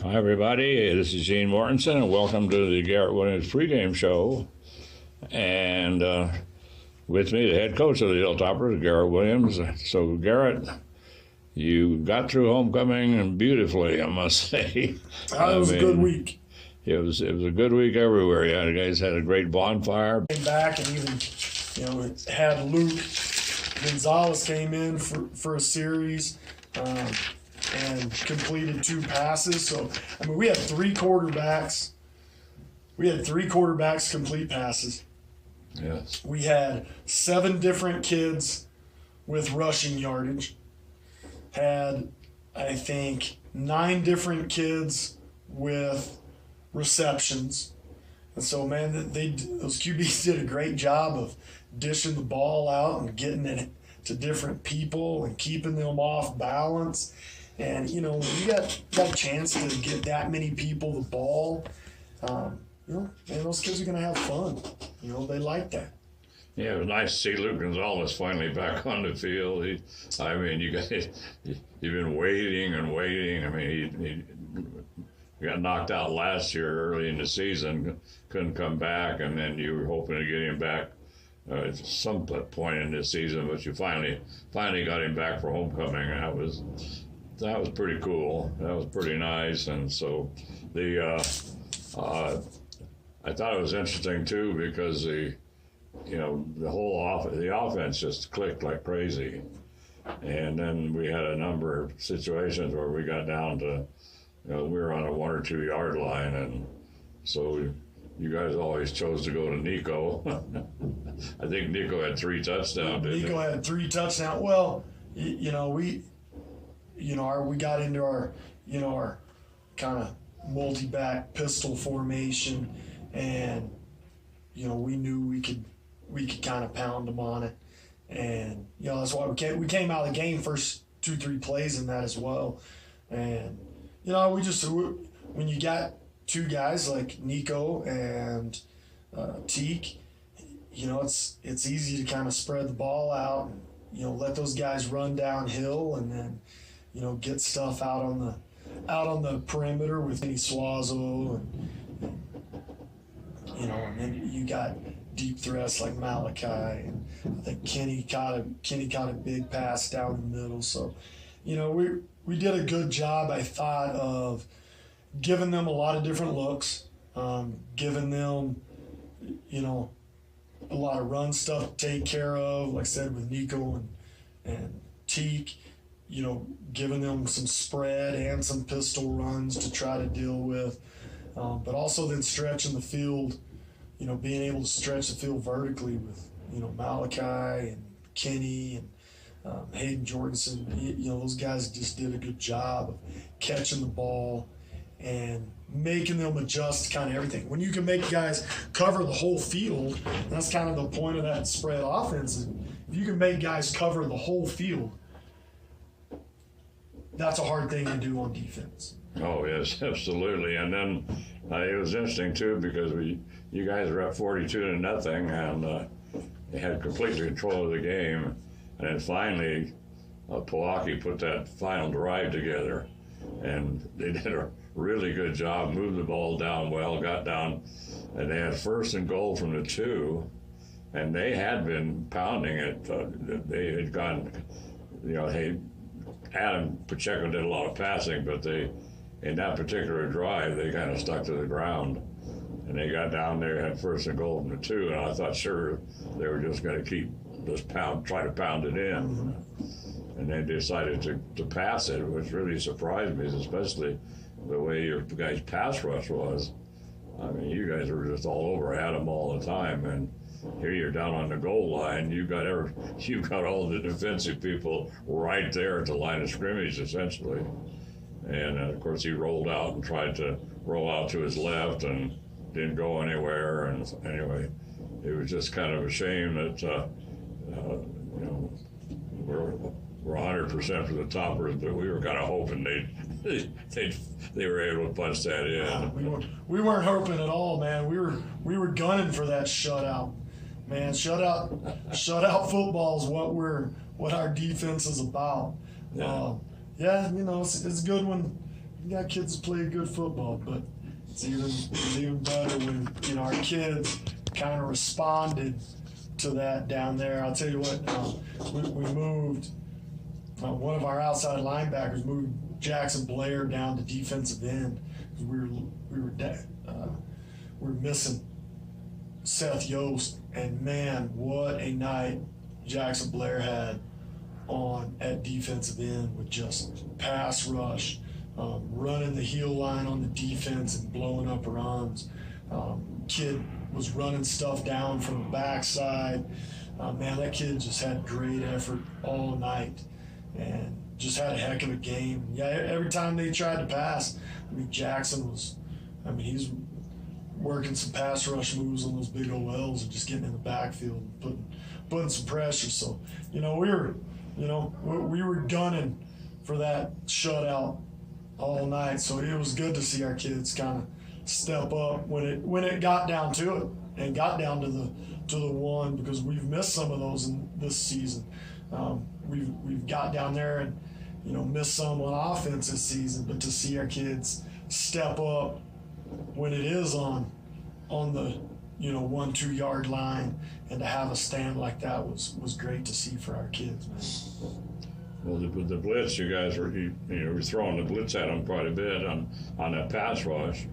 Hi, everybody. This is Gene Mortensen, and welcome to the Garrett Williams pregame show. And with me, the head coach of the Hilltoppers, Garrett Williams. So, Garrett, you got through homecoming and beautifully, I must say. It was a good week. It was a good week everywhere. Yeah, you guys had a great bonfire. Came back and even, had Luke Gonzalez came in for a series. And completed 2 passes. So, we had 3 quarterbacks. We had 3 quarterbacks complete passes. Yes. We had 7 different kids with rushing yardage. Had, I think, 9 different kids with receptions. And so, man, those QBs did a great job of dishing the ball out and getting it to different people and keeping them off balance. And, when you got a chance to get that many people the ball, man, those kids are going to have fun. They like that. Yeah, it was nice to see Luke Gonzalez finally back on the field. You guys, you've been waiting and waiting. He got knocked out last year early in the season, couldn't come back, and then you were hoping to get him back at some point in this season, but you finally got him back for homecoming, and that was pretty cool. That was pretty nice. And so I thought it was interesting too, because the offense just clicked like crazy. And then we had a number of situations where we got down to, we were on a 1 or 2 yard line. And so you guys always chose to go to Nico. I think Nico had 3 touchdowns. Nico had 3 touchdowns. Well, we got into our kind of multi-back pistol formation, and we knew we could kind of pound them on it, and that's why we came out of the game first 2-3 plays in that as well, and when you got 2 guys like Nico and Teak, it's easy to kind of spread the ball out and let those guys run downhill, and then get stuff out on the perimeter with any Suazo, and then you got deep threats like Malachi, and I think Kenny caught a big pass down the middle. So, we did a good job, I thought, of giving them a lot of different looks, giving them, a lot of run stuff to take care of, like I said, with Nico and Teak. Giving them some spread and some pistol runs to try to deal with, but also then stretching the field, being able to stretch the field vertically with, Malachi and Kenny and Hayden Jorgensen. Those guys just did a good job of catching the ball and making them adjust kind of everything. When you can make guys cover the whole field, that's kind of the point of that spread offense. If you can make guys cover the whole field, that's a hard thing to do on defense. Oh, yes, absolutely. And then it was interesting, too, because you guys were up 42-0, and they had complete control of the game. And then finally, Pawaki put that final drive together, and they did a really good job, moved the ball down well, got down, and they had 1st and goal from the 2, and they had been pounding it. They had gone, Adam Pacheco did a lot of passing, but in that particular drive, they kind of stuck to the ground. And they got down there, had 1st and goal from the 2, and I thought sure they were just going to try to pound it in. And they decided to pass it, which really surprised me, especially the way your guys' pass rush was. You guys were just all over Adam all the time, and here you're down on the goal line. You got all the defensive people right there at the line of scrimmage, essentially. And of course, he rolled out and tried to roll out to his left and didn't go anywhere. And anyway, it was just kind of a shame that we're 100% for the Toppers, but we were kind of hoping they were able to punch that in. We weren't hoping at all, man. We were gunning for that shutout. Man, shutout football is what our defense is about. Yeah. It's good when you got kids that play good football, but it's even better when, you know, our kids kind of responded to that down there. I'll tell you what, we moved, one of our outside linebackers moved Jackson Blair down to defensive end. We were missing Seth Yost, and man, what a night Jackson Blair had on at defensive end with just pass rush, running the heel line on the defense and blowing up runs. Kid was running stuff down from the backside. Man, that kid just had great effort all night and just had a heck of a game. Yeah, every time they tried to pass, I mean, Jackson was, I mean, he's working some pass rush moves on those big OLs and just getting in the backfield and putting some pressure. So, you know, we were gunning for that shutout all night. So it was good to see our kids kind of step up when it got down to it and got down to the one, because we've missed some of those in this season. We've got down there and, you know, missed some on offense this season, but to see our kids step up when it is on the, you know, 1-2 yard line, and to have a stand like that was great to see for our kids, man. Well, the blitz, you guys were throwing the blitz at them quite a bit on that pass rush,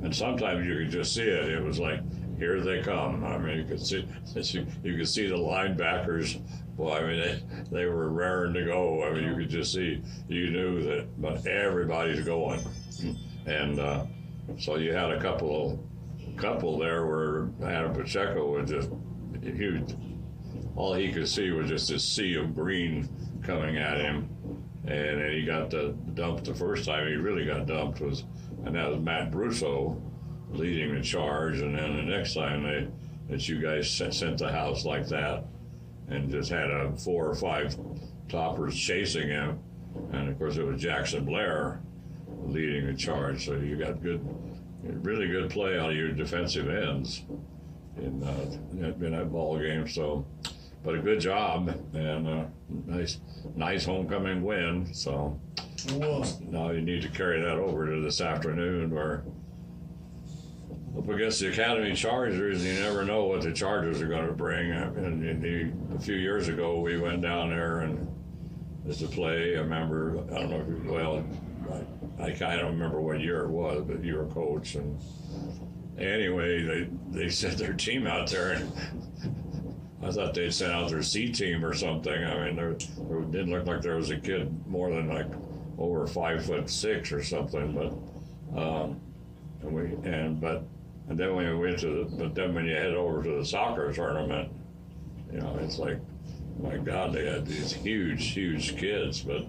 and sometimes you could just see it. It was like, here they come. I mean, you could see the linebackers. Well, I mean, they were raring to go. I mean, you could just see, you knew that, but everybody's going, and so you had a couple there where Adam Pacheco was just huge. All he could see was just this sea of green coming at him, and then he got dumped the first time. He really got dumped and that was Matt Brusso leading the charge, and then the next time that you guys sent the house like that, and just had 4 or 5 toppers chasing him, and of course it was Jackson Blair leading the charge. So you got really good play out of your defensive ends in that ball game. So, but a good job, and nice homecoming win. So now you need to carry that over to this afternoon, where up against the Academy Chargers. You never know what the Chargers are going to bring. And a few years ago, we went down there and to play. I remember, I don't know I don't remember what year it was, but you were a coach. And anyway, they sent their team out there, and I thought they'd sent out their C team or something. I mean, there didn't look like there was a kid more than like over 5'6" or something. But and then when we went then when you head over to the soccer tournament, you know, it's like, my God, they had these huge kids. But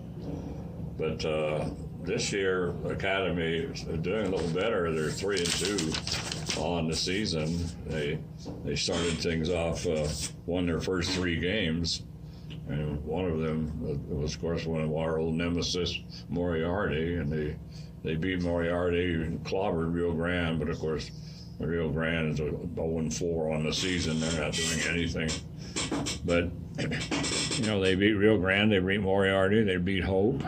this year, Academy is doing a little better. They're 3-2 on the season. They started things off, won their first 3 games, and one of them was, of course, one of our old nemesis, Moriarty, and they beat Moriarty and clobbered Rio Grande, but of course, Rio Grande is 0-4 on the season. They're not doing anything. But, you know, they beat Rio Grande, they beat Moriarty, they beat Hope,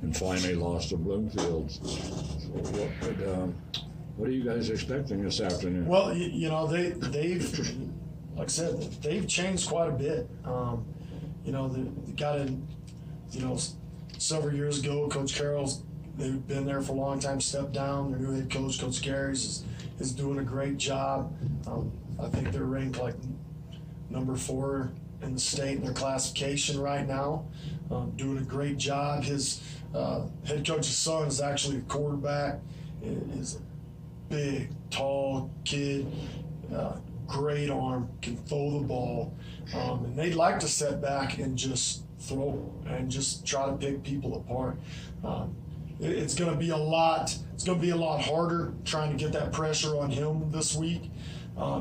and finally lost to Bloomfield. So what are you guys expecting this afternoon? Well, you know, they've, like I said, they've changed quite a bit. You know, they got in, you know, several years ago, Coach Carroll's, they've been there for a long time, stepped down. Their new head coach, Coach Gary's, is doing a great job. I think they're ranked like number 4 in the state in their classification right now. Doing a great job. His head coach's son is actually a quarterback. Is a big, tall kid, great arm, can throw the ball, and they'd like to set back and just throw and just try to pick people apart. It's going to be a lot. It's going to be a lot harder trying to get that pressure on him this week.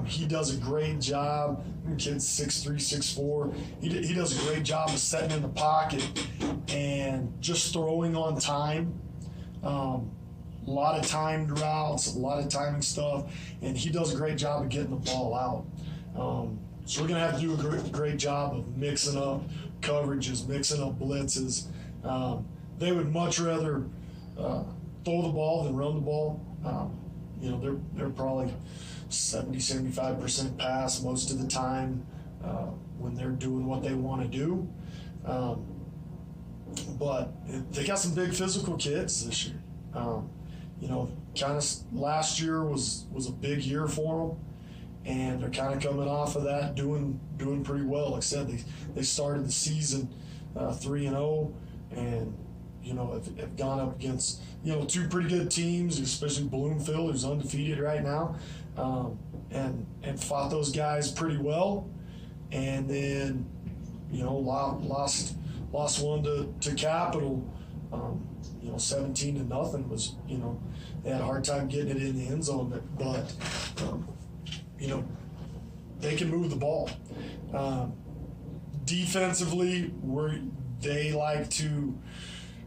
He does a great job. The kid's 6'3", 6'4". He does a great job of setting in the pocket and just throwing on time. A lot of timed routes, a lot of timing stuff, and he does a great job of getting the ball out. So we're going to have to do a great job of mixing up coverages, mixing up blitzes. They would much rather throw the ball than run the ball. They're probably 75% pass most of the time when they're doing what they want to do. But they got some big physical kids this year. Kind of last year was a big year for them, and they're kind of coming off of that, doing pretty well. Like I said, they started the season 3-0, and have gone up against two pretty good teams, especially Bloomfield, who's undefeated right now, and fought those guys pretty well, and then lost one to Capital, 17-0 was they had a hard time getting it in the end zone, but they can move the ball. Defensively, they like to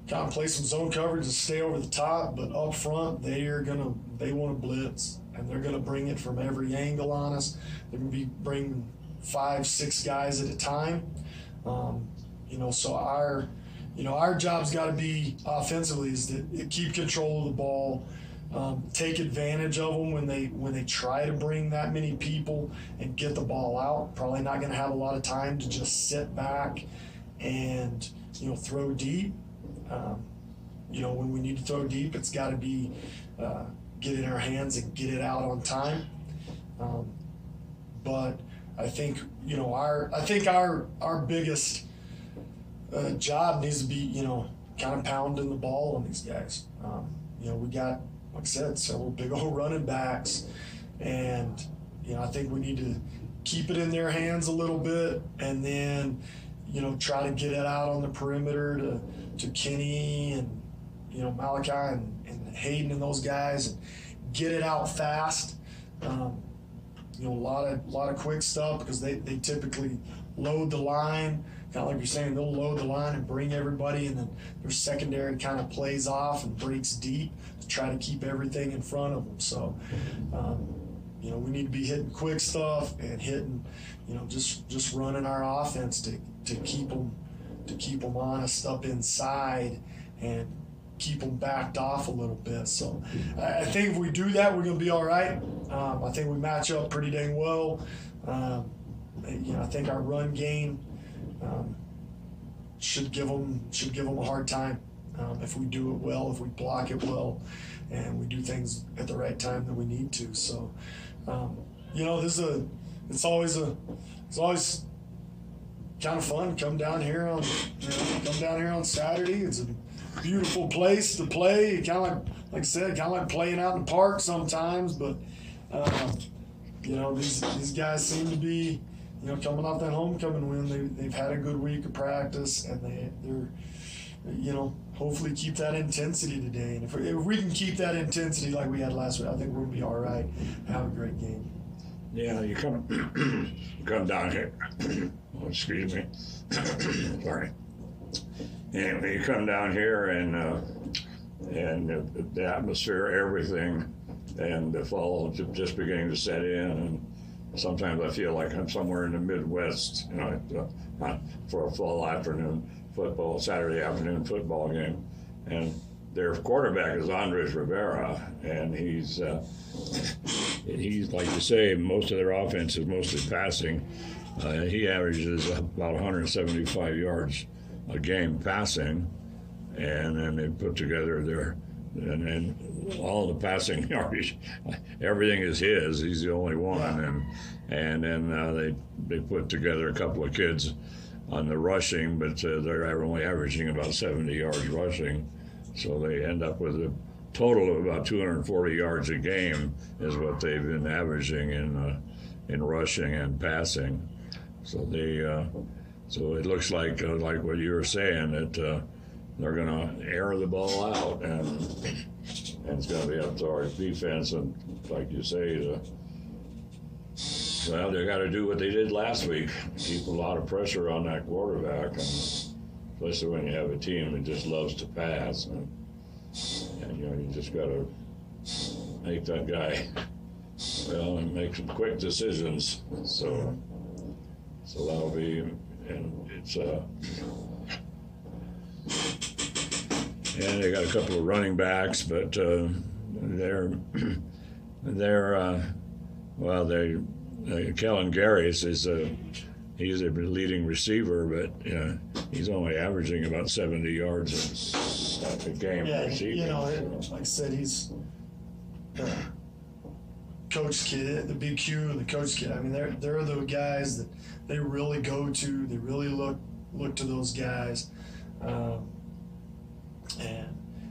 kind of play some zone coverage and stay over the top, but up front they want to blitz, and they're gonna bring it from every angle on us. They're gonna be bringing 5-6 guys at a time. So our job's got to be offensively is to keep control of the ball, take advantage of them when they try to bring that many people and get the ball out. Probably not going to have a lot of time to just sit back and throw deep. When we need to throw deep, it's got to be get in our hands and get it out on time. But I think our biggest job needs to be kind of pounding the ball on these guys. We got, like I said, several big old running backs, and I think we need to keep it in their hands a little bit, and then try to get it out on the perimeter to Kenny and Malachi and Hayden and those guys, and get it out fast. A lot of quick stuff, because they typically load the line, kind of like you're saying. They'll load the line and bring everybody, and then their secondary kind of plays off and breaks deep to try to keep everything in front of them. So we need to be hitting quick stuff and hitting just running our offense to keep them honest up inside and keep them backed off a little bit. So I think if we do that, we're going to be all right. I think we match up pretty dang well. I think our run game should give them a hard time if we do it well, if we block it well, and we do things at the right time that we need to. So it's always kind of fun. Come down here on Saturday. It's a beautiful place to play. Kind of like I said, kind of like playing out in the park sometimes. But these guys seem to be coming off that homecoming win. They've had a good week of practice, and they're hopefully keep that intensity today. And if we can keep that intensity like we had last week, I think we'll be all right. Have a great game. Yeah, you come down here. Oh, excuse me. Sorry. Anyway, you come down here and the atmosphere, everything, and the fall just beginning to set in, and sometimes I feel like I'm somewhere in the Midwest, for a fall afternoon football, Saturday afternoon football game, and their quarterback is Andres Rivera, and he's like you say, most of their offense is mostly passing. He averages about 175 yards a game passing, and then they put together and all the passing yardage, everything is his. He's the only one, and then they put together a couple of kids on the rushing, but they're only averaging about 70 yards rushing, so they end up with a total of about 240 yards a game is what they've been averaging in rushing and passing. So so it looks like what you were saying, that they're going to air the ball out, and it's going to be up to our defense, and like you say, they got to do what they did last week, keep a lot of pressure on that quarterback, and especially when you have a team that just loves to pass, and you just got to make that guy and make some quick decisions. So that'll be, and it's and they got a couple of running backs, but they're well, Kellen Garris is he's a leading receiver, but he's only averaging about 70 yards a game. Yeah, receiving. Like I said, he's coach kid, the BQ and the coach kid. I mean, they're the guys that they really go to. They really look to those guys, and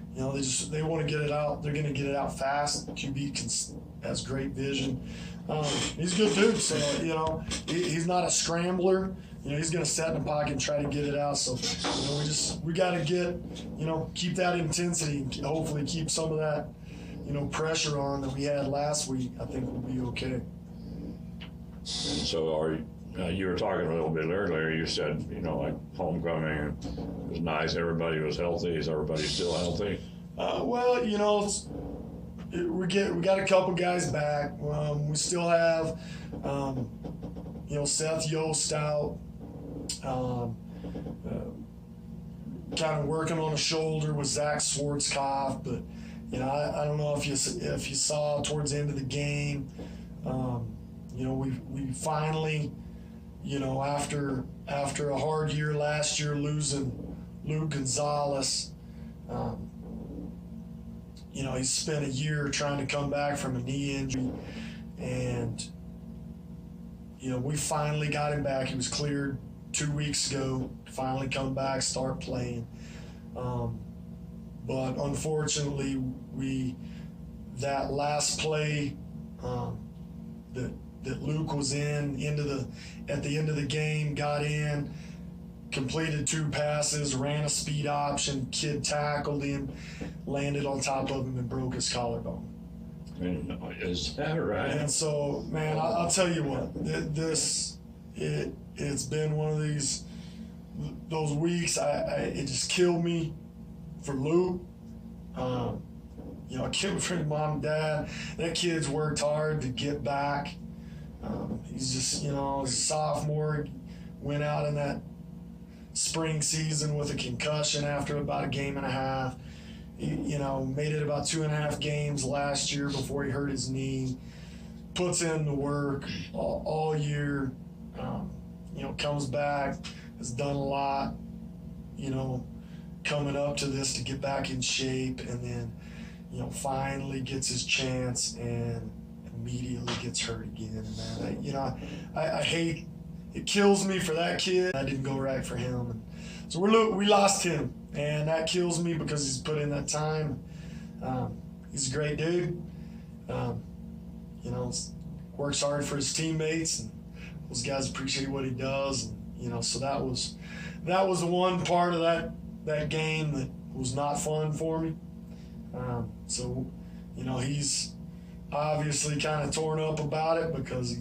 they want to get it out. They're going to get it out fast. QB has great vision. He's a good dude. So he's not a scrambler. He's going to sit in the pocket and try to get it out. So we got to keep that intensity and hopefully keep some of that pressure on that we had last week. I think we'll be okay. So you were talking a little bit earlier. You said like homecoming was nice. Everybody was healthy. Is everybody still healthy? Well, we got a couple guys back. We still have Seth Yost out, kind of working on a shoulder with Zach Schwarzkopf, but I don't know if you saw towards the end of the game, we finally, after a hard year last year losing Luke Gonzalez, he spent a year trying to come back from a knee injury, and we finally got him back. He was cleared 2 weeks ago to finally come back, start playing. But unfortunately, that last play that Luke was at the end of the game, got in, completed 2 passes, ran a speed option, kid tackled him, landed on top of him and broke his collarbone. Is that right? And so, man, I'll tell you what, it's been one of those weeks. It just killed me for Luke. I killed for his mom and dad. That kid's worked hard to get back. He's just, a sophomore, went out in that spring season with a concussion after about a game and a half. He, made it about 2.5 games last year before he hurt his knee. Puts in the work all year. Comes back, has done a lot, coming up to this to get back in shape, and then, finally gets his chance and immediately gets hurt again. And man, I hate, it kills me for that kid. I didn't go right for him. And so we lost him, and that kills me because he's put in that time. He's a great dude. Works hard for his teammates, and those guys appreciate what he does. And, so that was the one part of that game that was not fun for me. So, he's obviously kind of torn up about it because he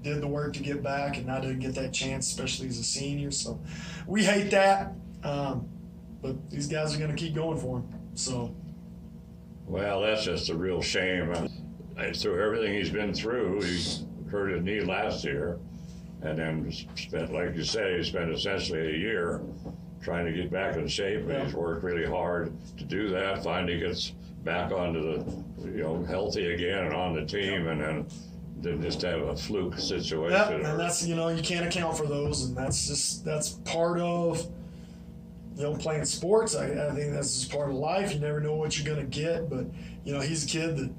did the work to get back and now didn't get that chance, especially as a senior. So we hate that. But these guys are going to keep going for him. So. Well, that's just a real shame. Through everything he's been through, he hurt his knee last year, and then spent, like you say, he spent essentially a year trying to get back in shape. Yeah. He's worked really hard to do that. Finally gets back onto the, healthy again and on the team, and then didn't just have a fluke situation. Yeah, and that's, you can't account for those, and that's part of, playing sports. I think that's just part of life. You never know what you're going to get, but, he's a kid that,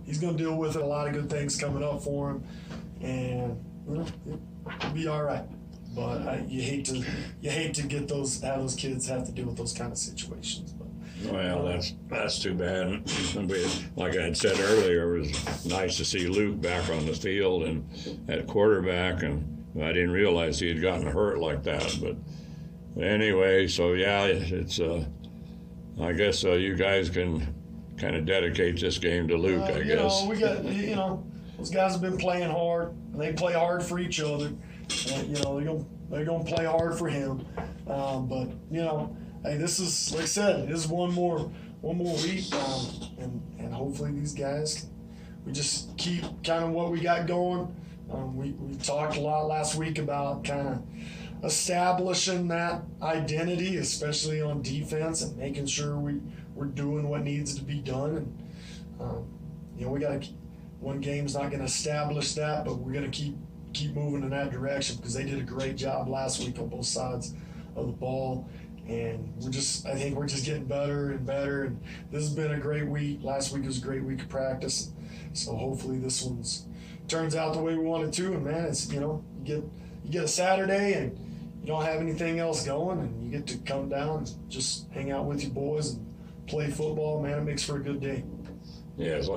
he's going to deal with it. A lot of good things coming up for him, and it'll be all right. But you hate to get have those kids have to deal with those kind of situations. But well, that's too bad. Like I had said earlier, it was nice to see Luke back on the field and at quarterback, and I didn't realize he had gotten hurt like that. But anyway, so yeah, it's I guess you guys can kind of dedicate this game to Luke, I guess. We got, those guys have been playing hard, and they play hard for each other. They're gonna play hard for him. But hey, this is, like I said, this is one more week, and hopefully these guys, we just keep kind of what we got going. We talked a lot last week about kind of establishing that identity, especially on defense, and making sure we're doing what needs to be done. And we got to. One game's not going to establish that, but we're going to keep moving in that direction, because they did a great job last week on both sides of the ball. And I think we're just getting better and better. And this has been a great week. Last week was a great week of practice. So hopefully this one's turns out the way we want it to. And man, it's, you get a Saturday and you don't have anything else going, and you get to come down and just hang out with your boys and play football. Man, it makes for a good day. Yeah, it's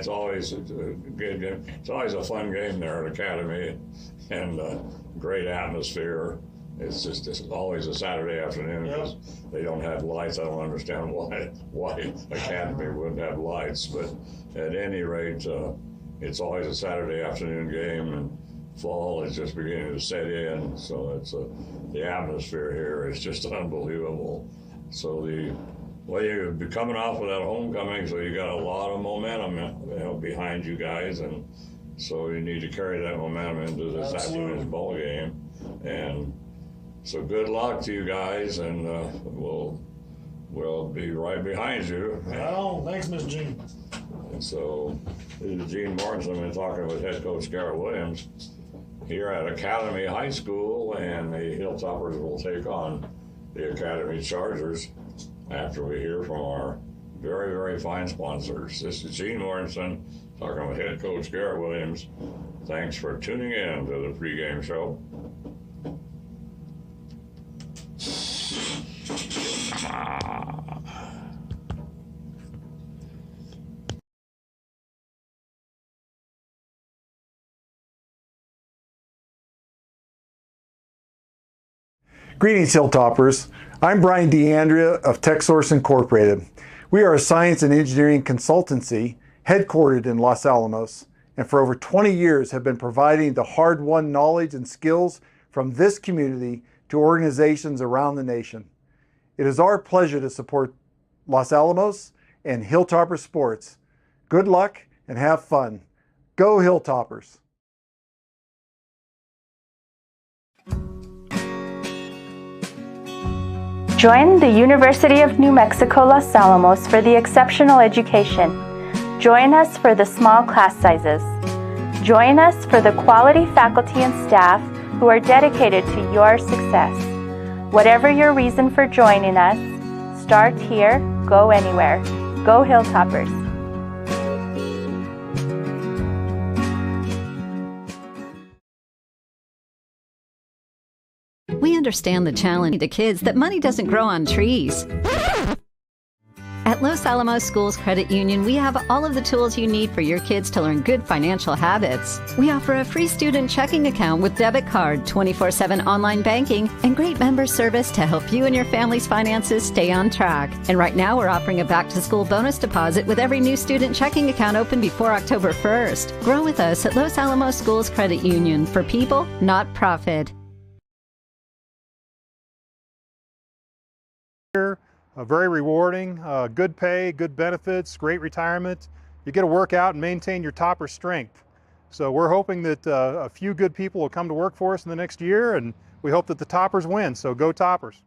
always a good game. It's always a fun game there at Academy, and great atmosphere. It's always a Saturday afternoon because they don't have lights. I don't understand why Academy wouldn't have lights, but at any rate, it's always a Saturday afternoon game, and fall is just beginning to set in. So the atmosphere here is just unbelievable. So you'll be coming off of that homecoming, so you got a lot of momentum behind you guys, and so you need to carry that momentum into this afternoon's ball game. And so good luck to you guys, and we'll be right behind you. Right on. Thanks, Miss Jean. And so this is Gene Morrison. I've been talking with head coach Garrett Williams here at Academy High School, and the Hilltoppers will take on the Academy Chargers after we hear from our very, very fine sponsors. This is Gene Morrison talking with head coach Garrett Williams. Thanks for tuning in to the pregame show. Greetings, Hilltoppers. I'm Brian DeAndrea of TechSource Incorporated. We are a science and engineering consultancy headquartered in Los Alamos, and for over 20 years have been providing the hard-won knowledge and skills from this community to organizations around the nation. It is our pleasure to support Los Alamos and Hilltopper sports. Good luck and have fun. Go Hilltoppers! Join the University of New Mexico Los Alamos for the exceptional education. Join us for the small class sizes. Join us for the quality faculty and staff who are dedicated to your success. Whatever your reason for joining us, start here, go anywhere. Go Hilltoppers! We understand the challenge to kids that money doesn't grow on trees. At Los Alamos Schools Credit Union, we have all of the tools you need for your kids to learn good financial habits. We offer a free student checking account with debit card, 24/7 online banking, and great member service to help you and your family's finances stay on track. And right now, we're offering a back-to-school bonus deposit with every new student checking account open before October 1st. Grow with us at Los Alamos Schools Credit Union for people, not profit. Very rewarding, good pay, good benefits, great retirement. You get to work out and maintain your topper strength. So we're hoping that a few good people will come to work for us in the next year, and we hope that the Toppers win, so go Toppers.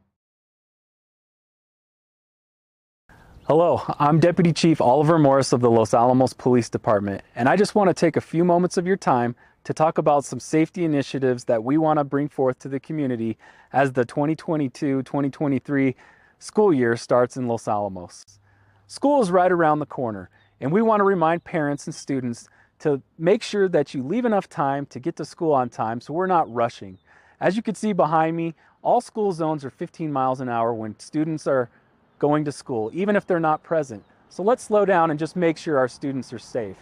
Hello, I'm Deputy Chief Oliver Morris of the Los Alamos Police Department, and I just want to take a few moments of your time to talk about some safety initiatives that we want to bring forth to the community as the 2022-2023 school year starts in Los Alamos. School is right around the corner, and we want to remind parents and students to make sure that you leave enough time to get to school on time so we're not rushing. As you can see behind me, all school zones are 15 miles an hour when students are going to school, even if they're not present. So let's slow down and just make sure our students are safe.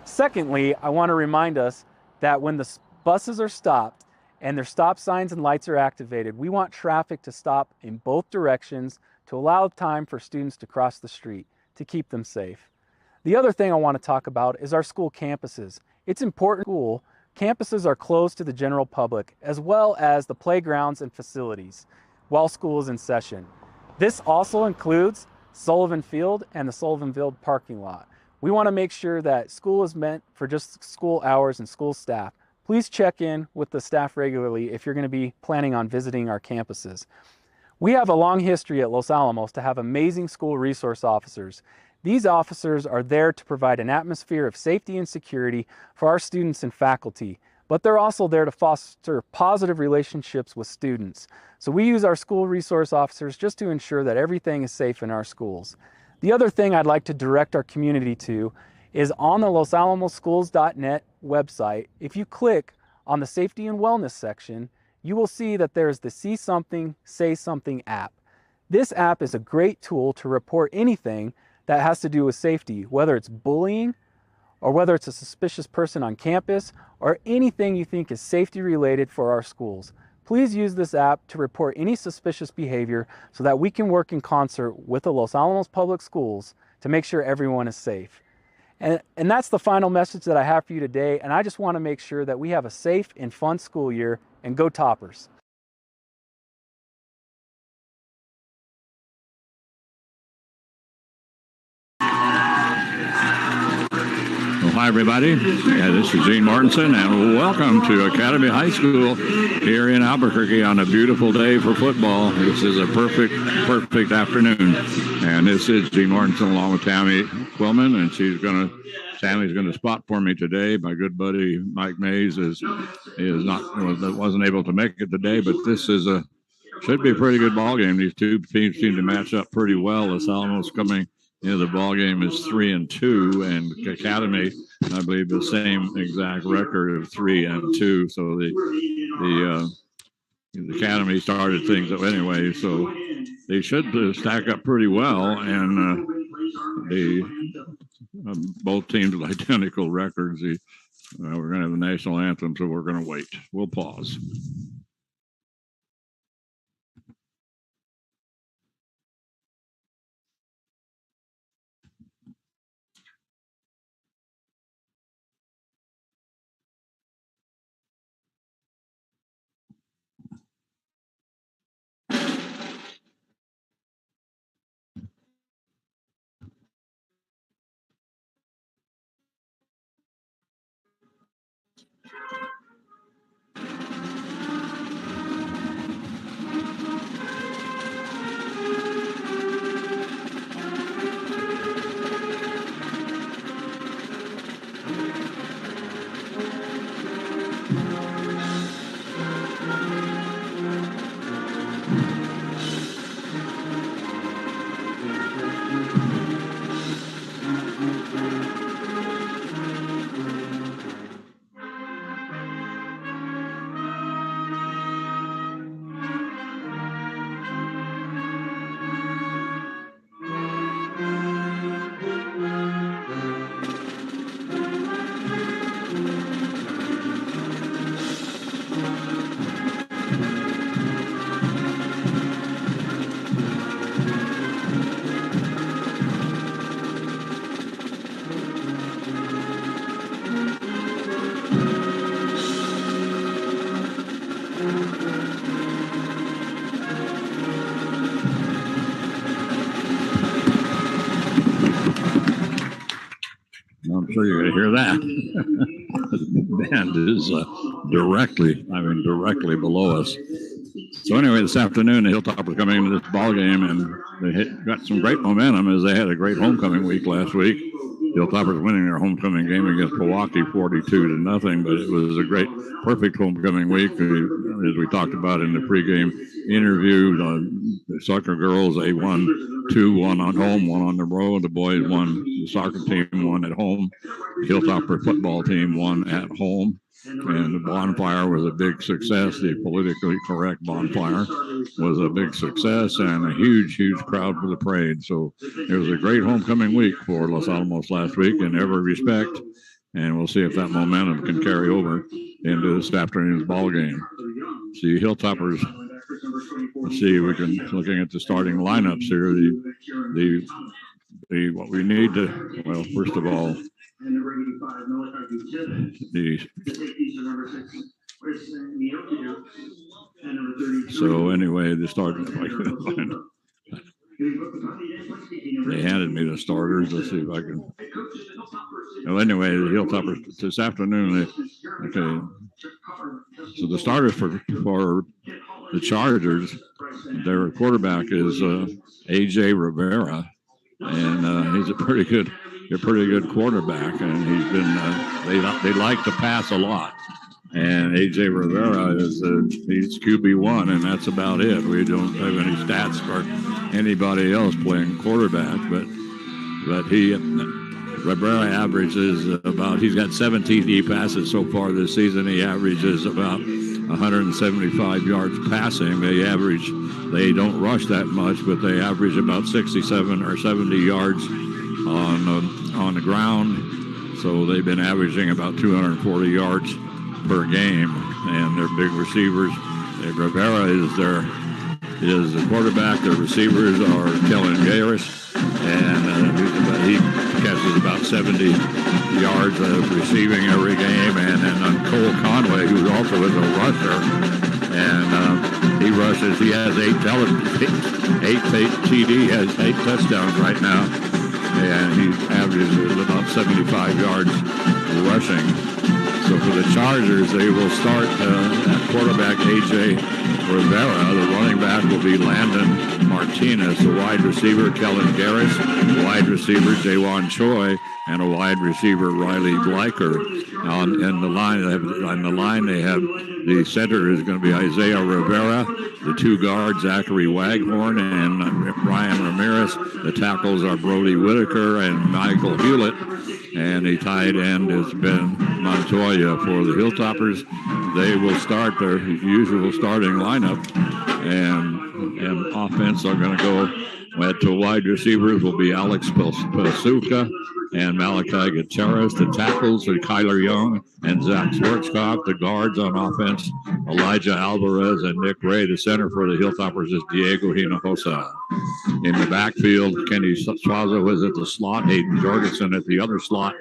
Secondly, I want to remind us that when the buses are stopped and their stop signs and lights are activated, we want traffic to stop in both directions to allow time for students to cross the street to keep them safe. The other thing I want to talk about is our school campuses. It's important school campuses are closed to the general public as well as the playgrounds and facilities while school is in session. This also includes Sullivan Field and the Sullivan Field parking lot. We want to make sure that school is meant for just school hours and school staff, please check in with the staff regularly if you're going to be planning on visiting our campuses. We have a long history at Los Alamos to have amazing school resource officers. These officers are there to provide an atmosphere of safety and security for our students and faculty, but they're also there to foster positive relationships with students. So we use our school resource officers just to ensure that everything is safe in our schools. The other thing I'd like to direct our community to is on the losalamosschools.net website. If you click on the Safety and Wellness section, you will see that there's the See Something, Say Something app. This app is a great tool to report anything that has to do with safety, whether it's bullying or whether it's a suspicious person on campus or anything you think is safety related for our schools. Please use this app to report any suspicious behavior so that we can work in concert with the Los Alamos Public Schools to make sure everyone is safe. And that's the final message that I have for you today. And I just want to make sure that we have a safe and fun school year, and go Toppers. Hi, everybody. This is Gene Martinson, and welcome to Academy High School here in Albuquerque on a beautiful day for football. This is a perfect afternoon. And this is Gene Martinson along with Tammy Quillman, and Tammy's going to spot for me today. My good buddy Mike Mays wasn't able to make it today, but this should be a pretty good ball game. These two teams seem to match up pretty well. Los Alamos coming into the ball game is 3-2, and Academy, I believe, the same exact record of 3-2. So the Academy started things up anyway, so they should stack up pretty well. And both teams with identical records. We're going to have a national anthem, so we're going to wait. We'll pause. I'm sure you're going to hear that. The band is directly below us. So anyway, this afternoon, the Hilltoppers coming into this ball game, and they got some great momentum as they had a great homecoming week last week. Hilltoppers winning their homecoming game against Milwaukee 42-0, but it was a great, perfect homecoming week. As we talked about in the pregame interview, the soccer girls, they won 2-1 on home, 1 on the road. The boys won, the soccer team won at home. The Hilltopper football team won at home. And the bonfire was a big success. The politically correct bonfire was a big success, and a huge crowd for the parade. So it was a great homecoming week for Los Alamos last week in every respect. And we'll see if that momentum can carry over into this afternoon's ball game. See, Hilltoppers, let's see, we can, looking at the starting lineups here, what we need to, well, first of all, so anyway, the starters, they handed me the starters. Let's see if I can. Well, anyway, the Hilltoppers this afternoon. So the starters for the Chargers, their quarterback is A.J. Rivera, and he's a pretty good quarterback, and he's been they like to pass a lot. And A.J. Rivera he's QB1, and that's about it. We don't have any stats for anybody else playing quarterback, but Rivera averages he's got 17 deep passes so far this season. He averages about 175 yards passing. They don't rush that much, but they average about 67 or 70 yards on the ground. So they've been averaging about 240 yards per game, and their big receivers. Rivera is the quarterback. Their receivers are Kellen Garris, and he catches about 70 yards of receiving every game. And then Cole Conway, who also is a rusher, and he rushes. He has 8 TD, has 8 touchdowns right now, and he averages about 75 yards rushing. So for the Chargers, they will start at quarterback A.J. Rivera. The running back will be Landon Martinez. The wide receiver, Kellen Garris. Wide receiver, Jawan Choi. And a wide receiver, Riley Bleicher. On the line, they have the center is going to be Isaiah Rivera. The 2 guards, Zachary Waghorn and Ryan Ramirez. The tackles are Brody Whitaker and Michael Hewlett. And the tight end has been Montoya for the Hilltoppers. They will start their usual starting lineup, and offense are going to go to wide receivers will be Alex Pasuka and Malachi Gutierrez. The tackles are Kyler Young and Zach Schwarzkopf. The guards on offense, Elijah Alvarez and Nick Ray. The center for the Hilltoppers is Diego Hinojosa. In the backfield, Kenny Swaza was at the slot, Hayden Jorgensen at the other slot.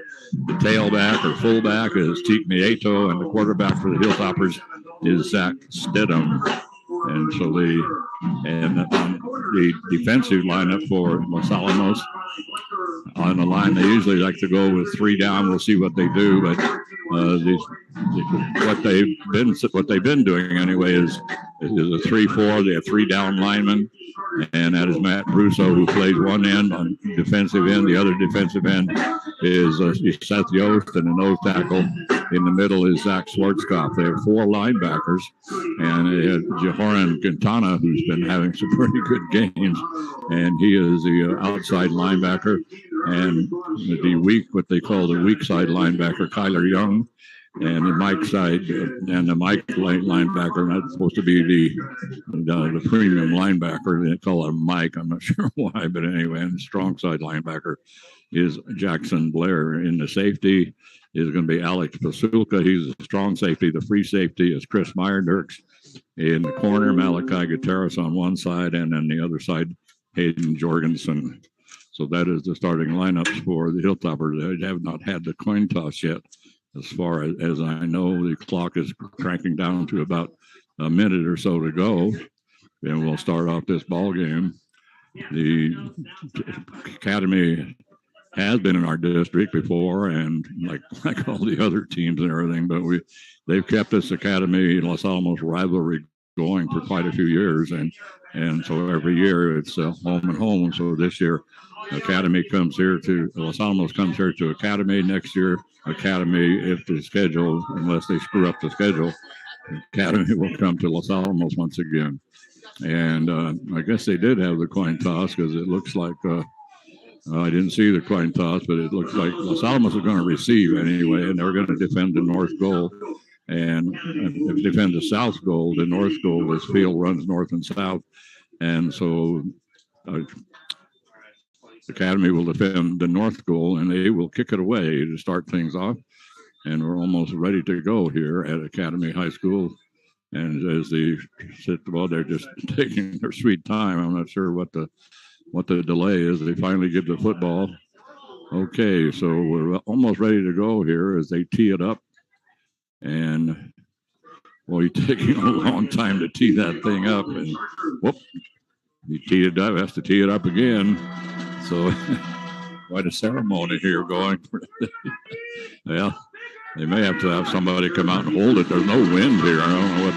The tailback or fullback is Teak Nieto, and the quarterback for the Hilltoppers is Zach Stidham. And so the defensive lineup for Los Alamos on the line, they usually like to go with 3 down. We'll see what they do, but what they've been doing anyway is a 3-4. They have 3 down linemen, and that is Matt Russo, who plays one end on defensive end. The other defensive end is Seth Yost, and the nose tackle in the middle is Zach Schwarzkopf. They have 4 linebackers, and they have Jehoran Quintana, who's been having some pretty good games, and he is the outside linebacker, and what they call the weak side linebacker, Kyler Young, and the Mike side, and the Mike linebacker, that's supposed to be the premium linebacker. They call him Mike. I'm not sure why, but anyway, and the strong side linebacker is Jackson Blair. In the safety is going to be Alex Pasuka. He's a strong safety. The free safety is Chris Meyerdirks. In the corner, Malachi Gutierrez on one side, and then the other side, Hayden Jorgensen. So that is the starting lineups for the Hilltoppers. They have not had the coin toss yet. As far as I know, the clock is cranking down to about a minute or so to go, and we'll start off this ball game. The Academy has been in our district before, and like all the other teams and everything, but they've kept this Academy Los Alamos rivalry going for quite a few years, and so every year it's home and home. So this year, Academy comes here to Los Alamos, comes here to Academy. Next year, Academy, if the schedule, unless they screw up the schedule, Academy will come to Los Alamos once again. And I guess they did have the coin toss, because it looks like I didn't see the coin toss, but it looks like Los Alamos is going to receive anyway, and they're going to defend the north goal. And if they defend the south goal, the north goal, this field runs north and south. And so Academy will defend the north goal, and they will kick it away to start things off. And we're almost ready to go here at Academy High School. And as they sit, well, they're just taking their sweet time. I'm not sure what the delay is. They finally get the football. Okay, so we're almost ready to go here as they tee it up. And, well, he's taking a long time to tee that thing up. And, whoop, he teed it up, has to tee it up again. So quite a ceremony here going. Well, They may have to have somebody come out and hold it. There's no wind here. I don't know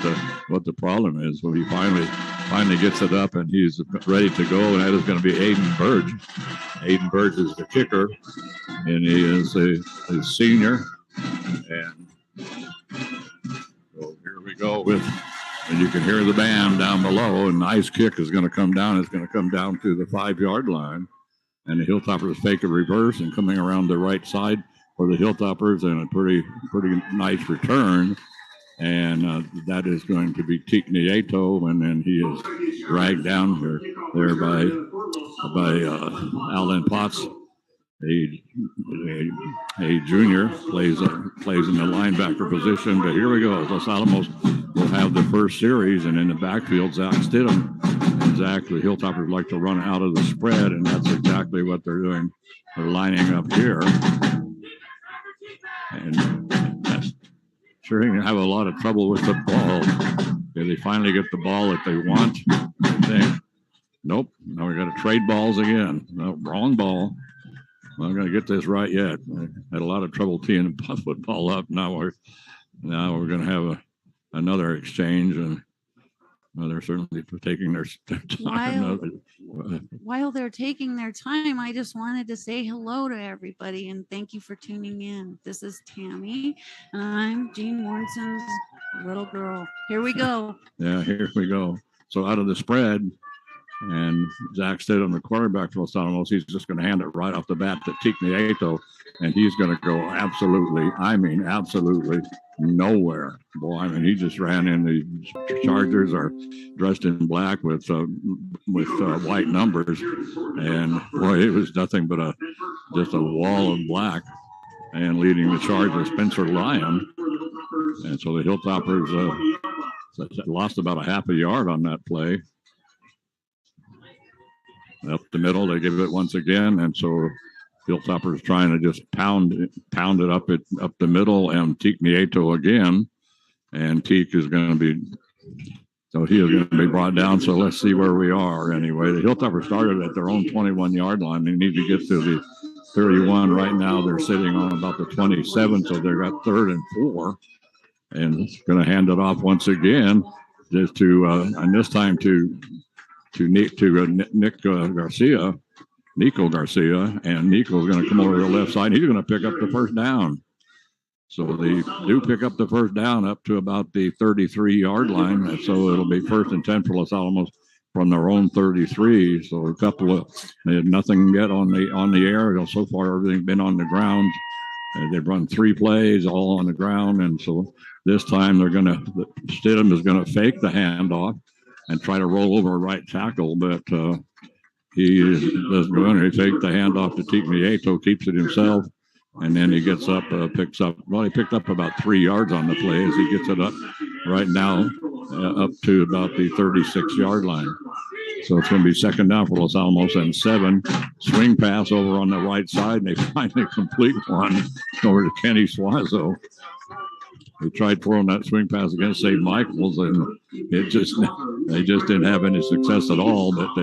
what the problem is. Well, he finally gets it up, and he's ready to go, and that is going to be Aiden Burge. Aiden Burge is the kicker, and he is a senior. And so here we go and you can hear the band down below, and nice kick is going to come down. It's going to come down to the 5-yard line, and the Hilltoppers fake a reverse and coming around the right side for the Hilltoppers, and a pretty nice return. And that is going to be Teak Nieto, and then he is dragged down there by Alan Potts, a junior, plays in the linebacker position. But here we go. Los Alamos will have the first series, and in the backfield, Zach Stidham. And Zach, the Hilltoppers like to run out of the spread, and that's exactly what they're doing. They're lining up here. And that's sure going to have a lot of trouble with the ball. Okay, they finally get the ball that they want, I think. Nope. Now we got to trade balls again. No, wrong ball. I'm not going to get this right yet. I had a lot of trouble teeing the football up. Now we're going to have another exchange, and they're certainly taking their time. While they're taking their time, I just wanted to say hello to everybody and thank you for tuning in. This is Tammy, and I'm Gene Warnson's little girl. Here we go. Yeah, here we go. So out of the spread, and Zach Stidham, the quarterback for Los Alamos, he's just going to hand it right off the bat to Teak Nieto, and he's going to go absolutely nowhere. Boy, he just ran in. The Chargers are dressed in black with white numbers, and boy, it was nothing but just a wall of black. And leading the charge was Spencer Lyon, and so the Hilltoppers lost about a half a yard on that play. Up the middle, they give it once again, and so Hilltoppers trying to just pound it up the middle, and Teak Nieto again, and Teak is going to be, so he is going to be brought down. So let's see where we are. Anyway, the Hilltoppers started at their own 21-yard line. They need to get to the 31 right now. They're sitting on about the 27, so they've got 3rd and 4, and going to hand it off once again, just to and this time to Nico Garcia, and Nico's going to come over to the left side. He's going to pick up the first down. So they do pick up the first down up to about the 33-yard line. And so it'll be 1st and 10 for Los Alamos from their own 33. So they had nothing yet on the air. So far, everything's been on the ground. They've run 3 plays all on the ground. And so this time Stidham is going to fake the handoff and try to roll over a right tackle, but he doesn't go in. He takes the handoff to Teak Nieto, keeps it himself, and then he gets up, he picked up about 3 yards on the play as he gets it up right now up to about the 36-yard line. So it's going to be 2nd down for Los Alamos and 7. Swing pass over on the right side, and they finally complete one over to Kenny Suazo. They tried throwing that swing pass against St. Michael's, and they just didn't have any success at all. But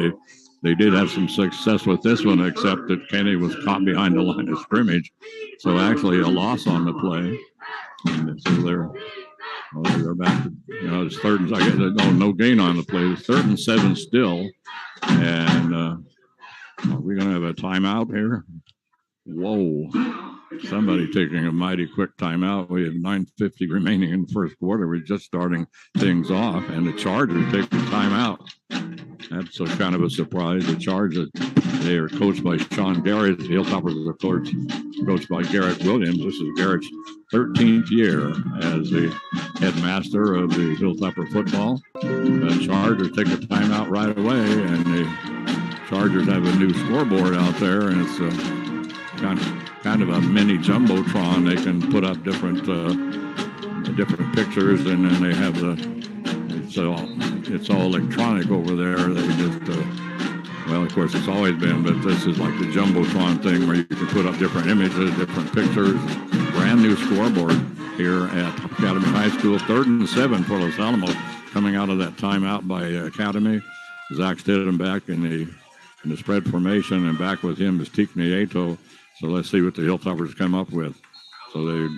they did have some success with this one, except that Kenny was caught behind the line of scrimmage. So actually a loss on the play. And so they're back to, it's 3rd and no gain on the play. It's 3rd and 7 still. And are we going to have a timeout here? Whoa. Somebody taking a mighty quick timeout. We have 9:50 remaining in the first quarter. We're just starting things off, and the Chargers take the timeout. That's kind of a surprise. The Chargers, they are coached by Sean Garrett. The Hilltoppers are coached by Garrett Williams. This is Garrett's 13th year as the headmaster of the Hilltopper football. The Chargers take a timeout right away, and the Chargers have a new scoreboard out there, and it's kind of a mini jumbotron. They can put up different pictures, and then they have it's all electronic over there. They just of course it's always been, but this is like the jumbotron thing where you can put up different images, different pictures. Brand new scoreboard here at Academy High School. 3rd and 7 for Los Alamos, coming out of that timeout by Academy. Zach Stidham back in the spread formation, and back with him is Teak Nieto. So let's see what the Hilltoppers come up with. So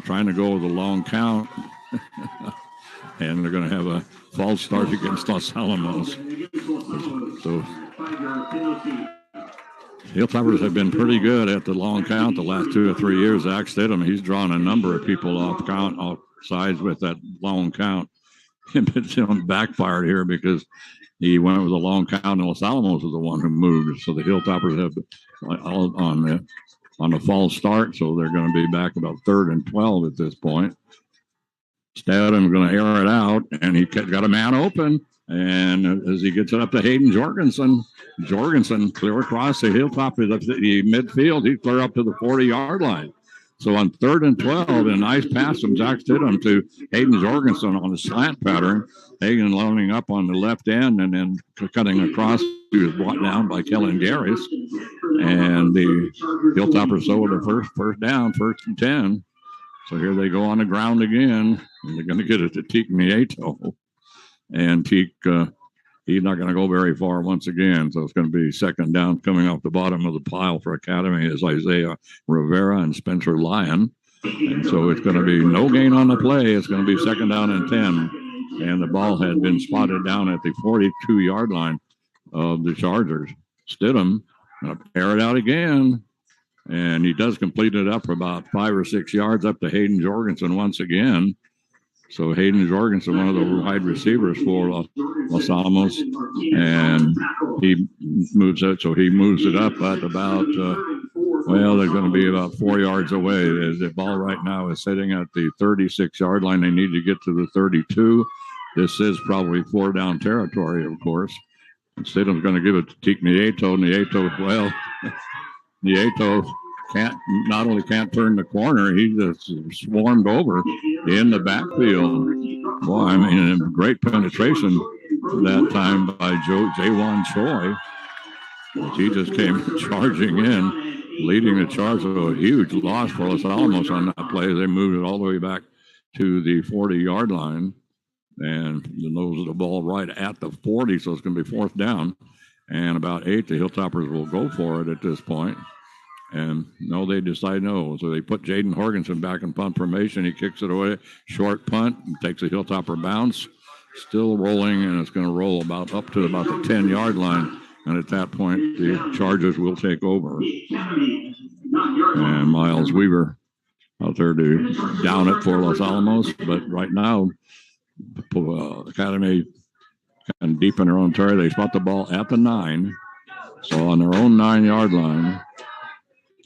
trying to go with a long count. And they're going to have a false start against Los Alamos. So Hilltoppers have been pretty good at the long count the last 2 or 3 years. Zach Stidham, he's drawn a number of people off sides with that long count. It's backfired here because he went with a long count, and Los Alamos was the one who moved. So the Hilltoppers have all on the false start, so they're going to be back about 3rd and 12 at this point. Stadham's going to air it out, and he got a man open. And as he gets it up to Hayden Jorgensen clear across the hilltop of the midfield. He's clear up to the 40-yard line. So on 3rd and 12, a nice pass from Zach Stidham to Hayden Jorgensen on a slant pattern. Hayden loading up on the left end and then cutting across. He was brought down by Kellen Garris. And the Hilltoppers with the first down, 1st and 10. So here they go on the ground again, and they're going to get it to Teak Nieto. And Teak, he's not going to go very far once again. So it's going to be 2nd down coming off the bottom of the pile for Academy is Isaiah Rivera and Spencer Lyon. And so it's going to be no gain on the play. It's going to be 2nd down and 10. And the ball had been spotted down at the 42-yard line of the Chargers. Stidham going to air it out again. And he does complete it up for about 5 or 6 yards up to Hayden Jorgensen once again. So Hayden Jorgensen, one of the wide receivers for Los Alamos, and he moves it. So he moves it up at about, they're going to be about 4 yards away. The ball right now is sitting at the 36-yard line. They need to get to the 32. This is probably 4-down territory, of course. And Stidham's going to give it to Teak Nieto. Nieto not only can't turn the corner, he just swarmed over in the backfield. Boy, I mean, great penetration that time by Jaewon Choi. He just came charging in, leading the charge. So a huge loss for Los Alamos on that play. They moved it all the way back to the 40-yard line. And the nose of the ball right at the 40, so it's going to be 4th down. And about 8, the Hilltoppers will go for it at this point. And no, they decide no. So they put Jaden Jorgensen back in punt formation. He kicks it away. Short punt. Takes a Hilltopper bounce. Still rolling, and it's going to roll up to about the 10-yard line. And at that point, the Chargers will take over. And Miles Weaver out there to down it for Los Alamos. But right now, Academy kind of deep in their own territory. They spot the ball at the 9. So on their own 9-yard line.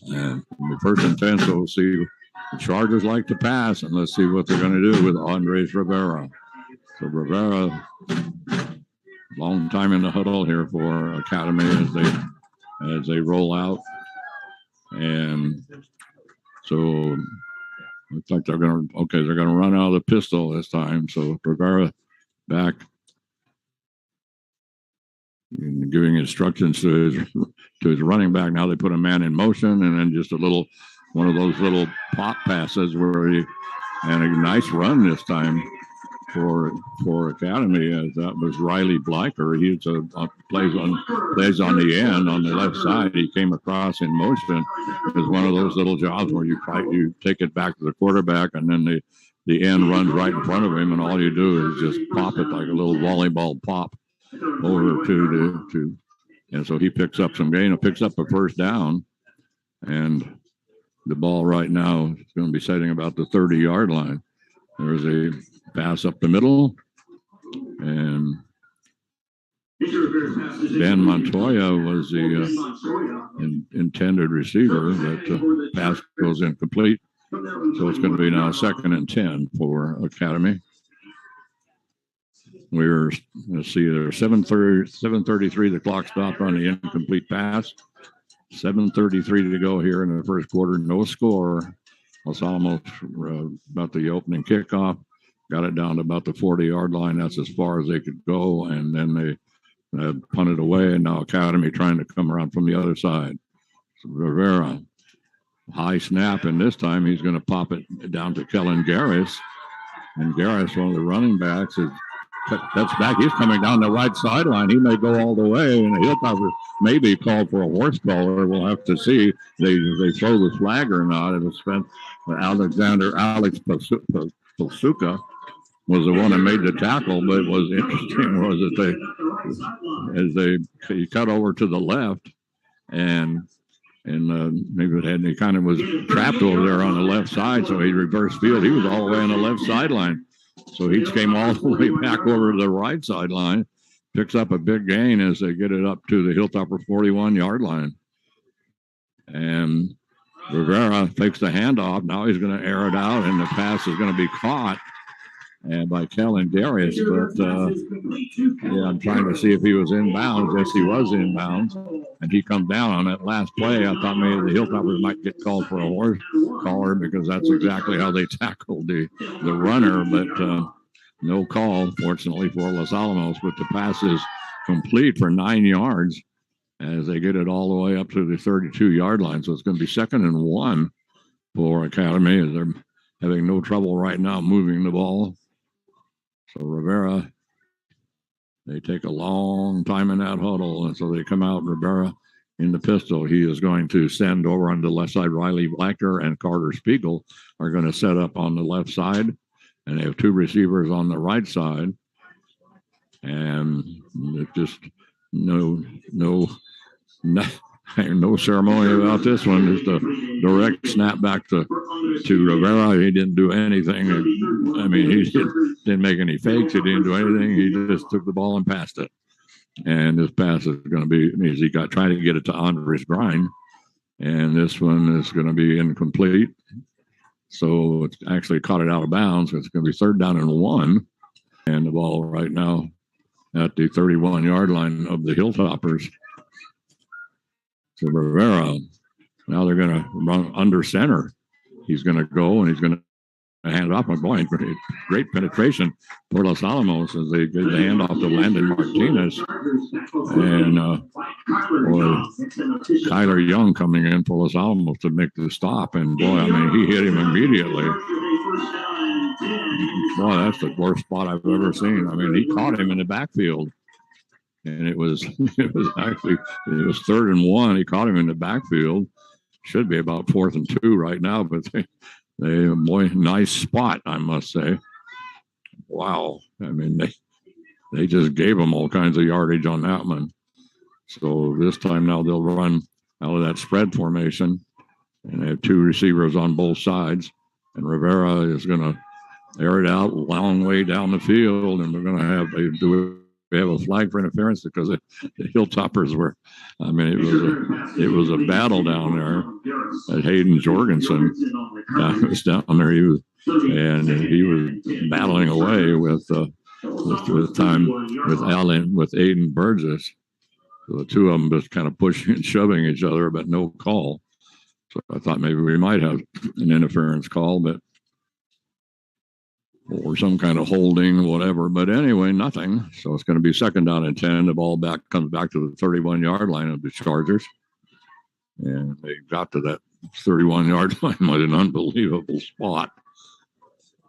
And the 1st and 10, so we'll see. The Chargers like to pass, and let's see what they're going to do with Andres Rivera. So Rivera, long time in the huddle here for Academy as they roll out. And so looks like they're going to run out of the pistol this time. So Rivera back, giving instructions to his running back. Now they put a man in motion, and then just one of those little pop passes and a nice run this time for Academy. As that was Riley Bleicher. He plays on the end on the left side. He came across in motion. It's one of those little jobs where you take it back to the quarterback, and then the end runs right in front of him, and all you do is just pop it like a little volleyball pop over and so he picks up some gain, picks up a 1st down, and the ball right now is going to be setting about the 30-yard line. There's a pass up the middle, and Dan Montoya was the intended receiver, but the pass goes incomplete. So it's going to be now 2nd and 10 for Academy. Let's see, there's 7:33. The clock stopped on the incomplete pass. 7:33 to go here in the first quarter. No score. Los Alamos about the opening kickoff. Got it down to about the 40-yard line. That's as far as they could go. And then they punted away. And now Academy trying to come around from the other side. So Rivera, high snap. And this time he's going to pop it down to Kellen Garris. And Garris, one of the running backs, is cuts back. He's coming down the right sideline. He may go all the way, and the Hilltoppers may be called for a horse collar. We'll have to see if they throw the flag or not. It was spent. Alex Pasuka was the one that made the tackle, but what was interesting was that he cut over to the left, and maybe he kind of was trapped over there on the left side, so he reversed field. He was all the way on the left sideline, so he came all the way back over to the right sideline, picks up a big gain as they get it up to the Hilltopper 41-yard line, and Rivera takes the handoff. Now he's going to air it out, and the pass is going to be caught and by Kellen Darius. But I'm trying to see if he was inbounds. Yes, he was inbounds, and he come down on that last play. I thought maybe the Hilltoppers might get called for a horse collar because that's exactly how they tackled the runner. But no call, fortunately, for Los Alamos. But the pass is complete for 9 yards as they get it all the way up to the 32-yard line. So it's going to be 2nd and 1 for Academy, as they're having no trouble right now moving the ball. So Rivera, they take a long time in that huddle, and so they come out. Rivera in the pistol. He is going to send over on the left side. Riley Blacker and Carter Spiegel are going to set up on the left side, and they have 2 receivers on the right side. And just no ceremony about this one. Just a direct snap back to Rivera. He didn't do anything. I mean, he didn't make any fakes. He didn't do anything. He just took the ball and passed it. And this pass is going to be, he got trying to get it to Andres Grind, and this one is going to be incomplete. So it's actually caught it out of bounds. It's going to be 3rd down and 1, and the ball right now at the 31-yard line of the Hilltoppers. So Rivera, now they're going to run under center. He's going to go, and he's going to hand it off. Boy, great penetration for Los Alamos as they get the handoff to Landon Martinez. And Kyler Young coming in for Los Alamos to make the stop. And boy, I mean, he hit him immediately. Boy, that's the worst spot I've ever seen. I mean, he caught him in the backfield. And it was 3rd and 1. He caught him in the backfield. Should be about 4th and 2 right now, but boy, nice spot, I must say. Wow. I mean, they just gave him all kinds of yardage on that one. So this time now they'll run out of that spread formation, and they have 2 receivers on both sides. And Rivera is going to air it out a long way down the field, and we're going to have we have a flag for interference because the Hilltoppers were, I mean, it was a battle down there at Hayden Jorgensen. Was down there. He was battling away with Aiden Burgess. So the 2 of them just kind of pushing and shoving each other, but no call. So I thought maybe we might have an interference call, or some kind of holding, whatever. But anyway, nothing. So it's going to be 2nd down and 10. The ball comes back to the 31-yard line of the Chargers. And they got to that 31-yard line with an unbelievable spot.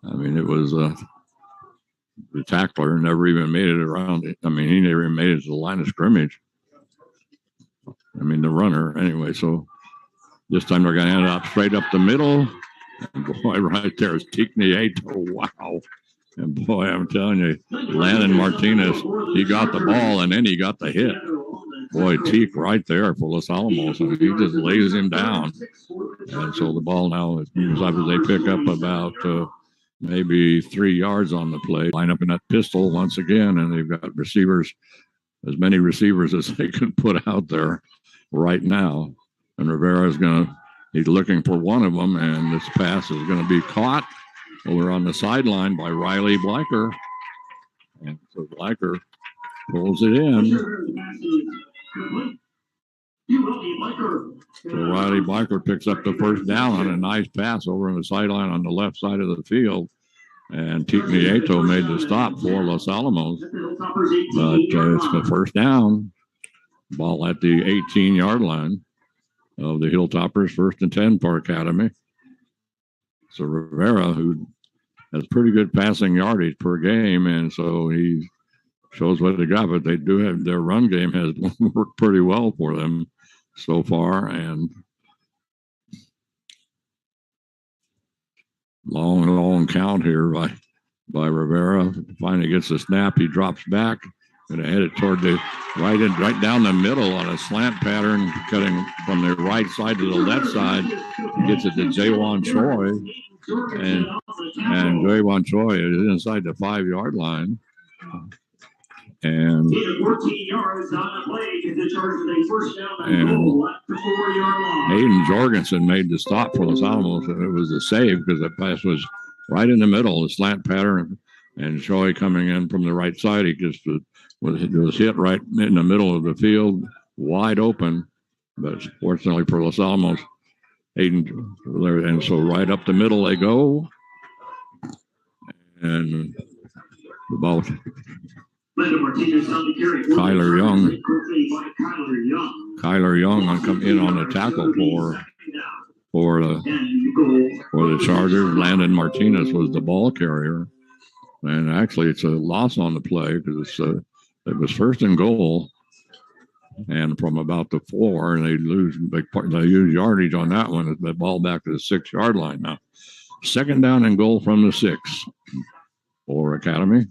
I mean, it was the tackler never even made it around it. I mean, he never even made it to the line of scrimmage. I mean, the runner. Anyway, so this time they're going to hand it up straight up the middle. And boy, right there is Tignieto. Wow. And boy, I'm telling you, Landon Martinez, he got the ball and then he got the hit. Boy, Teak right there for Los Alamos. And he just lays him down. And so the ball now is after they pick up about maybe 3 yards on the play. Line up in that pistol once again, and they've got receivers, as many receivers as they can put out there right now. And Rivera is he's looking for one of them, and this pass is going to be caught over on the sideline by Riley Blacker. And so Blacker pulls it in. So Riley Blacker picks up the 1st down on a nice pass over on the sideline on the left side of the field. And Tignieto made the stop for Los Alamos. But it's the 1st down. Ball at the 18-yard line of the Hilltoppers, 1st and 10 for Academy. So Rivera, who has pretty good passing yardage per game, and so he shows what they got. But they do have their run game has worked pretty well for them so far, and long count here by Rivera. Finally gets the snap. He drops back and head it toward the right down the middle on a slant pattern, cutting from the right side to the left side. He gets it to Jaewon Choi, and Jaewon Choi is inside the 5-yard line. And 14 yards on the play to the Chargers with a first down and goal at the 4-yard line. Hayden Jorgensen made the stop for Los Alamos, and it was a save because the pass was right in the middle, the slant pattern, and Choi coming in from the right side. He just was hit right in the middle of the field, wide open, but fortunately for Los Alamos, Hayden, and so right up the middle they go, and the ball. Kyler Young come in on the tackle for the Chargers. Landon Martinez was the ball carrier, and actually it's a loss on the play because it was first and goal, and from about the 4, and they use yardage on that one. The ball back to the 6-yard line now. Second down and goal from the 6 for Academy.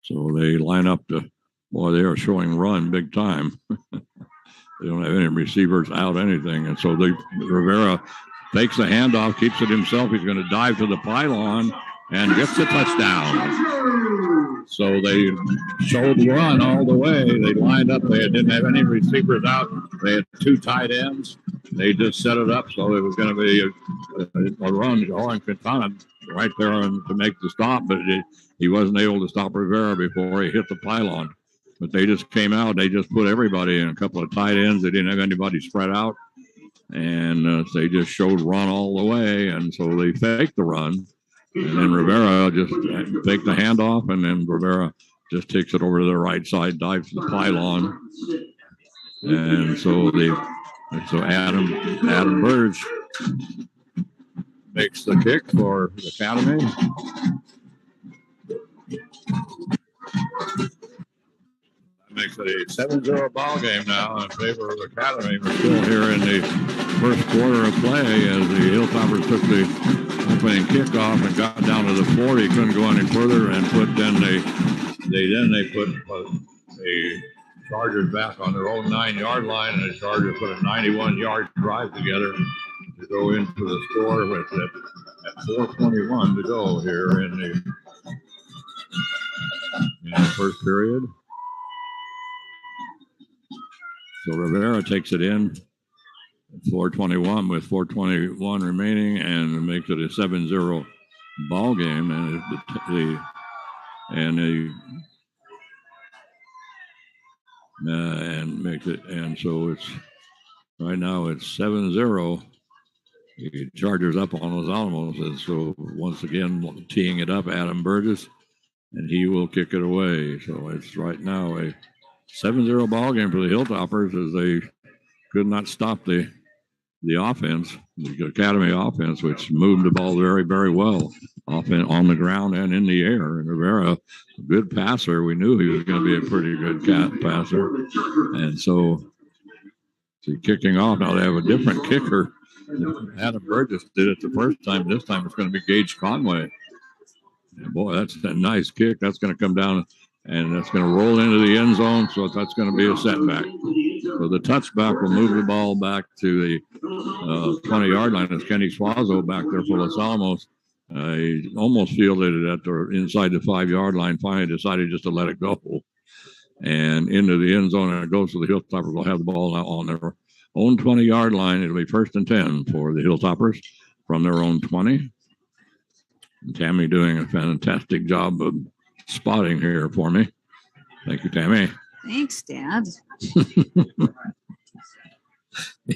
So they line up they are showing run big time. They don't have any receivers out, anything. And so Rivera fakes the handoff, keeps it himself. He's going to dive to the pylon and gets the touchdown. So they showed run all the way. They lined up. They didn't have any receivers out. They had 2 tight ends. They just set it up so it was going to be a run. Oren Quintana right there to make the stop, but he wasn't able to stop Rivera before he hit the pylon. But they just came out. They just put everybody in, a couple of tight ends. They didn't have anybody spread out. And they just showed run all the way. And so they faked the run. And then Rivera just faked the handoff. And then Rivera just takes it over to the right side, dives to the pylon. And so Adam Burge makes the kick for the Academy. That makes it a 7-0 ball game now in favor of the Academy. We're still here in the first quarter of play as the Hilltoppers took the opening kickoff and got down to the 40. Couldn't go any further, and they put the Chargers back on their own 9-yard line, and the Chargers put a 91-yard drive together to go into the score with it at 4:21 to go here in the first period. So Rivera takes it in at 4:21 with 4:21 remaining and makes it a 7-0 ball game. And makes it, and so it's right now it's 7-0. The Chargers up on Los Alamos, and so once again teeing it up, Adam Burgess, and he will kick it away. So it's right now a 7-0 ball game for the Hilltoppers as they could not stop the offense, the Academy offense, which moved the ball very, very well, often on the ground and in the air. And Rivera, a good passer. We knew he was going to be a pretty good passer. And so kicking off. Now they have a different kicker. Adam Burgess did it the first time. This time it's going to be Gage Conway. And boy, that's a nice kick. That's going to come down and that's going to roll into the end zone. So that's going to be a setback. So the touchback will move the ball back to the 20-yard line. It's Kenny Suazo back there for Los Alamos. He almost fielded it at the inside the 5-yard line. Finally decided just to let it go. And into the end zone, and it goes to the Hilltoppers. Will have the ball now on their own 20-yard line. It'll be 1st and 10 for the Hilltoppers from their own 20. And Tammy doing a fantastic job of spotting here for me. Thank you, Tammy. Thanks, Dad.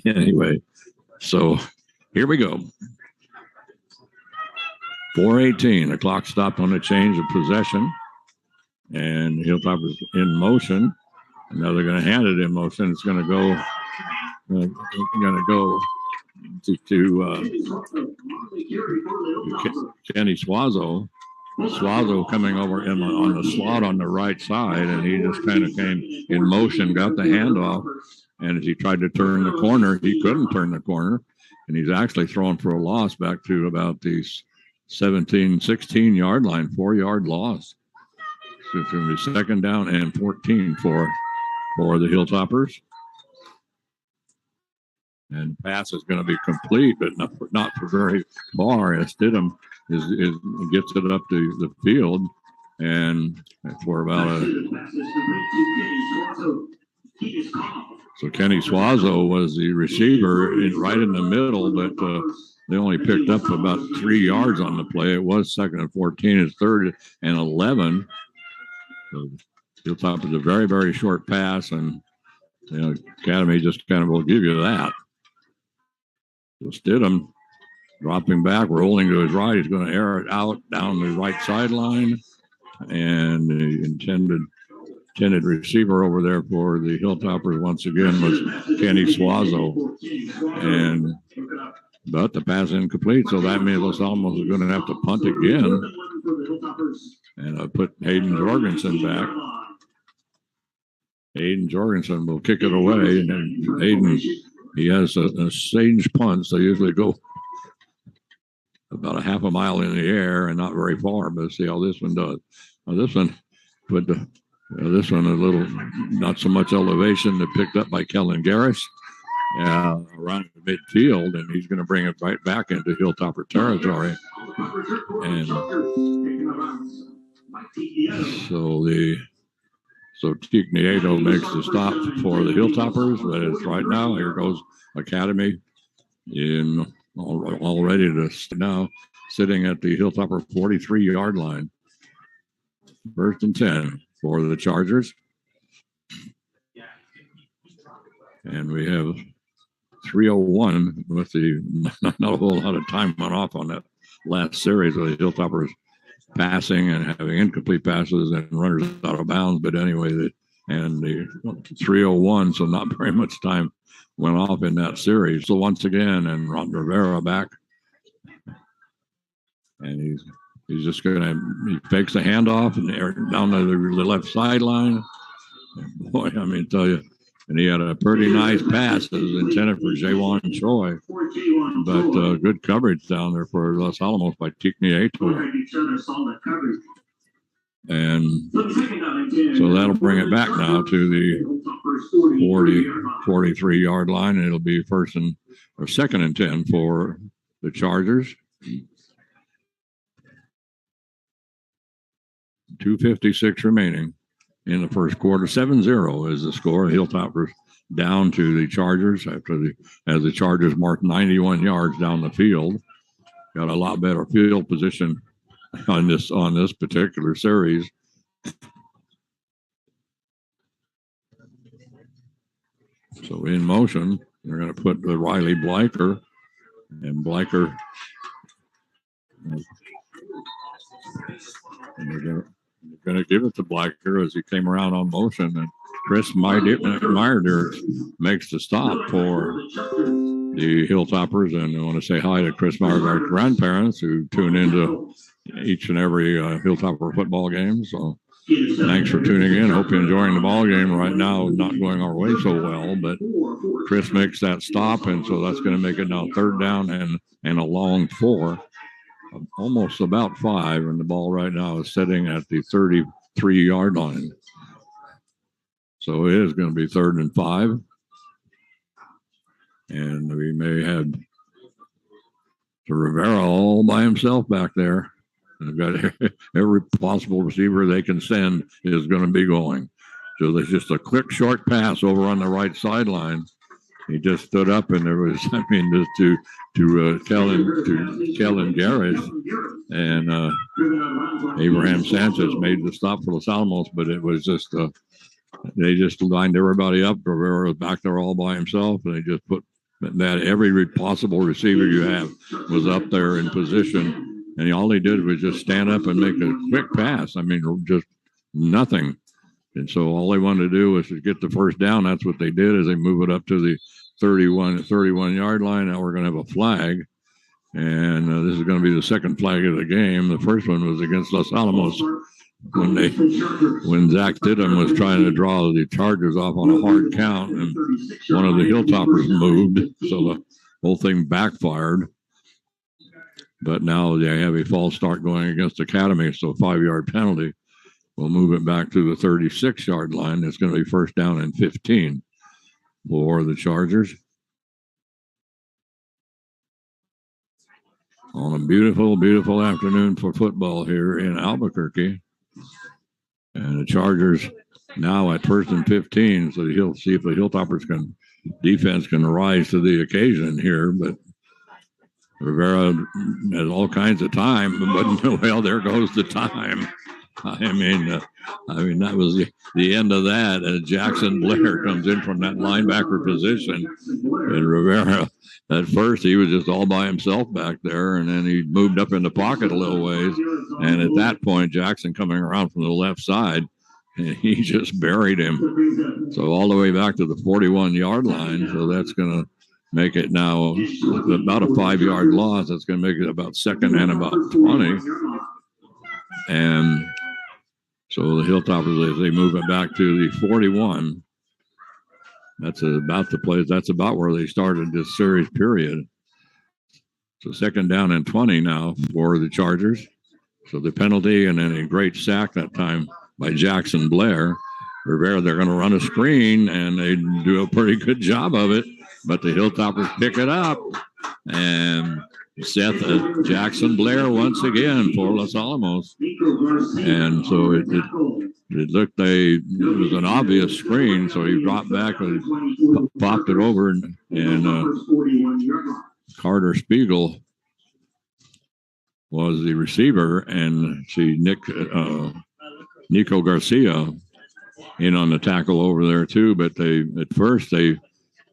Anyway, so here we go. 4:18. The clock stopped on the change of possession. And Hilltoppers in motion. And now they're going to hand it in motion. It's going to go to go to Kenny Swazo. Swazo coming over on the slot on the right side, and he just kind of came in motion, got the handoff, and as he tried to turn the corner, he couldn't turn the corner, and he's actually thrown for a loss back to about the 16 yard line, 4-yard loss. So it's going to be second down and 14 for the Hilltoppers. And pass is going to be complete, but not for very far. As Stidham gets it up to the field, and for about so Kenny Swazo was the receiver right in the middle, but they only picked up about 3 yards on the play. It was second and 14. It's third and 11. So Hilltop is a very, very short pass, and Academy just kind of will give you that. So Stidham dropping back, rolling to his right. He's going to air it out down the right sideline. And the intended receiver over there for the Hilltoppers once again was Kenny Swazo. But the pass incomplete, so that means Los Alamos is going to have to punt again. And I put Hayden Jorgensen back. Hayden Jorgensen will kick it away. And Hayden, he has a sage punt, so usually go about a half a mile in the air and not very far, but see how this one does. Now this one, this one a little, not so much elevation, picked up by Kellen Garris around the midfield, and he's going to bring it right back into Hilltopper territory. And so Teague Nieto makes the stop for the Hilltoppers, but it's right now. Here goes Academy all ready to now sitting at the Hilltopper 43-yard line. First and 10 for the Chargers. And we have 3:01 with not a whole lot of time went off on that last series of the Hilltoppers passing and having incomplete passes and runners out of bounds. But anyway, the 3:01, so not very much time went off in that series. So once again, and Ron Rivera back, and he's just he fakes the handoff and down to the left sideline. Boy, I mean, tell you, and he had a pretty nice pass that was intended for Jaewon Choi, but good coverage down there for Los Alamos by Teague Nieto. And so that'll bring it back now to the 43-yard line, and it'll be second and 10 for the Chargers. 2:56 remaining in the first quarter. 7-0 is the score. Hilltoppers down to the Chargers as the Chargers marked 91 yards down the field. Got a lot better field position on this particular series. So in motion, they're going to put the Riley Bleicher, and Bleicher, and they're going to give it to Bleicher as he came around on motion, and Chris Meyerder makes the stop for the Hilltoppers. And I want to say hi to Chris Meyerder's grandparents who tune into each and every Hilltopper football game. So thanks for tuning in. Hope you're enjoying the ball game right now. Not going our way so well, but Chris makes that stop, and so that's going to make it now third down and a long 4. Almost about 5, and the ball right now is sitting at the 33-yard line. So it is going to be 3rd and 5. And we may have Rivera all by himself back there. They've got every possible receiver they can send is going to be going. So there's just a quick, short pass over on the right sideline. He just stood up, and there was, just to Kellen Garris, and Abraham Sanchez made the stop for Los Alamos, but it was just they just lined everybody up. Rivera was back there all by himself, and they just put that every possible receiver you have was up there in position. And all he did was just stand up and make a quick pass. Just nothing. And so all they wanted to do was to get the first down. That's what they did, is they move it up to the 31-yard line. Now we're going to have a flag. And this is going to be the second flag of the game. The first one was against Los Alamos when Zach Stidham was trying to draw the Chargers off on a hard count, and one of the Hilltoppers moved, so the whole thing backfired. But now they have a false start going against Academy, so a 5-yard penalty. We'll move it back to the 36-yard line. It's going to be first down and 15 for the Chargers. On a beautiful, beautiful afternoon for football here in Albuquerque. And the Chargers now at first and 15, so he'll see if the Hilltoppers defense can rise to the occasion here. But Rivera has all kinds of time, but well, there goes the time. I mean, that was the end of that. And Jackson Blair comes in from that linebacker position, and Rivera. At first, he was just all by himself back there, and then he moved up in the pocket a little ways. And at that point, Jackson coming around from the left side, and he just buried him. So all the way back to the 41-yard line. So that's going to make it now about a 5-yard loss. That's going to make it about second and about 20. And so the Hilltoppers, as they move it back to the 41, that's about the place. That's about where they started this series period. So second down and 20 now for the Chargers. So the penalty and then a great sack that time by Jackson Blair. Rivera, they're going to run a screen, and they do a pretty good job of it. But the Hilltoppers pick it up. And Seth Jackson Blair once again for Los Alamos. And so it looked it was an obvious screen, so he dropped back and popped it over, and Carter Spiegel was the receiver, and see Nico Garcia in on the tackle over there too. But at first they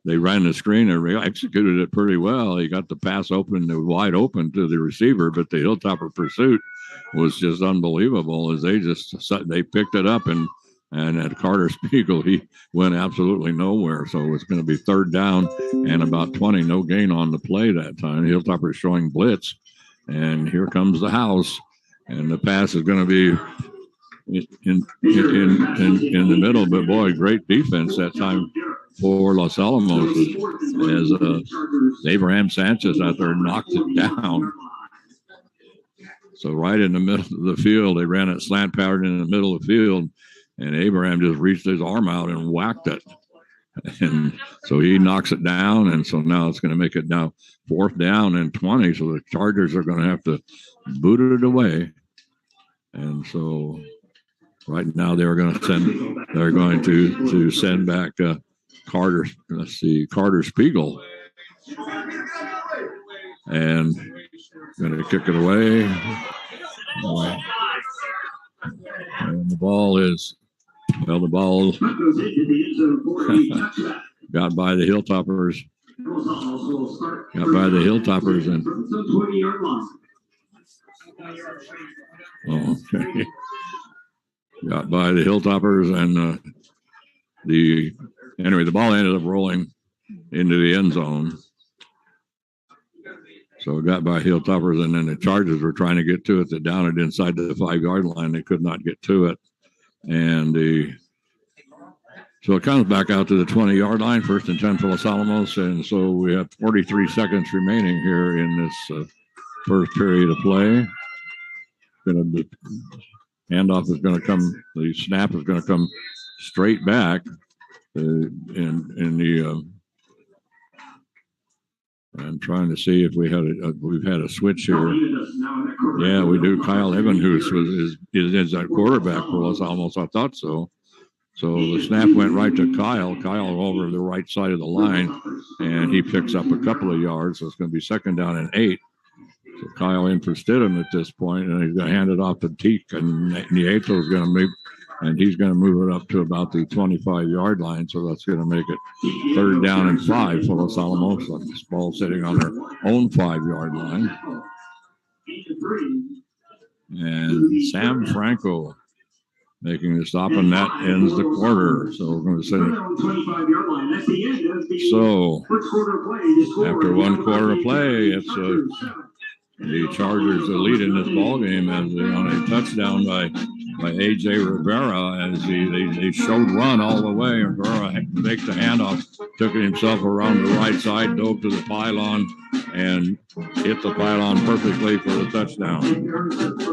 ran the screen and executed it pretty well. He got the pass open, wide open to the receiver, but the Hilltopper pursuit was just unbelievable as they picked it up, and at Carter Spiegel, he went absolutely nowhere. So it's going to be third down and about 20, no gain on the play that time. Hilltopper showing blitz, and here comes the house, and the pass is going to be in the middle. But boy, great defense that time for Los Alamos as Abraham Sanchez out there knocked it down. So right in the middle of the field, they ran it slant pattern in the middle of the field, and Abraham just reached his arm out and whacked it. And so he knocks it down, and so now it's going to make it now fourth down and 20. So the Chargers are going to have to boot it away. And so right now they're going to send back Carter Spiegel, and going to kick it away. And the ball got by the Hilltoppers. And okay. Got by the Hilltoppers, and the ball ended up rolling into the end zone. So it got by Hilltoppers, and then the Chargers were trying to get to it. They down it inside the 5-yard line. They could not get to it. And so it comes back out to the 20-yard line, first and 10 for Los Alamos. And so we have 43 seconds remaining here in this first period of play. The handoff is going to come, the snap is going to come straight back I'm trying to see if we've had a switch here. Yeah, we do. Kyle Evanhoose is that quarterback for Los Alamos. I thought so. So the snap went right to Kyle. Kyle over the right side of the line, and he picks up a couple of yards. So it's going to be second down and 8. So Kyle in for Stidham at this point, and he's going to hand it off to Teak, and Nieto is going to move, and he's going to move it up to about the 25-yard line. So that's going to make it third down and 5 for Los Alamos. This ball sitting on their own 5-yard line. And Sam Franco making the stop, and that ends the quarter. So we're going to say. So after one quarter of play, it's the Chargers are leading this ball game as they on a touchdown by A.J. Rivera as they showed run all the way. Rivera makes the handoff, took it himself around the right side, dove to the pylon, and hit the pylon perfectly for the touchdown.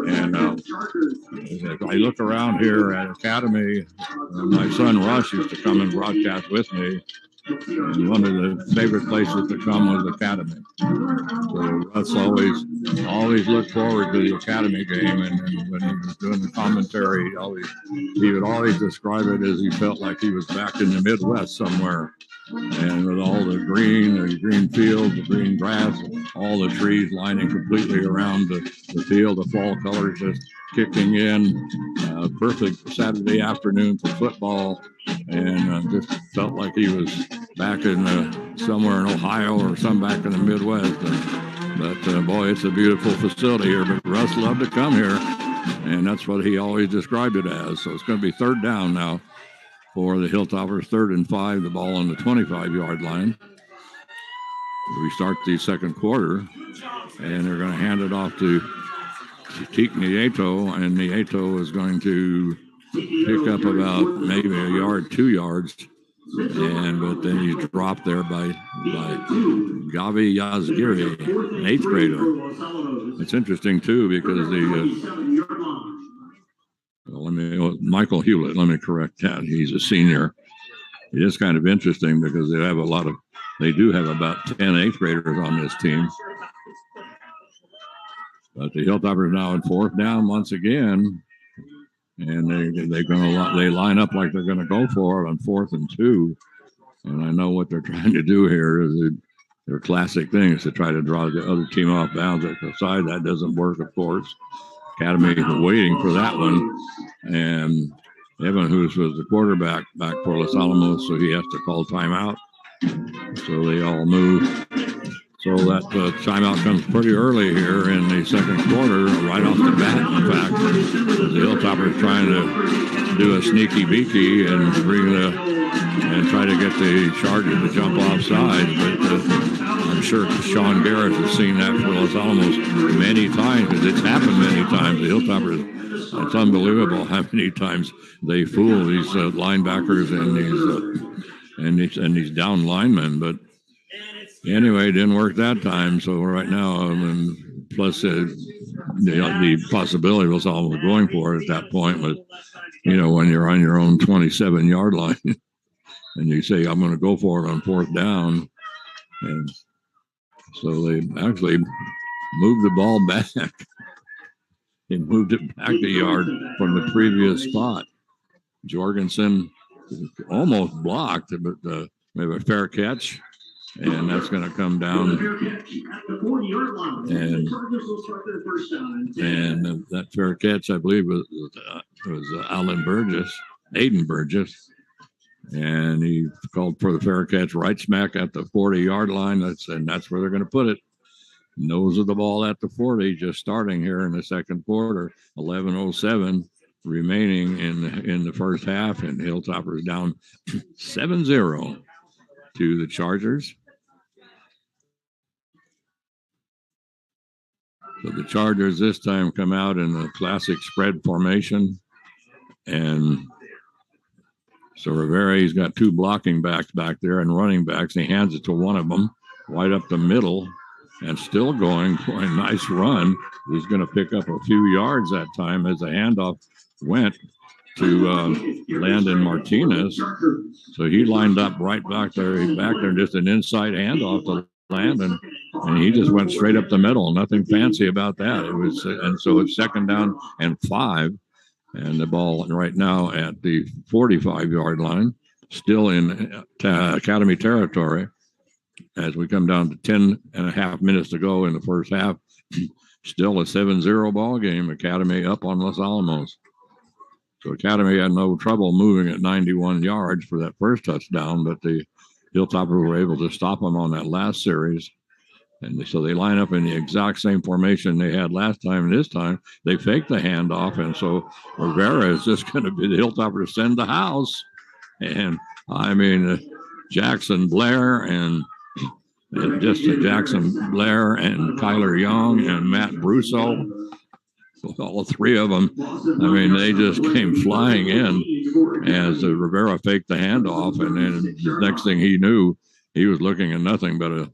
And I look around here at Academy, my son Russ used to come and broadcast with me. And one of the favorite places to come was Academy. So Russ always looked forward to the Academy game, and when he was doing the commentary, he would always describe it as he felt like he was back in the Midwest somewhere. And with all the green fields, the green grass, all the trees lining completely around the field, the fall colors just kicking in. Perfect Saturday afternoon for football, and just felt like he was back in somewhere in Ohio or some back in the Midwest. But boy, it's a beautiful facility here. But Russ loved to come here, and that's what he always described it as. So it's going to be third down now for the Hilltoppers, 3rd and 5, the ball on the 25-yard line. We start the second quarter, and they're going to hand it off to Teak Nieto, and Nieto is going to pick up about maybe a yard, 2 yards, but then he's dropped there by Gavi Yazgiri, an 8th grader. It's interesting too because Michael Hewlett, let me correct that. He's a senior. It is kind of interesting because they do have about 10 8th graders on this team. But the Hilltoppers now in 4th down once again, and they line up like they're going to go for it on 4th and 2. And I know what they're trying to do here is their classic thing is to try to draw the other team off bounds at the side. That doesn't work, of course. Academy waiting for that one, and Evan, who was the quarterback back for Los Alamos, so he has to call timeout. So they all move. So that timeout comes pretty early here in the second quarter, right off the bat, in fact. The Hilltoppers trying to do a sneaky beaky and try to get the Chargers to jump offside. But I'm sure Sean Garrett has seen that for Los Alamos many times, because it's happened many times. The Hilltoppers, it's unbelievable how many times they fool these linebackers and these down linemen. But anyway, it didn't work that time. So right now, plus the possibility was almost going for it at that point. But when you're on your own 27-yard line and you say, I'm going to go for it on 4th down. And so they actually moved the ball back. They moved it back a yard from the previous spot. Jorgensen almost blocked, but maybe a fair catch. And that's going to come down. And that fair catch, I believe, was Aiden Burgess. And he called for the fair catch right smack at the 40-yard line. That's where they're going to put it. Nose of the ball at the 40, just starting here in the second quarter. 11:07 remaining in the first half, and Hilltoppers down 7-0 to the Chargers. So the Chargers this time come out in the classic spread formation. And so Rivera, he's got 2 blocking backs back there and running backs. He hands it to one of them right up the middle and still going for a nice run. He's going to pick up a few yards that time as the handoff went to Landon Martinez. So he lined up right back there. He's back there, just an inside handoff to Landon, and he just went straight up the middle. Nothing fancy about that. And so it's 2nd down and 5, and the ball right now at the 45-yard line, still in Academy territory. As we come down to 10 and a half minutes to go in the first half, still a 7-0 ball game. Academy up on Los Alamos. So Academy had no trouble moving at 91 yards for that first touchdown, but the Hilltoppers were able to stop them on that last series. And so they line up in the exact same formation they had last time. And this time they fake the handoff. And so Rivera is just going to be the Hilltopper to send the house. And I mean, Jackson Blair and Jackson Blair and Kyler Young and Matt Brusso, all three of them. I mean, they just came flying in as Rivera faked the handoff. And then the next thing he knew, he was looking at nothing but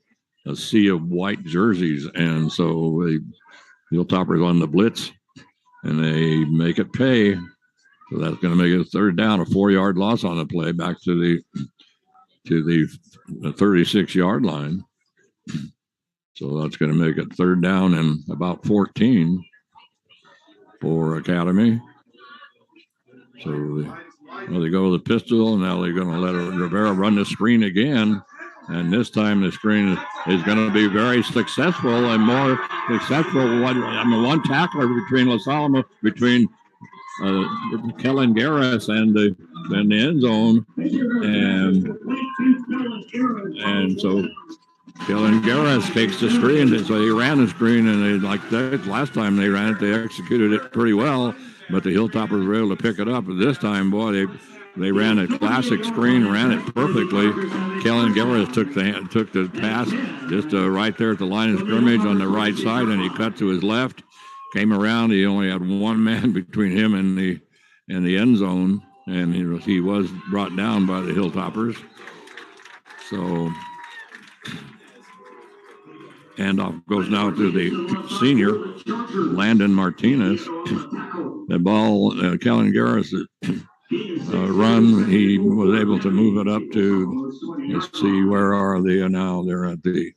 a sea of white jerseys. And so the Hilltoppers on the blitz, and they make it pay. So that's going to make it a third down, a 4-yard loss on the play back to the 36-yard line. So that's going to make it third down and about 14 for Academy. So they go to the pistol, and now they're going to let Rivera run the screen again. And this time the screen is going to be very successful and more successful. One tackler between Los Alamos, between Kellen Garris and the end zone. And so Kellen Garris takes the screen. And so he ran the screen, and they, like that last time they ran it, they executed it pretty well. But the Hilltoppers were able to pick it up. But this time, boy, they ran a classic screen, ran it perfectly. Kellen Garris took the pass just right there at the line of scrimmage on the right side, and he cut to his left, came around. He only had one man between him and the end zone, and he was brought down by the Hilltoppers. So handoff goes now to the senior, Landon Martinez. The ball, Kellen Garris run, he was able to move it up to, let's see, where are they now? They're at the,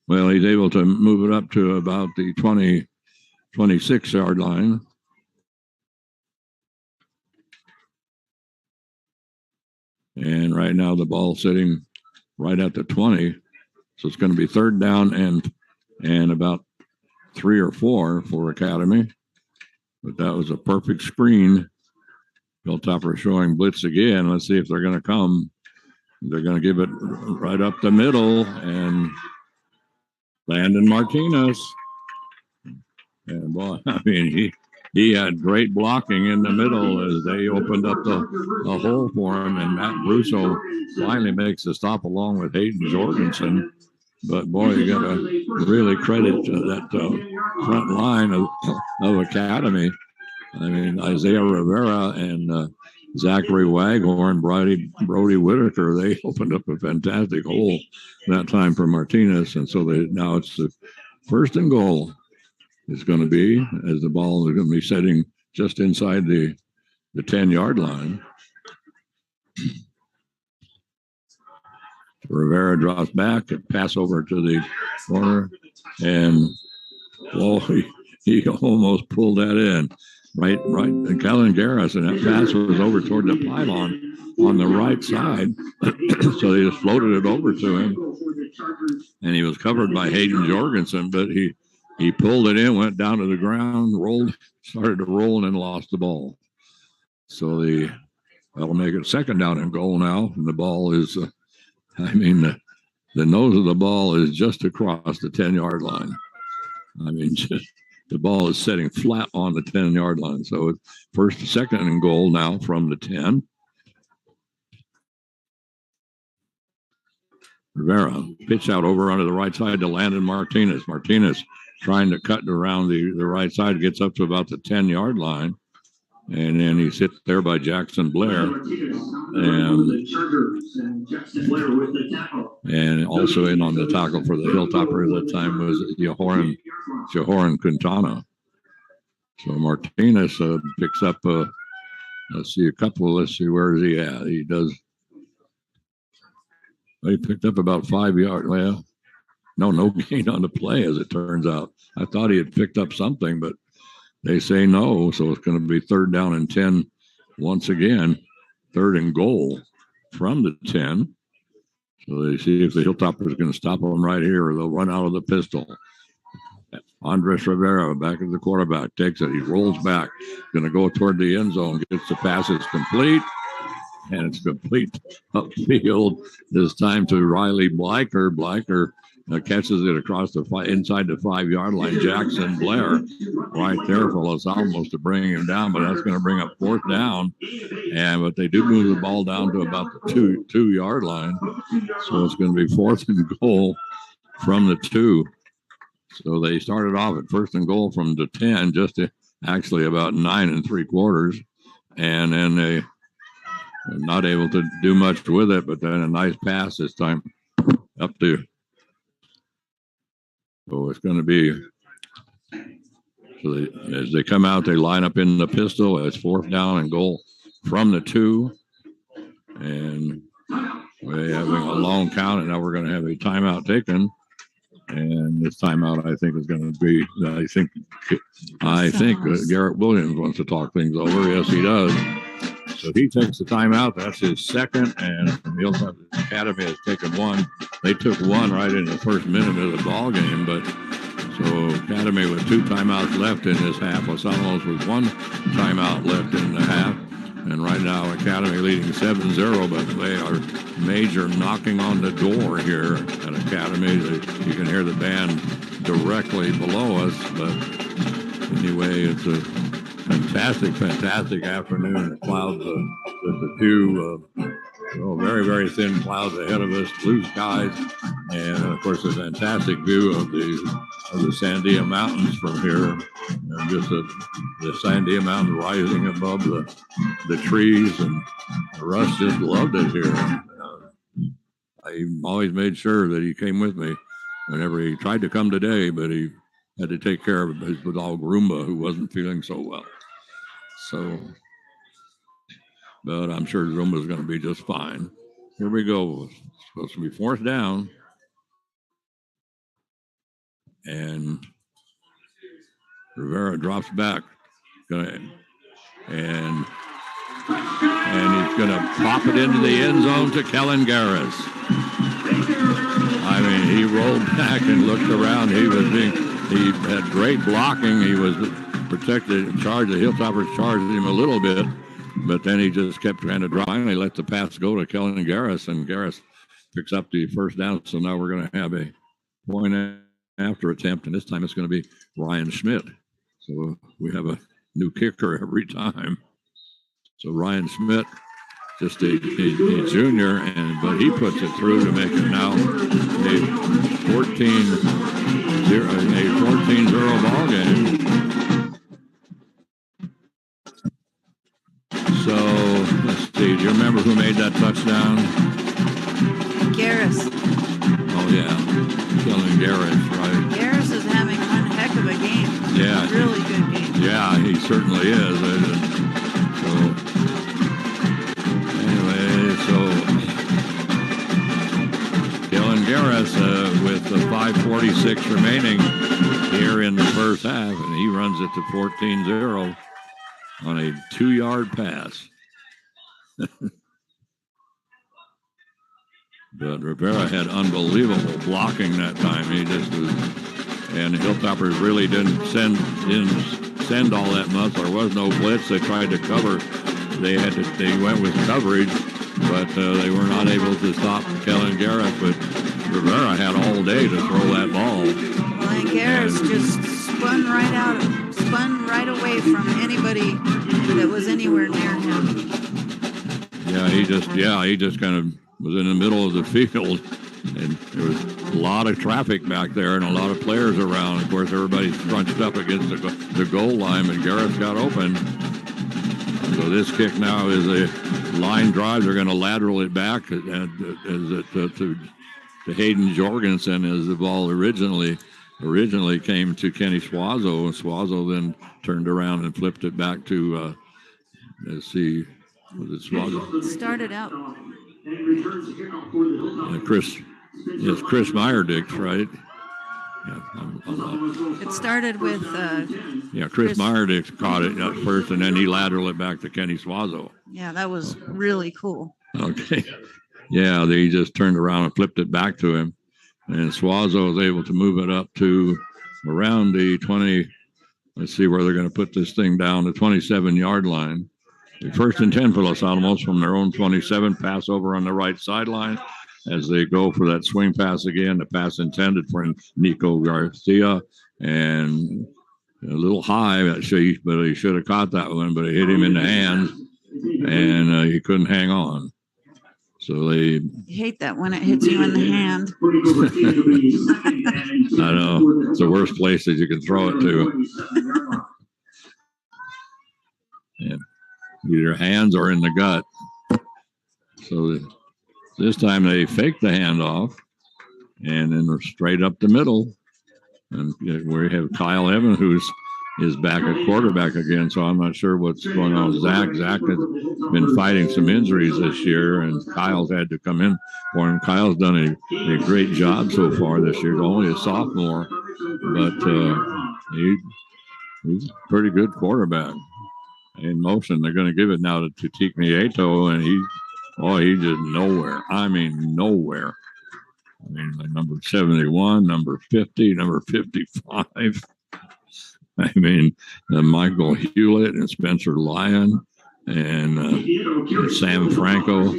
well, he's able to move it up to about the 26-yard line. And right now the ball's sitting right at the 20. So it's going to be third down and about 3 or 4 for Academy. But that was a perfect screen. Hilltopper showing blitz again. Let's see if they're going to come. They're going to give it right up the middle, and Landon Martinez. And boy, I mean, he had great blocking in the middle as they opened up the hole for him, and Matt Brusso finally makes the stop along with Hayden Jorgensen. But boy, you got to really credit that front line of Academy. I mean, Isaiah Rivera and Zachary Waghorn, Brody Whitaker, they opened up a fantastic hole that time for Martinez. And so now it's the first and goal is going to be, as the ball is going to be setting just inside the 10-yard line. Rivera drops back and pass over to the corner. And, well, he almost pulled that in. Right. And Kellen Garris, and that pass was over toward the pylon on the right side. So they just floated it over to him. And he was covered by Hayden Jorgensen, but he pulled it in, went down to the ground, started to roll, and then lost the ball. So that'll make it second down and goal now. And the ball is, the nose of the ball is just across the 10-yard line. I mean, the ball is setting flat on the 10-yard line. So it's second and goal now from the 10. Rivera pitch out over onto the right side to Landon Martinez. Martinez trying to cut around the right side, gets up to about the 10-yard line. And then he's hit there by Jackson Blair. And also in on the tackle for the Hilltopper at that time was Jehoran Quintana. So Martinez picks up, let's see, where is he at? He picked up about 5 yards. Well, no gain on the play, as it turns out. I thought he had picked up something, but they say no. So it's going to be third down and 10 once again, third and goal from the 10. So they see if the Hilltopper is going to stop them right here, or they'll run out of the pistol. Andres Rivera, back at the quarterback, takes it. He rolls back, going to go toward the end zone, gets the pass. It's complete, and it's complete upfield this time to Riley Bleicher. Bleicher catches it across the inside the 5-yard line. Jackson Blair right there for Los Alamos to bring him down, but that's going to bring up 4th down. But they do move the ball down to about the 2-yard line, so it's going to be 4th and goal from the 2. So they started off at 1st and goal from the 10, just to actually about 9 3/4, and then they were not able to do much with it. But then a nice pass this time up to. So it's going to be. So as they come out, they line up in the pistol. It's 4th down and goal from the 2, and we're having a long count. And now we're going to have a timeout taken. And this timeout, I think, is going to be. I think Garrett Williams wants to talk things over. Yes, he does. So he takes the timeout. That's his second, and Hilltop Academy has taken one. They took one right in the first minute of the ball game, but so Academy with 2 timeouts left in this half. Los Alamos with 1 timeout left in the half. And right now, Academy leading 7-0, but they are major knocking on the door here at Academy. You can hear the band directly below us, but anyway, it's a fantastic afternoon. The clouds, the few very, very thin clouds ahead of us, blue skies, and of course a fantastic view of the Sandia Mountains from here. And just the Sandia Mountains rising above the trees, and Russ just loved it here. I always made sure that he came with me whenever he tried to come today, but he had to take care of his dog Roomba, who wasn't feeling so well. So, but I'm sure Roomba's going to be just fine. Here we go. It's supposed to be 4th down. And Rivera drops back. And he's going to pop it into the end zone to Kellen Garris. I mean, he rolled back and looked around. He had great blocking. He was protected, the Hilltoppers charged him a little bit, but then he just kept trying to drive. Finally let the pass go to Kellen Garris, and Garris picks up the 1st down. So now we're going to have a point after attempt, and this time it's going to be Ryan Schmidt. So we have a new kicker every time. So Ryan Schmidt, just a junior, but he puts it through to make it now a 14-0 ball game. So let's see. Do you remember who made that touchdown? Garris. Oh yeah, Kellen Garris, right? Garris is having one heck of a game. Yeah, really good game. Yeah, he certainly is. So anyway, Kellen Garris with the 5:46 remaining here in the first half, and he runs it to 14-0 on a 2-yard pass. But Rivera had unbelievable blocking that time. He just was, and the Hilltoppers really didn't send all that much. There was no blitz. They tried to cover. They went with coverage, but they were not able to stop Kellen Garris. But Rivera had all day to throw that ball. Well, and Garris just spun right away from anybody that was anywhere near him. Yeah, he just kind of was in the middle of the field, and there was a lot of traffic back there and a lot of players around. Of course, everybody's scrunched up against the goal line, and Garris got open. So this kick now is a line drive. They're going to lateral it back to Hayden Jorgensen, as the ball originally came to Kenny Suazo, and Suazo then turned around and flipped it back to let's see, was it Suazo? Started out. Chris Meyerdix, right? Yeah, it started with Chris Meyerdix caught it at first, and then he lateraled it back to Kenny Suazo. Yeah, that was really cool. Okay. Yeah, they just turned around and flipped it back to him, and Suazo was able to move it up to around the 20. Let's see where they're going to put this thing down, the 27-yard line. The 1st and 10 for Los Alamos from their own 27. Pass over on the right sideline. as they go for that swing pass again. The pass intended for Nico Garcia, and a little high, but he should have caught that one, but it hit him in the hands, and he couldn't hang on. So they hate that when it hits you in the hand. I know. It's the worst place that you can throw it to. And either hands or in the gut. So this time they faked the handoff, and then they're straight up the middle. And we have Kyle Evans, who's back at quarterback again, so I'm not sure what's going on with Zach. Zach has been fighting some injuries this year, and Kyle's had to come in for him. Kyle's done a great job so far this year. He's only a sophomore, but he's a pretty good quarterback. In motion, they're going to give it now to Tique Nieto, and he's just nowhere. I mean, nowhere. I mean, like number 71, number 50, number 55. I mean, Michael Hewlett and Spencer Lyon and Sam Franco. I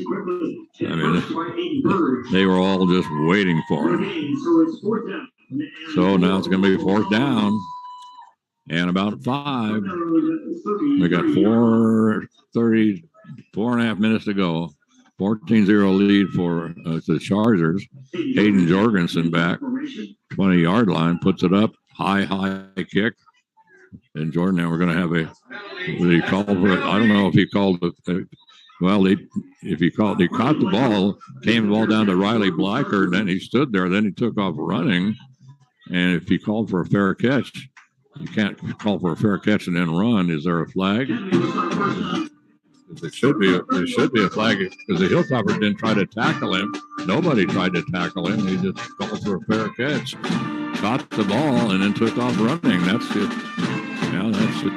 mean, they were all just waiting for him. So now it's going to be fourth down and about 5. We got 4.5 minutes to go. 14-0 lead for the Chargers. Hayden Jorgensen back, 20-yard line, puts it up, high kick. And Jordan, now we're going to have he called for it. I don't know if he called it. He caught the ball, came the ball down to Riley Blacker, and then he stood there. Then he took off running. And if he called for a fair catch, you can't call for a fair catch and then run. Is there a flag? It should be a flag because the Hilltopper didn't try to tackle him. Nobody tried to tackle him. He just called for a fair catch, caught the ball, and then took off running. That's it. Yeah, that's it.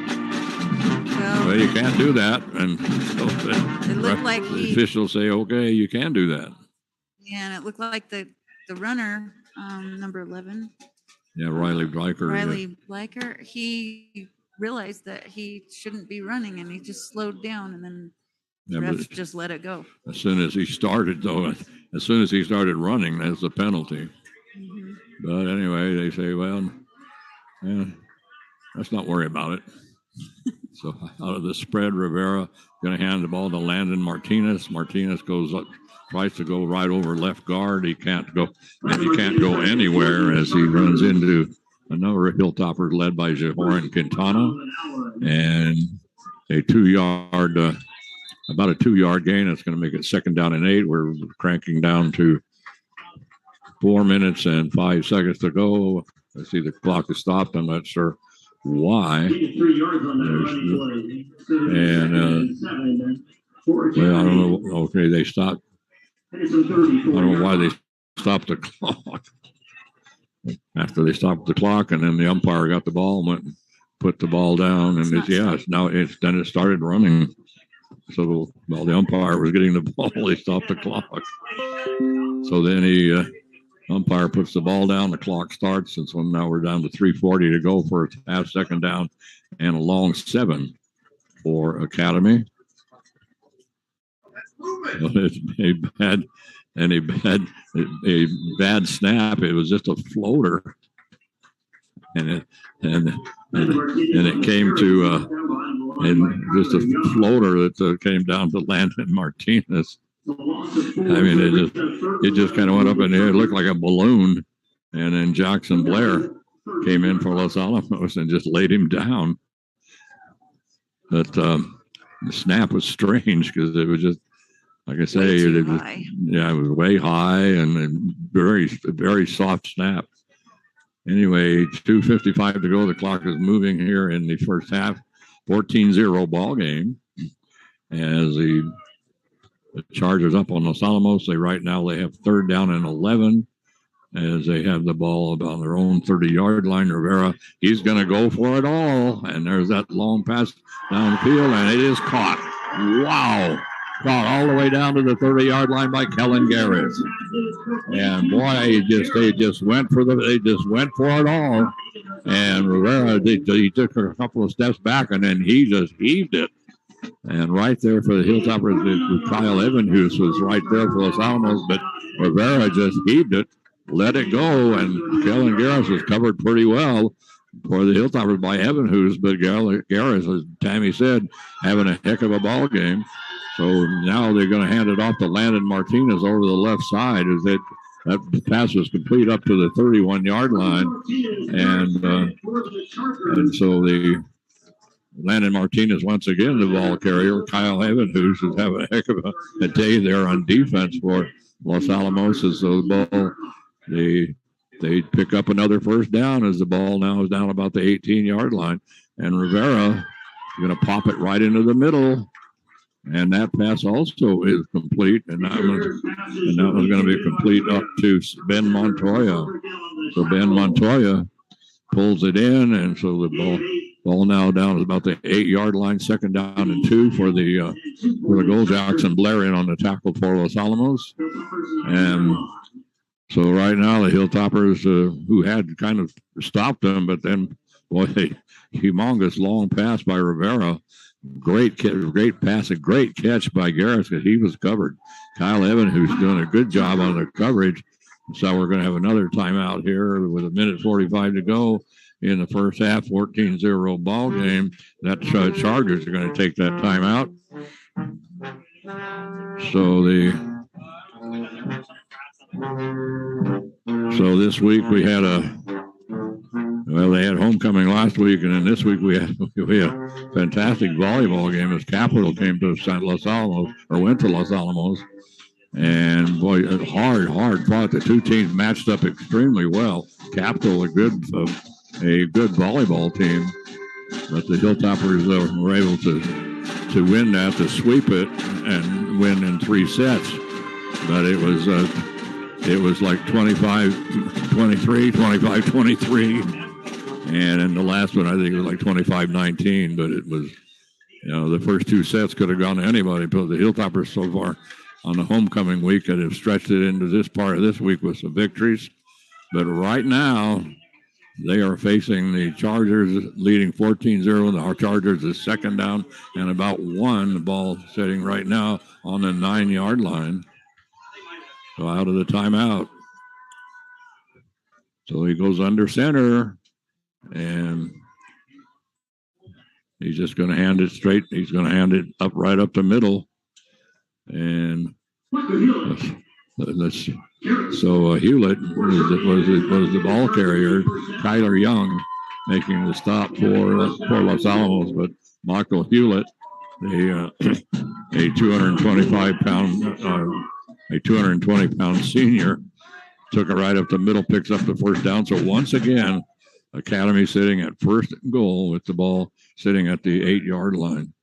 Well, you can't do that. And so it looked like the officials say, okay, you can do that. Yeah, and it looked like the runner, number 11. Yeah, Riley Blacker. He realized that he shouldn't be running, and he just slowed down, and then the refs just let it go. As soon as he started running, that's a penalty. Mm-hmm. But anyway, they say, well, yeah, let's not worry about it. So out of the spread, Rivera going to hand the ball to Landon Martinez. Martinez goes up, tries to go right over left guard. He can't go anywhere as he runs into another Hilltopper led by Jehoran Quintana, and about a 2-yard gain. That's going to make it 2nd down and 8. We're cranking down to 4 minutes and 5 seconds to go. I see the clock is stopped. I'm not sure why. And I don't know. Okay, they stopped. I don't know why they stopped the clock. After they stopped the clock, and then the umpire got the ball and went and put the ball down, and then it started running. So while the umpire was getting the ball, they stopped the clock. So then umpire puts the ball down, the clock starts, and so now we're down to 3:40 to go for a half second down and a long 7 for Academy. It's a bad snap. It was just a floater, and it came to just a floater that came down to Landon Martinez. I mean, it just kind of went up in the air. It looked like a balloon, and then Jackson Blair came in for Los Alamos and just laid him down. But the snap was strange because it was just, like I say, it was way high and very, very soft snap. Anyway, 2:55 to go. The clock is moving here in the first half. 14-0 ball game. As the Chargers up on Los Alamos, right now they have 3rd down and 11 as they have the ball about their own 30-yard line. Rivera, he's going to go for it all. And there's that long pass down the field, and it is caught. Wow. Caught all the way down to the 30-yard line by Kellen Garrett. And boy, they just went for it all. And Rivera, he took a couple of steps back, and then he just heaved it. And right there for the Hilltoppers, Kyle Evanhus was right there for Los Alamos, but Rivera just heaved it, let it go, and Kellen Garris was covered pretty well for the Hilltoppers by Evanhus, but Garris, as Tammy said, having a heck of a ball game. So now they're going to hand it off to Landon Martinez over the left side. That pass was complete up to the 31-yard line, and so the Landon Martinez once again the ball carrier. Kyle Evanhus is having a heck of a day there on defense for Los Alamos. So the ball, they pick up another first down as the ball now is down about the 18-yard line, and Rivera is going to pop it right into the middle. And that pass also is complete, and that was going to be complete up to Ben Montoya. So Ben Montoya pulls it in, and so the ball now down is about the 8-yard line, 2nd down and 2 for the goal. Jackson Blair in on the tackle for Los Alamos, and so right now the Hilltoppers, who had kind of stopped them, but then humongous long pass by Rivera. Great pass, a great catch by Garris because he was covered. Kyle Evans, who's doing a good job on the coverage. So we're going to have another timeout here with 1:45 to go in the first half, 14-0 ball game. That Chargers are going to take that timeout. So this week we had they had homecoming last week, and then this week we had a fantastic volleyball game as Capital came to Los Alamos, or went to Los Alamos. And boy, hard fought. The two teams matched up extremely well. Capital, a good volleyball team, but the Hilltoppers were able to win that, to sweep it, and win in 3 sets. But it was like 25-23, 25-23. And in the last one, I think it was like 25-19, but it was, the first 2 sets could have gone to anybody, but the Hilltoppers so far on the homecoming week have stretched it into this part of this week with some victories. But right now, they are facing the Chargers leading 14-0. The Chargers is 2nd down and about 1. The ball sitting right now on the 9-yard line. So out of the timeout. So he goes under center. And he's just going to hand it straight. He's going to hand it up right up the middle. And so Hewlett was the ball carrier. Kyler Young making the stop for Los Alamos, but Michael Hewlett, a 220-pound senior, took it right up the middle, picks up the first down. So once again, Academy sitting at 1st and goal with the ball sitting at the 8-yard line.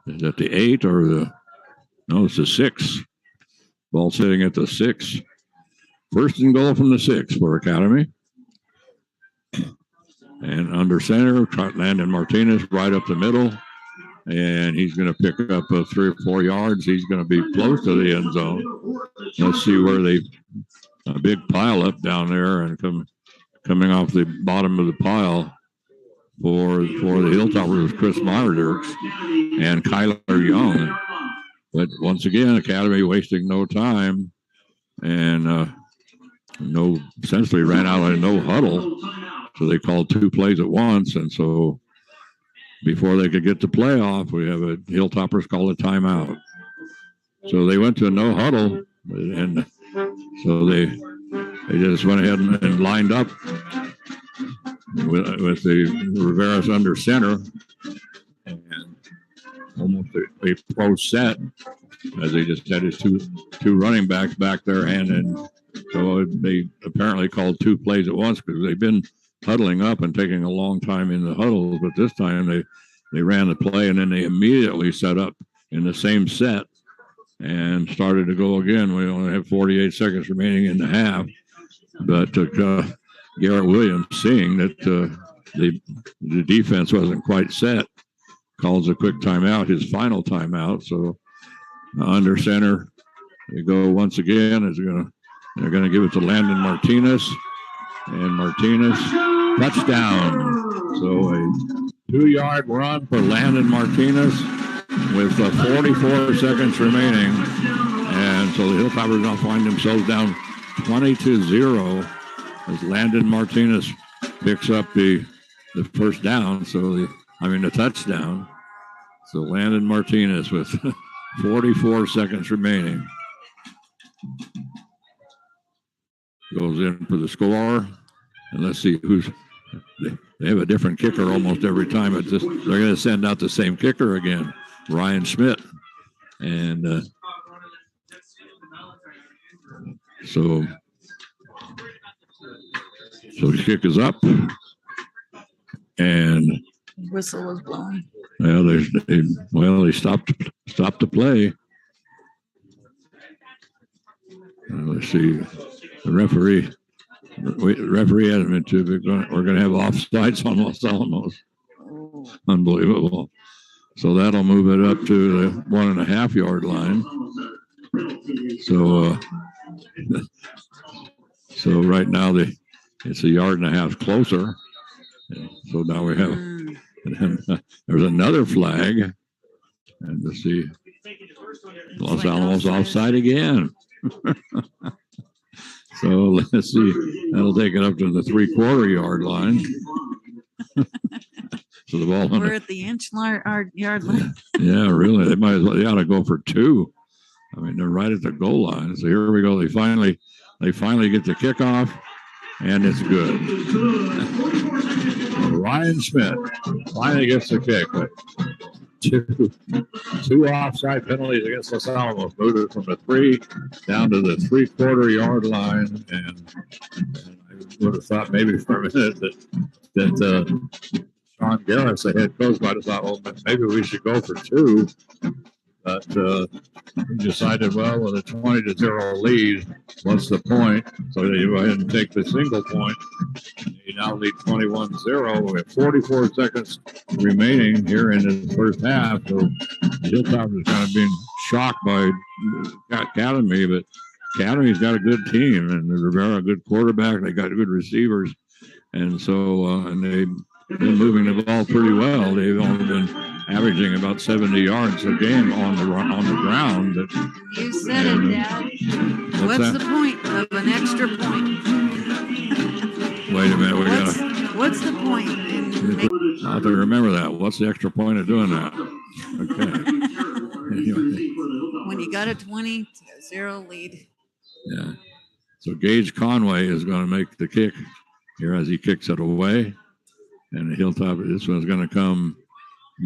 Is that the 8 or no, it's the 6. Ball sitting at the 6. 1st and goal from the 6 for Academy. And under center, Landon Martinez right up the middle. And he's going to pick up 3 or 4 yards. He's going to be close to the end zone. Let's see where a big pile up down there and coming off the bottom of the pile for the Hilltoppers was Chris Myerders and Kyler Young. But once again, Academy wasting no time and essentially ran out of no huddle. So they called 2 plays at once. And so before they could get the play off, we have a Hilltoppers call a timeout. So they went to a no huddle, and so they just went ahead and lined up with the Rivera's under center and almost a pro set as they just had his two running backs back there, and so they apparently called 2 plays at once because they've been huddling up and taking a long time in the huddles, but this time they ran the play and then they immediately set up in the same set and started to go again. We only have 48 seconds remaining in the half, but Garrett Williams, seeing that the defense wasn't quite set, calls a quick timeout, his final timeout. So under center, they go once again. They're going to give it to Landon Martinez, and Martinez touchdown. So a 2-yard run for Landon Martinez with 44 seconds remaining. And so the Hilltoppers now find themselves down 20-0 as Landon Martinez picks up the first down. So the touchdown. So Landon Martinez with 44 seconds remaining goes in for the score. And let's see they have a different kicker almost every time. They're going to send out the same kicker again, Ryan Schmidt. And so the kick is up. And whistle was blowing. Well, they stopped the play. Let's see. The referee hasn't been too big. We're going to have offsides on Los Alamos. Unbelievable. So that'll move it up to the 1.5 yard line. So right now it's 1.5 yards closer. So now we have. There's another flag. And let's see. Los Alamos offside again. So let's see. That'll take it up to the 3/4 yard line. So the ball. We're at the yard line. Yeah, really. They ought to go for 2. I mean, they're right at the goal line. So here we go. They finally get the kickoff, and it's good. Ryan Schmidt finally gets the kick. But two offside penalties against Los Alamos. Moved it from the 3 down to the 3/4 yard line. And I would have thought maybe for a minute that Sean Garris, the head coach, might have thought, well, maybe we should go for 2. But he decided, well, with a 20-0 lead, what's the point? So they go ahead and take the single point. They now lead 21-0 with 44 seconds remaining here in the first half. So the Hilltoppers is kind of being shocked by Academy, but Academy's got a good team, and Rivera a good quarterback. They got good receivers, and so and they've been moving the ball pretty well. They've only been averaging about 70 yards a game on the ground. But, you said it, Dad. What's the point of an extra point? Wait a minute. What's the point? I have to remember that. What's the extra point of doing that? Okay. When you got a 20-0 lead. Yeah. So Gage Conway is going to make the kick here as he kicks it away. And the Hilltop, this one's going to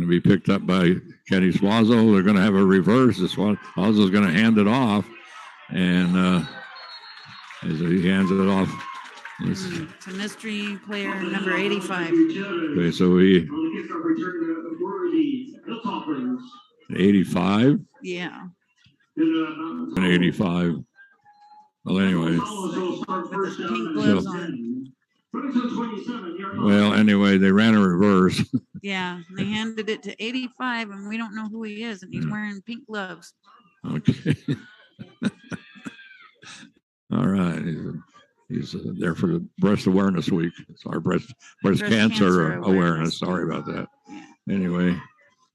be picked up by Kenny Suazo. They're going to have a reverse. Suazo's going to hand it off. And as he hands it off, it's a mystery player, number 85. Okay, so 85? Yeah. 85. Well, anyway. With the pink gloves on. Well, anyway, they ran a reverse. Yeah, they handed it to 85, and we don't know who he is, and he's wearing pink gloves. Okay. All right. He's there for the Breast Awareness Week. It's our breast cancer awareness. Sorry about that. Anyway,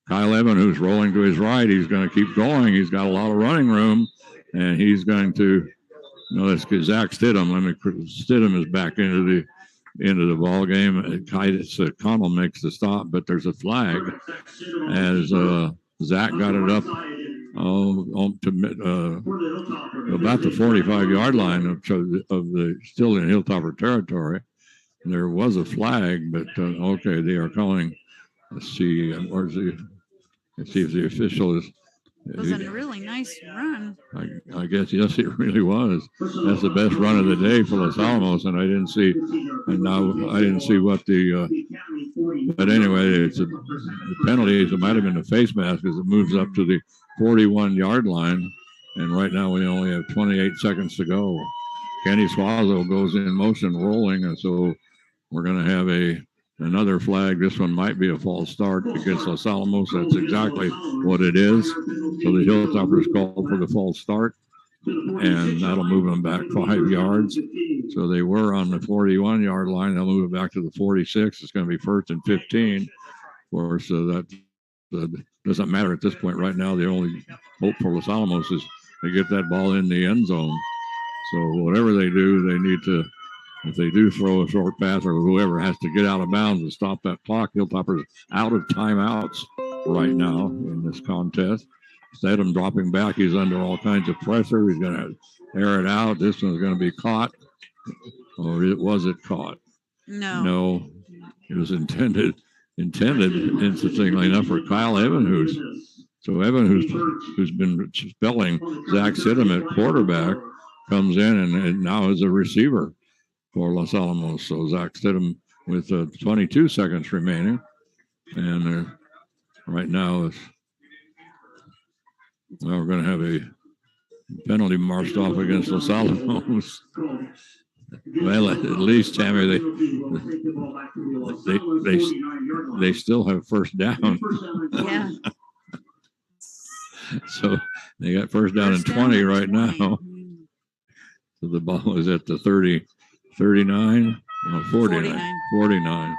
Kyle Evan, who's rolling to his right, he's going to keep going. He's got a lot of running room, and he's going to. That's Zach Stidham. Stidham is back into the ball game. Connell makes the stop, but there's a flag as Zach got it up to about the 45-yard line of the still in Hilltopper territory. There was a flag, but okay, they are calling. Let's see, let's see if the official is. It was a really nice run. I guess, yes, it really was. That's the best run of the day for Los Alamos, and I didn't see what the. But anyway, it's the penalty. It might have been a face mask as it moves up to the 41-yard line, and right now we only have 28 seconds to go. Kenny Suazo goes in motion, rolling, and so we're going to have another flag. This one might be a false start against Los Alamos. That's exactly what it is. So the Hilltoppers called for the false start, and that'll move them back 5 yards. So they were on the 41-yard line. They'll move it back to the 46. It's going to be 1st and 15. course, that doesn't matter at this point. Right now, the only hope for Los Alamos is to get that ball in the end zone. So whatever they do, they need to, if they do throw a short pass, or whoever has to get out of bounds and stop that clock. Hilltopper's out of timeouts right now in this contest. Stedham dropping back. He's under all kinds of pressure. He's going to air it out. This one's going to be caught. Or was it caught? No. No. It was intended, interestingly enough, for Kyle Evanhus. So Evanhus, who's been spelling Zach Stidham at quarterback, comes in and now is a receiver for Los Alamos. So Zach Stidham with 22 seconds remaining. And right now, we're going to have a penalty marched off against Los Alamos. Well, at least, Tammy, they still have first down. Yeah. So they got first down and 20 right now. So the ball is at the 39, 49.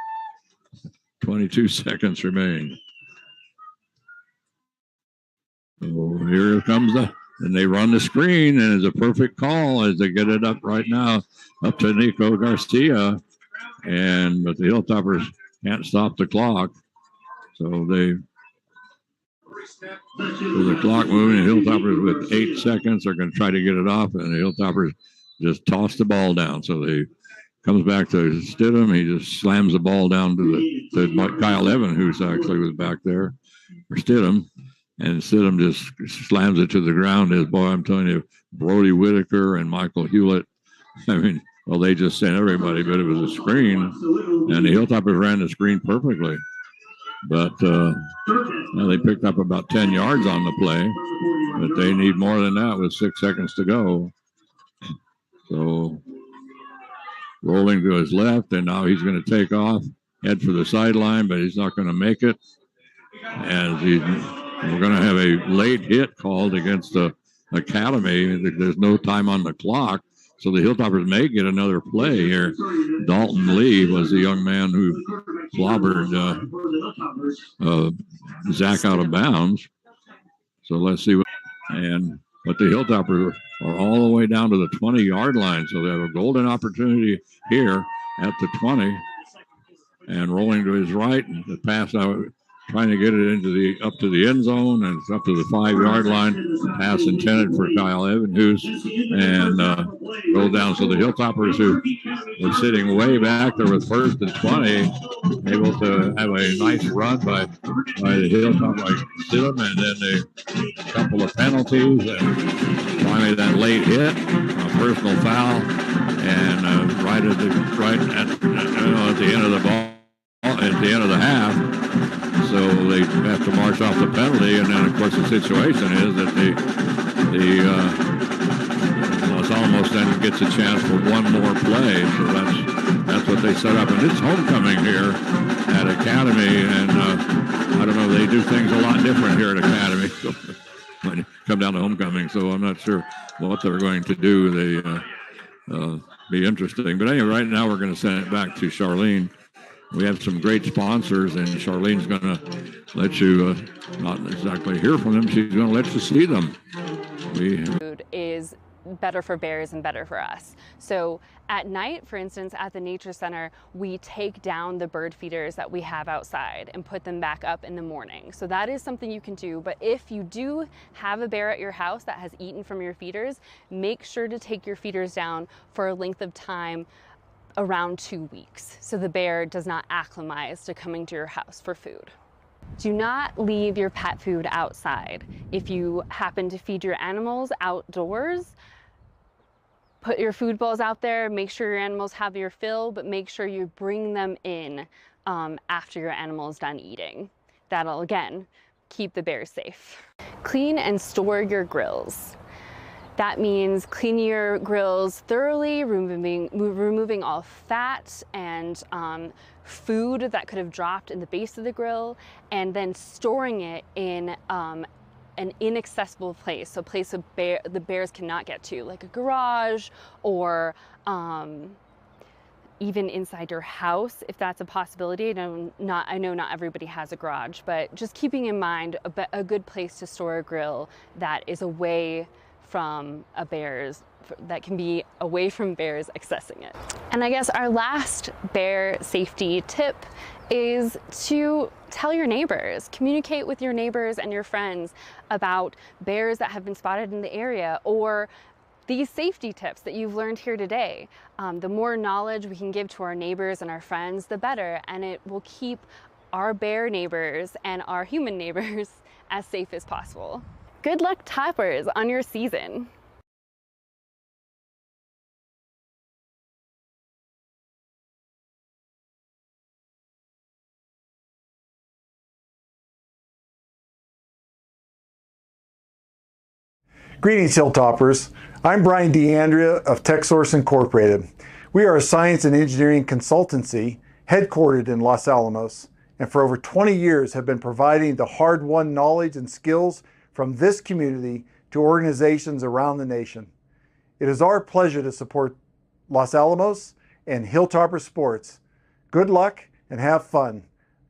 22 seconds remain. So here comes and they run the screen, and it's a perfect call as they get it up right now, up to Nico Garcia. But the Hilltoppers can't stop the clock. So the clock moving, the Hilltoppers with 8 seconds are going to try to get it off, and the Hilltoppers just toss the ball down. So they comes back to Stidham. He just slams the ball down to Kyle Evan, who's actually was back there for Stidham. And Stidham just slams it to the ground. I'm telling you, Brody Whitaker and Michael Hewlett. I mean, well, they just sent everybody, but it was a screen. And the Hilltoppers ran the screen perfectly. But they picked up about 10 yards on the play. But they need more than that with 6 seconds to go. So rolling to his left, and now he's going to take off, head for the sideline, but he's not going to make it. And we're going to have a late hit called against the Academy. There's no time on the clock, so the Hilltoppers may get another play here. Dalton Lee was the young man who clobbered Zach out of bounds. So let's see. But the Hilltoppers are all the way down to the 20-yard line, so they have a golden opportunity here at the 20. And rolling to his right, the pass out, trying to get it up to the end zone, and it's up to the 5-yard line. Pass intended for Kyle Evanhus, and goes down. So the Hilltoppers, who were sitting way back there with first and 20, able to have a nice run by the Hilltop, like Stidham, and then a couple of penalties, and finally that late hit, a personal foul, and right at the end of the ball, at the end of the half. So they have to march off the penalty, and then of course the situation is that the Los Alamos then gets a chance for one more play. So that's what they set up, and it's homecoming here at Academy, and I don't know, they do things a lot different here at Academy. So when you come down to homecoming, so I'm not sure what they're going to do. They be interesting, but anyway, right now we're going to send it back to Charlene. We have some great sponsors, and Charlene's going to let you not exactly hear from them. She's going to let you see them. Food is better for bears and better for us. So at night, for instance, at the Nature Center, we take down the bird feeders that we have outside and put them back up in the morning. So that is something you can do. But if you do have a bear at your house that has eaten from your feeders, make sure to take your feeders down for a length of time around 2 weeks, so the bear does not acclimatize to coming to your house for food. Do not leave your pet food outside. If you happen to feed your animals outdoors, put your food bowls out there, make sure your animals have your fill, but make sure you bring them in after your animal is done eating. That'll, again, keep the bears safe. Clean and store your grills. That means cleaning your grills thoroughly, removing all fat and food that could have dropped in the base of the grill, and then storing it in an inaccessible place, so a place the bears cannot get to, like a garage or even inside your house, if that's a possibility. I know not everybody has a garage, but just keeping in mind a good place to store a grill that is away from that can be away from bears accessing it. And I guess our last bear safety tip is to tell your neighbors, communicate with your neighbors and your friends about bears that have been spotted in the area, or these safety tips that you've learned here today. The more knowledge we can give to our neighbors and our friends, the better, and it will keep our bear neighbors and our human neighbors as safe as possible. Good luck, toppers, on your season. Greetings, Hilltoppers. I'm Brian DeAndrea of TechSource Incorporated. We are a science and engineering consultancy headquartered in Los Alamos, and for over 20 years have been providing the hard-won knowledge and skills from this community to organizations around the nation. It is our pleasure to support Los Alamos and Hilltopper sports. Good luck and have fun.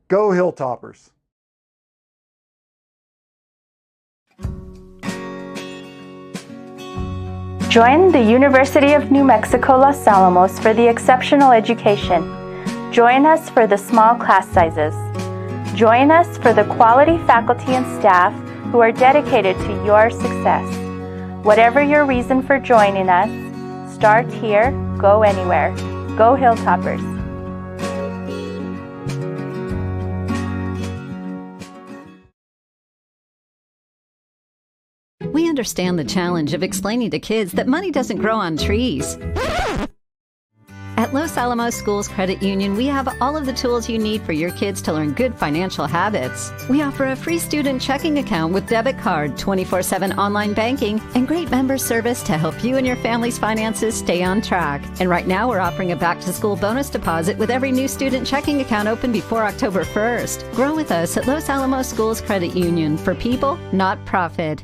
Go Hilltoppers! Join the University of New Mexico Los Alamos for the exceptional education. Join us for the small class sizes. Join us for the quality faculty and staff who are dedicated to your success. Whatever your reason for joining us, start here, go anywhere. Go Hilltoppers! We understand the challenge of explaining to kids that money doesn't grow on trees. At Los Alamos Schools Credit Union, we have all of the tools you need for your kids to learn good financial habits. We offer a free student checking account with debit card, 24/7 online banking, and great member service to help you and your family's finances stay on track. And right now, we're offering a back-to-school bonus deposit with every new student checking account open before October 1st. Grow with us at Los Alamos Schools Credit Union, for people, not profit.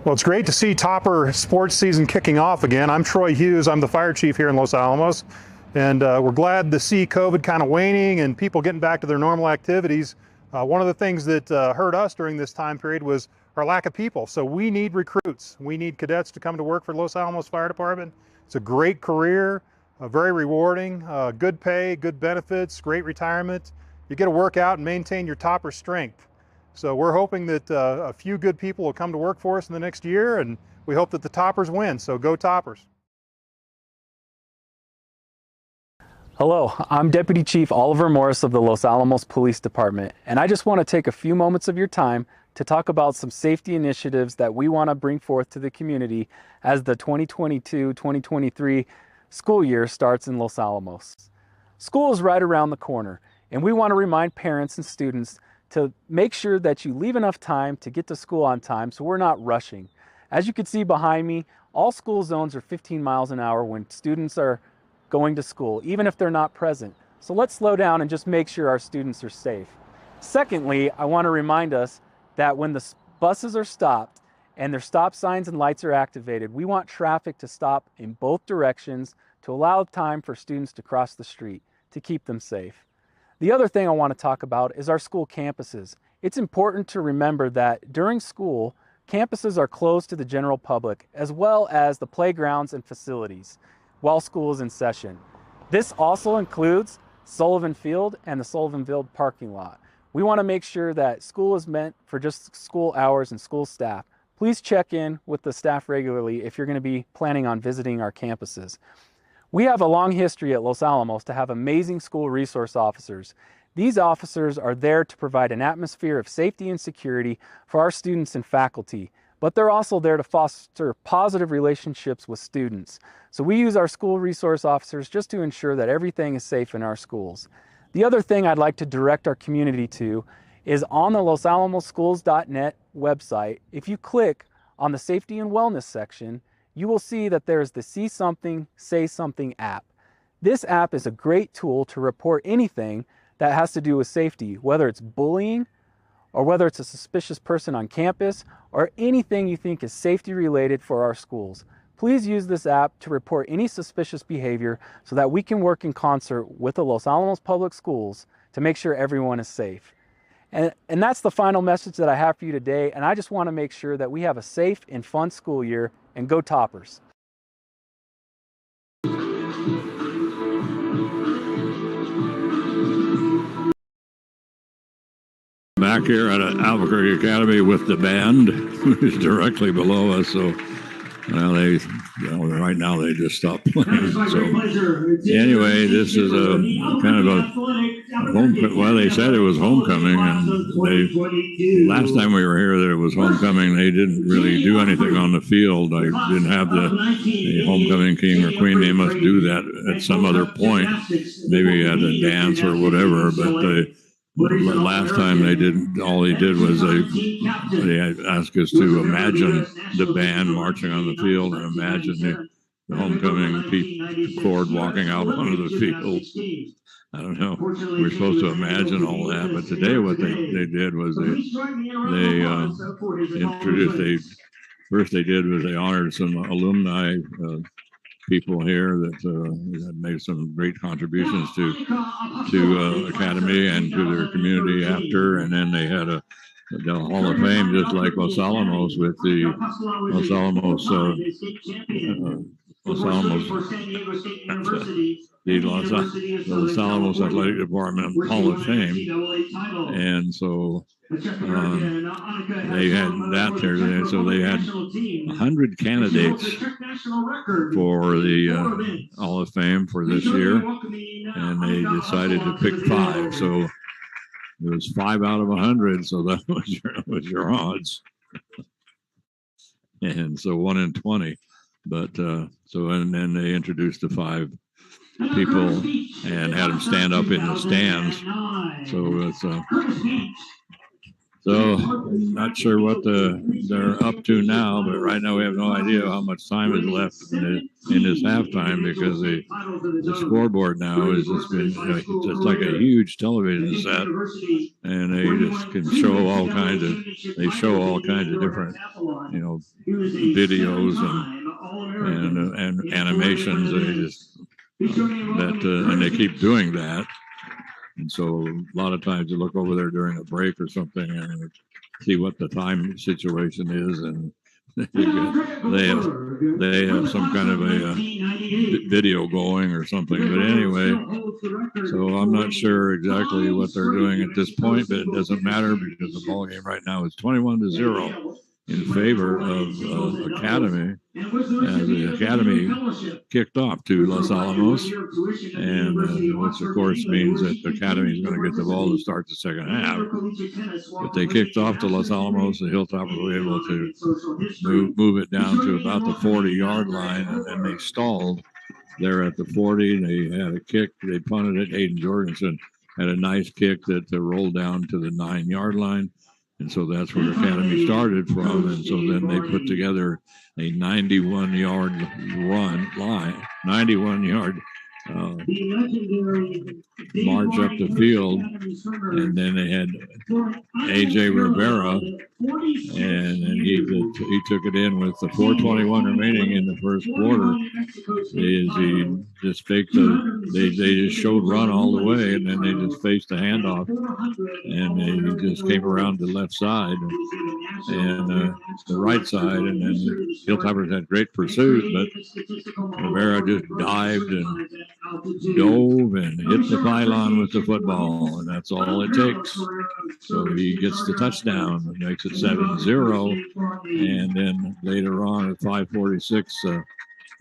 Well, it's great to see Topper sports season kicking off again. I'm Troy Hughes. I'm the fire chief here in Los Alamos. And we're glad to see COVID kind of waning and people getting back to their normal activities. One of the things that hurt us during this time period was our lack of people. So we need recruits. We need cadets to come to work for Los Alamos Fire Department. It's a great career, very rewarding, good pay, good benefits, great retirement. You get to work out and maintain your Topper strength. So we're hoping that a few good people will come to work for us in the next year, and we hope that the Toppers win, so go Toppers. Hello, I'm Deputy Chief Oliver Morris of the Los Alamos Police Department, and I just want to take a few moments of your time to talk about some safety initiatives that we want to bring forth to the community as the 2022-2023 school year starts in Los Alamos. School is right around the corner, and we want to remind parents and students to make sure that you leave enough time to get to school on time so we're not rushing. As you can see behind me, all school zones are 15 miles an hour when students are going to school, even if they're not present. So let's slow down and just make sure our students are safe. Secondly, I want to remind us that when the buses are stopped and their stop signs and lights are activated, we want traffic to stop in both directions to allow time for students to cross the street to keep them safe. The other thing I want to talk about is our school campuses. It's important to remember that during school, campuses are closed to the general public, as well as the playgrounds and facilities, while school is in session. This also includes Sullivan Field and the Sullivan Field parking lot. We want to make sure that school is meant for just school hours and school staff. Please check in with the staff regularly if you're going to be planning on visiting our campuses. We have a long history at Los Alamos to have amazing school resource officers. These officers are there to provide an atmosphere of safety and security for our students and faculty, but they're also there to foster positive relationships with students. So we use our school resource officers just to ensure that everything is safe in our schools. The other thing I'd like to direct our community to is on the losalamosschools.net website. If you click on the Safety and Wellness section, you will see that there's the See Something, Say Something app. This app is a great tool to report anything that has to do with safety, whether it's bullying or whether it's a suspicious person on campus, or anything you think is safety related for our schools. Please use this app to report any suspicious behavior so that we can work in concert with the Los Alamos Public Schools to make sure everyone is safe. And that's the final message that I have for you today, and I just want to make sure that we have a safe and fun school year, and go Toppers. Back here at Albuquerque Academy with the band, who's directly below us. So, well, right now they just stopped playing. So, anyway, this is a kind of a homecoming. Well, they said it was homecoming, and last time we were here that it was homecoming, they didn't really do anything on the field. They didn't have the homecoming king or queen. They must do that at some other point, maybe at a dance or whatever. But last time they didn't. All they did was they asked us to imagine the band marching on the field and imagine the homecoming chord walking out onto the field. I don't know. We're supposed to imagine all that, but today what they did was they introduced. First they did was they honored some alumni. People here that made some great contributions to Academy and to their community after, and then they had a Hall of Fame just like Los Alamos with the Los Alamos Athletic Department Hall of Fame, and so they had that there, and so they had 100 candidates for the Hall of Fame for this year, and they decided to pick 5. So it was 5 out of 100, so that was your odds, and so 1 in 20. But and then they introduced the 5 people and had them stand up in the stands. So it's so not sure what they're up to now, but right now we have no idea how much time is left in this halftime, because the scoreboard now has just been just like a huge television set, and they just can show all kinds of different videos and animations. They just and they keep doing that. And so a lot of times you look over there during a break or something and see what the time situation is, and they have some kind of a video going or something. But anyway, so I'm not sure exactly what they're doing at this point, but it doesn't matter because the ball game right now is 21-0 in favor of Academy. And the Academy kicked off to Los Alamos, and which of course means that the Academy is going to get the ball to start the second half. But they kicked off to Los Alamos. The Hilltoppers were able to move it down to about the 40-yard line, and then they stalled there at the 40. They had a kick. They punted it. Hayden Jorgensen had a nice kick that rolled down to the 9-yard line. And so that's where Academy started from. And so then they put together a 91-yard march up the field. And then they had A.J. Rivera, and he took it in with the 4:21 remaining in the first quarter. He just faked they just showed run all the way, and then they just faced the handoff, and they just came around the left side and the right side, and then the Hilltoppers had great pursuit, but Rivera just dived and dove and hit the pylon with the football, and that's all it takes. So he gets the touchdown and makes it 7-0, and then later on at 5:46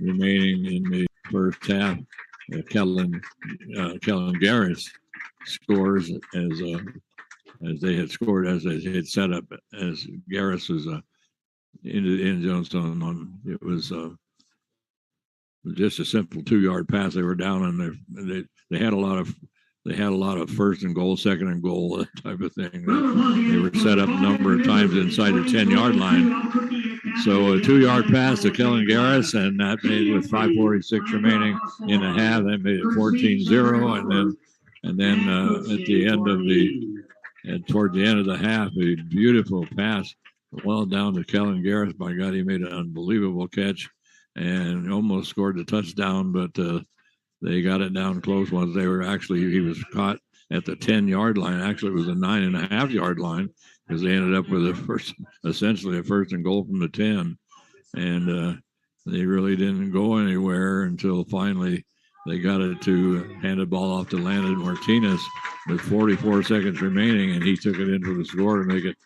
remaining in the first half, Kellen Garris scores as they had scored, as they had set up, as Garris was into the end zone. It was just a simple 2-yard pass. They were down, and they had a lot of first and goal, second and goal, that type of thing. They were set up a number of times inside the 10-yard line. So a 2-yard pass to Kellen Garris, and that made, with 5:46 remaining in the half, that made it 14-0. And then at the end of the And toward the end of the half, a beautiful pass well down to Kellen Garris. By God, he made an unbelievable catch and almost scored the touchdown, but they got it down close once he was caught at the 10-yard line. Actually, it was a 9.5-yard line because they ended up with essentially a first and goal from the 10. And they really didn't go anywhere until finally they got it to hand the ball off to Landon Martinez with 44 seconds remaining, and he took it in for the score to make it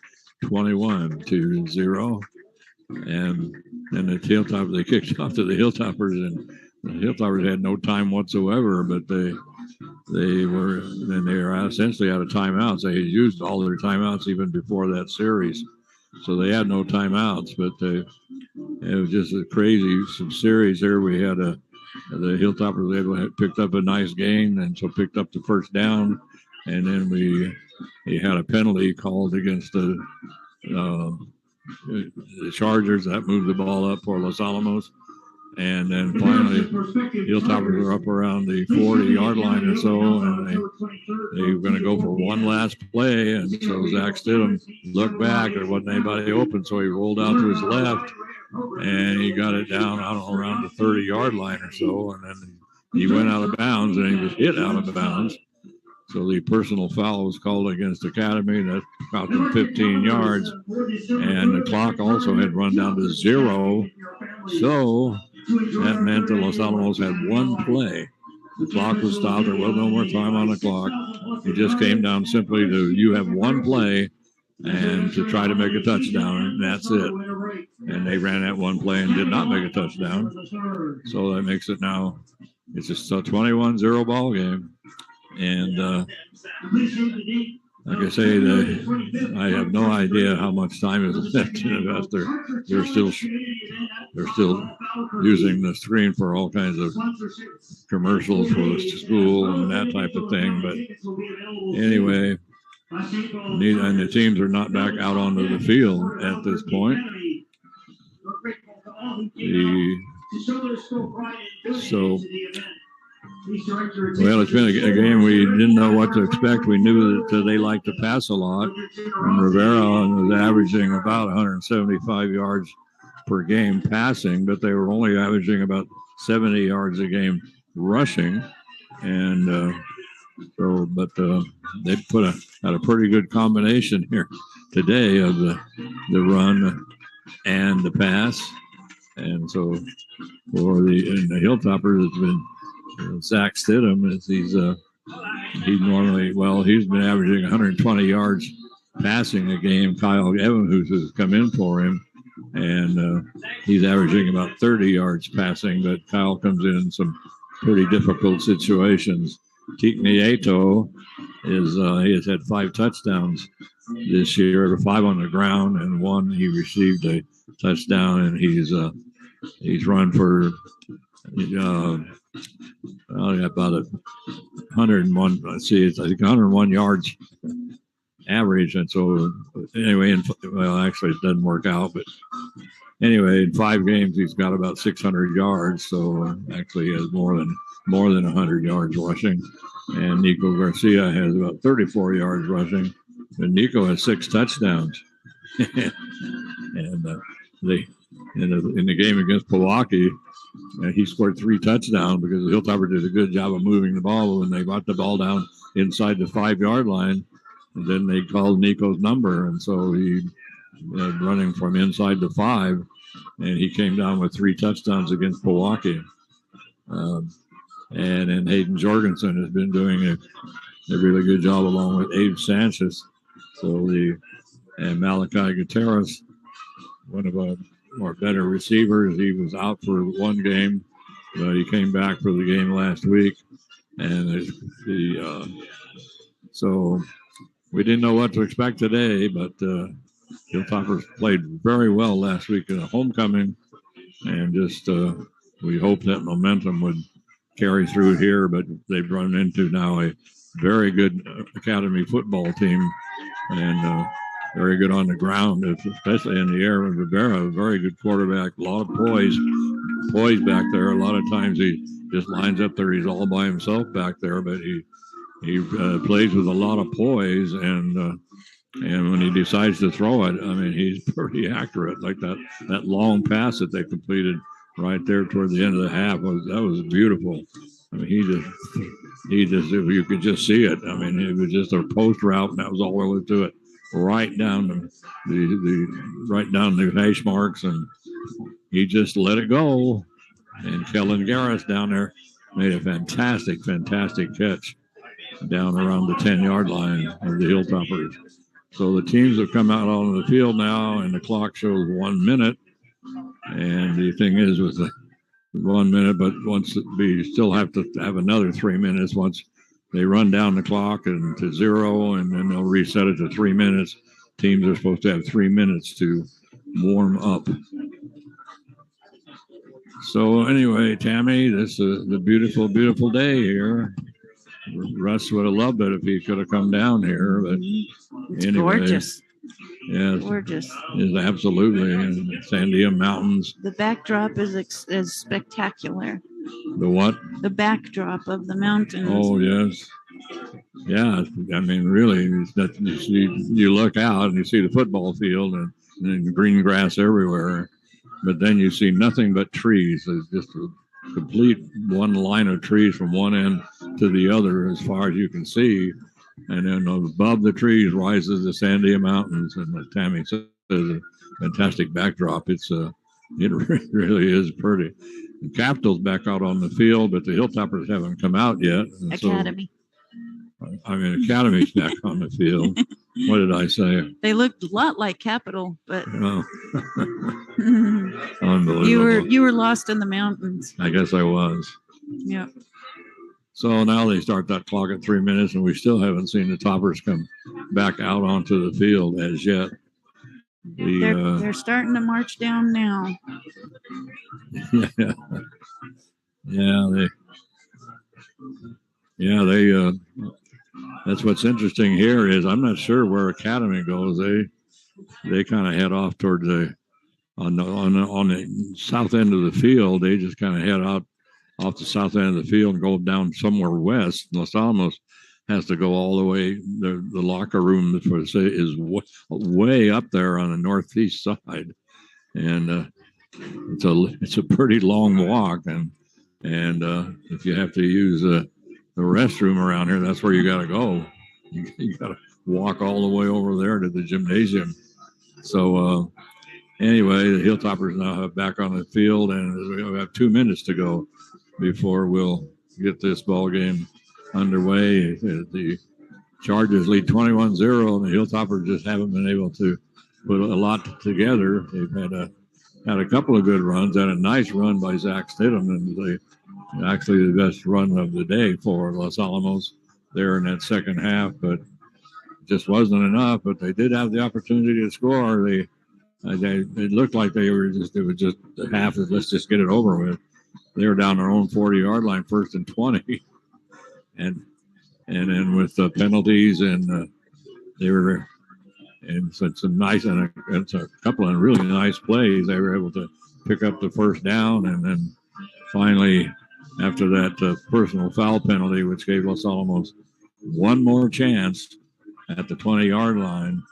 21-0. And then the Hilltoppers, they kicked off to the Hilltoppers, and the Hilltoppers had no time whatsoever, but they were essentially out of timeouts. They had used all their timeouts even before that series, so they had no timeouts. But it was just a crazy series there. We had the Hilltoppers had picked up a nice gain, and so picked up the first down, and then he had a penalty called against the Chargers that moved the ball up for Los Alamos. And then finally, Hilltoppers were up around the 40-yard line or so, and they were going to go for one last play. And so Zach Stidham looked back. There wasn't anybody open, so he rolled out to his left, and he got it down, I don't know, around the 30-yard line or so. And then he went out of bounds, and he was hit out of bounds. So the personal foul was called against Academy. That cost them 15 yards. And the clock also had run down to 0. So that meant that Los Alamos had one play. The clock was stopped. There was no more time on the clock. It just came down simply to you have one play and to try to make a touchdown, and that's it. And they ran that one play and did not make a touchdown. So that makes it now, it's just a 21-0 ball game. And like I say, I have no idea how much time is left. They're still using the screen for all kinds of commercials for the school and that type of thing. But anyway, and the teams are not back out onto the field at this point. Well, it's been a game we didn't know what to expect. We knew that they like to pass a lot. And Rivera was averaging about 175 yards per game passing, but they were only averaging about 70 yards a game rushing. And they had a pretty good combination here today of the run and the pass. And so for the Hilltoppers, it's been Zach Stidham, as he's been averaging 120 yards passing a game. Kyle Evans has come in for him, and he's averaging about 30 yards passing, but Kyle comes in some pretty difficult situations. Teak Nieto he has had 5 touchdowns this year, 5 on the ground, and 1 he received a touchdown, and he's run for about 101. Let's see, it's I think 101 yards average, and so anyway, actually it doesn't work out, but anyway, in 5 games he's got about 600 yards, so actually he has more than 100 yards rushing. And Nico Garcia has about 34 yards rushing, and Nico has 6 touchdowns. And in the game against Milwaukee, he scored 3 touchdowns because the Hilltoppers did a good job of moving the ball. When they got the ball down inside the 5-yard line, and then they called Nico's number, and so he running from inside the 5, and he came down with 3 touchdowns against Milwaukee. And then Hayden Jorgensen has been doing a really good job along with Abe Sanchez. And Malachi Gutierrez, one of our better receivers. He was out for 1 game, but he came back for the game last week. And so we didn't know what to expect today, but Hilltoppers played very well last week in a homecoming, and just we hope that momentum would carry through here. But they've run into now a very good academy football team, and very good on the ground, especially in the air. With Rivera, a very good quarterback, a lot of poise back there. A lot of times he just lines up there. He's all by himself back there, but he plays with a lot of poise, and when he decides to throw it, I mean, he's pretty accurate. Like that long pass that they completed right there toward the end of the half was beautiful. I mean, he just you could just see it. I mean, it was just a post route, and that was all there was to it. Right down the hash marks, and he just let it go. And Kellen Garris down there made a fantastic catch down around the 10-yard line of the Hilltoppers. So the teams have come out on the field now, and the clock shows 1 minute. And the thing is, with the 1 minute, but we still have to have another 3 minutes once they run down the clock and to 0, and then they'll reset it to 3 minutes. Teams are supposed to have 3 minutes to warm up. So anyway, Tammy, this is the beautiful, beautiful day here. Russ would have loved it if he could have come down here, but It's anyway, gorgeous. Yes, Gorgeous. Is absolutely. And Sandia Mountains. The backdrop is spectacular. The what? The backdrop of the mountains. Oh, yes. Yeah, I mean, really, you look out and you see the football field and green grass everywhere, but then you see nothing but trees. It's just a complete one line of trees from one end to the other as far as you can see. And then above the trees rises the Sandia Mountains, and as Tammy says, a fantastic backdrop. It really is pretty. The Capital's back out on the field, but the Hilltoppers haven't come out yet. Academy. Academy's back on the field. What did I say? They looked a lot like Capital, but Oh. Unbelievable. you were lost in the mountains. I guess I was. Yeah. So now they start that clock at 3 minutes, and we still haven't seen the Toppers come back out onto the field as yet. They're starting to march down now. They that's what's interesting here is I'm not sure where Academy goes. They kind of head off toward on the south end of the field. They just kind of head out off the south end of the field and go down somewhere west. Los Alamos has to go all the way. The locker room is way up there on the northeast side, and it's a pretty long walk. And if you have to use the restroom around here, that's where you got to go. You got to walk all the way over there to the gymnasium. So anyway, the Hilltoppers now have back on the field, and we have 2 minutes to go before we'll get this ball game underway. The Chargers lead 21-0, and the Hilltoppers just haven't been able to put a lot together. They've had a couple of good runs, had a nice run by Zach Stidham, and actually the best run of the day for Los Alamos there in that second half, but just wasn't enough. But they did have the opportunity to score. It looked like it was just a half of let's just get it over with. They were down their own 40-yard line, 1st and 20, and then with the penalties and they were and some nice and a couple of really nice plays. They were able to pick up the first down, and then finally, after that personal foul penalty, which gave Los Alamos one more chance at the 20-yard line.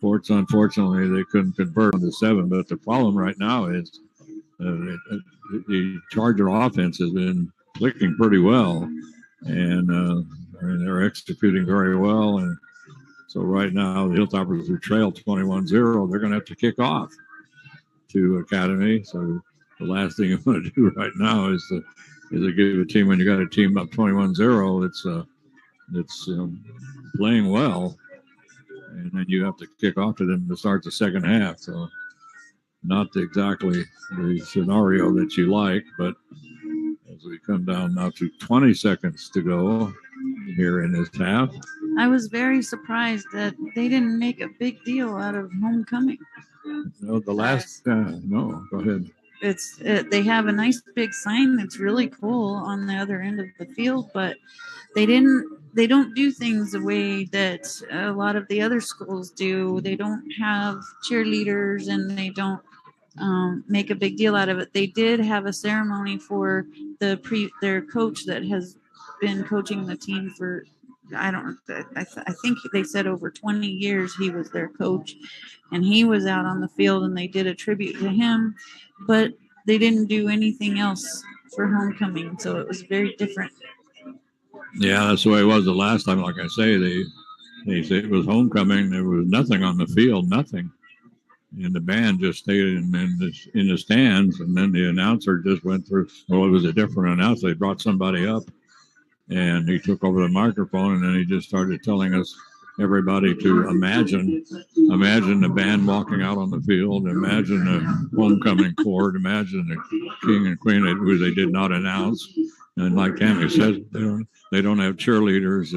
Unfortunately, they couldn't convert on the 7. But the problem right now is the Charger offense has been clicking pretty well, and they're executing very well. And so right now, the Hilltoppers who trail 21-0, they're going to have to kick off to Academy. So the last thing you want to do right now is to give a team, when you got a team up 21-0, it's playing well, and then you have to kick off to them to start the second half. So not exactly the scenario that you like, but as we come down now to 20 seconds to go here in this half. I was very surprised that they didn't make a big deal out of homecoming. No, the last no, go ahead. They have a nice big sign that's really cool on the other end of the field, but they don't do things the way that a lot of the other schools do. They don't have cheerleaders, and they don't make a big deal out of it. They did have a ceremony for their coach that has been coaching the team for I think they said over 20 years he was their coach, and he was out on the field, and they did a tribute to him, but they didn't do anything else for homecoming, so it was very different. Yeah, that's the way it was the last time. Like I say, they said it was homecoming. There was nothing on the field, nothing. And the band just stayed in the stands, and then the announcer just went through. Well, it was a different announcer. They brought somebody up, and he took over the microphone, and then he just started telling us, everybody, to imagine the band walking out on the field, imagine the homecoming court, imagine the king and queen, who they did not announce. And like Tammy said, they don't have cheerleaders.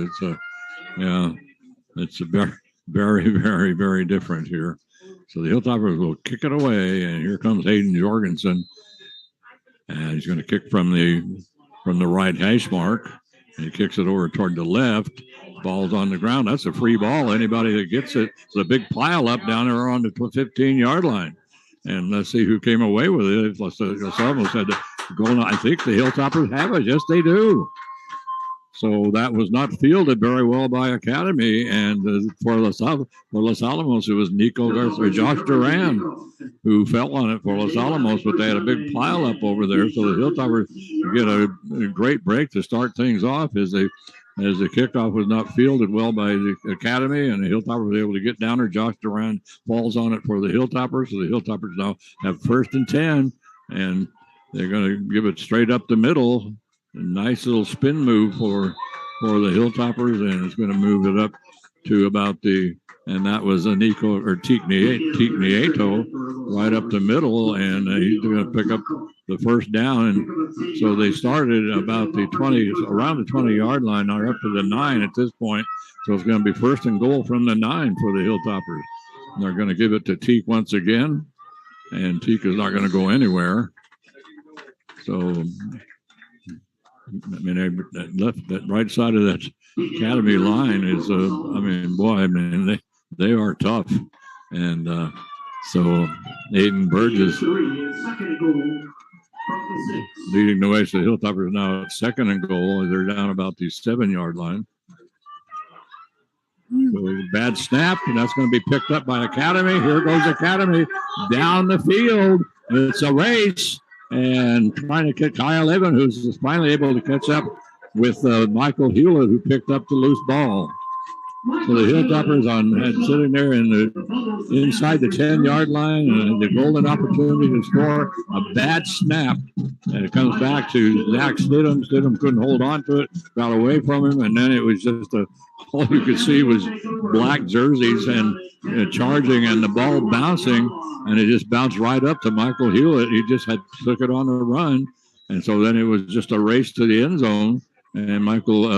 It's a very, very, very, very different here. So the Hilltoppers will kick it away, and here comes Hayden Jorgensen, and he's going to kick from the right hash mark, and he kicks it over toward the left. Ball's on the ground. That's a free ball. Anybody that gets it, it's a big pile up down there on the 15-yard line. And let's see who came away with it. Let's almost said I think the Hilltoppers have it. Yes, they do. So that was not fielded very well by Academy, and for Los Alamos, it was Nico Garcia, Josh Duran, who fell on it for Los Alamos, but they had a big pile up over there. So the Hilltoppers get a great break to start things off as the kickoff was not fielded well by the Academy, and the Hilltoppers were able to get down there. Josh Duran falls on it for the Hilltoppers, so the Hilltoppers now have 1st and 10, and they're going to give it straight up the middle. A nice little spin move for the Hilltoppers, and it's going to move it up to about and that was a Nico or Teak Nieto right up the middle, and he's going to pick up the first down. And so they started about around the 20-yard line, now up to the 9 at this point. So it's going to be 1st and goal from the 9 for the Hilltoppers. And they're going to give it to Teak once again, and Teak is not going to go anywhere. So that right side of that Academy line is, they are tough. And so Aiden Burgess leading the way. So the Hilltoppers now at 2nd and goal. They're down about the 7-yard line. So bad snap, and that's going to be picked up by Academy. Here goes Academy down the field. It's a race. And trying to get Kyle Evan, who's finally able to catch up with Michael Hewlett, who picked up the loose ball. So the Hilltoppers sitting there inside the 10-yard line, and the golden opportunity to score. A bad snap, and it comes back to Zach Stidham. Stidham couldn't hold on to it, got away from him, and then it was just all you could see was black jerseys and charging, and the ball bouncing, and it just bounced right up to Michael Hewlett. He just took it on a run, and so then it was just a race to the end zone, and Michael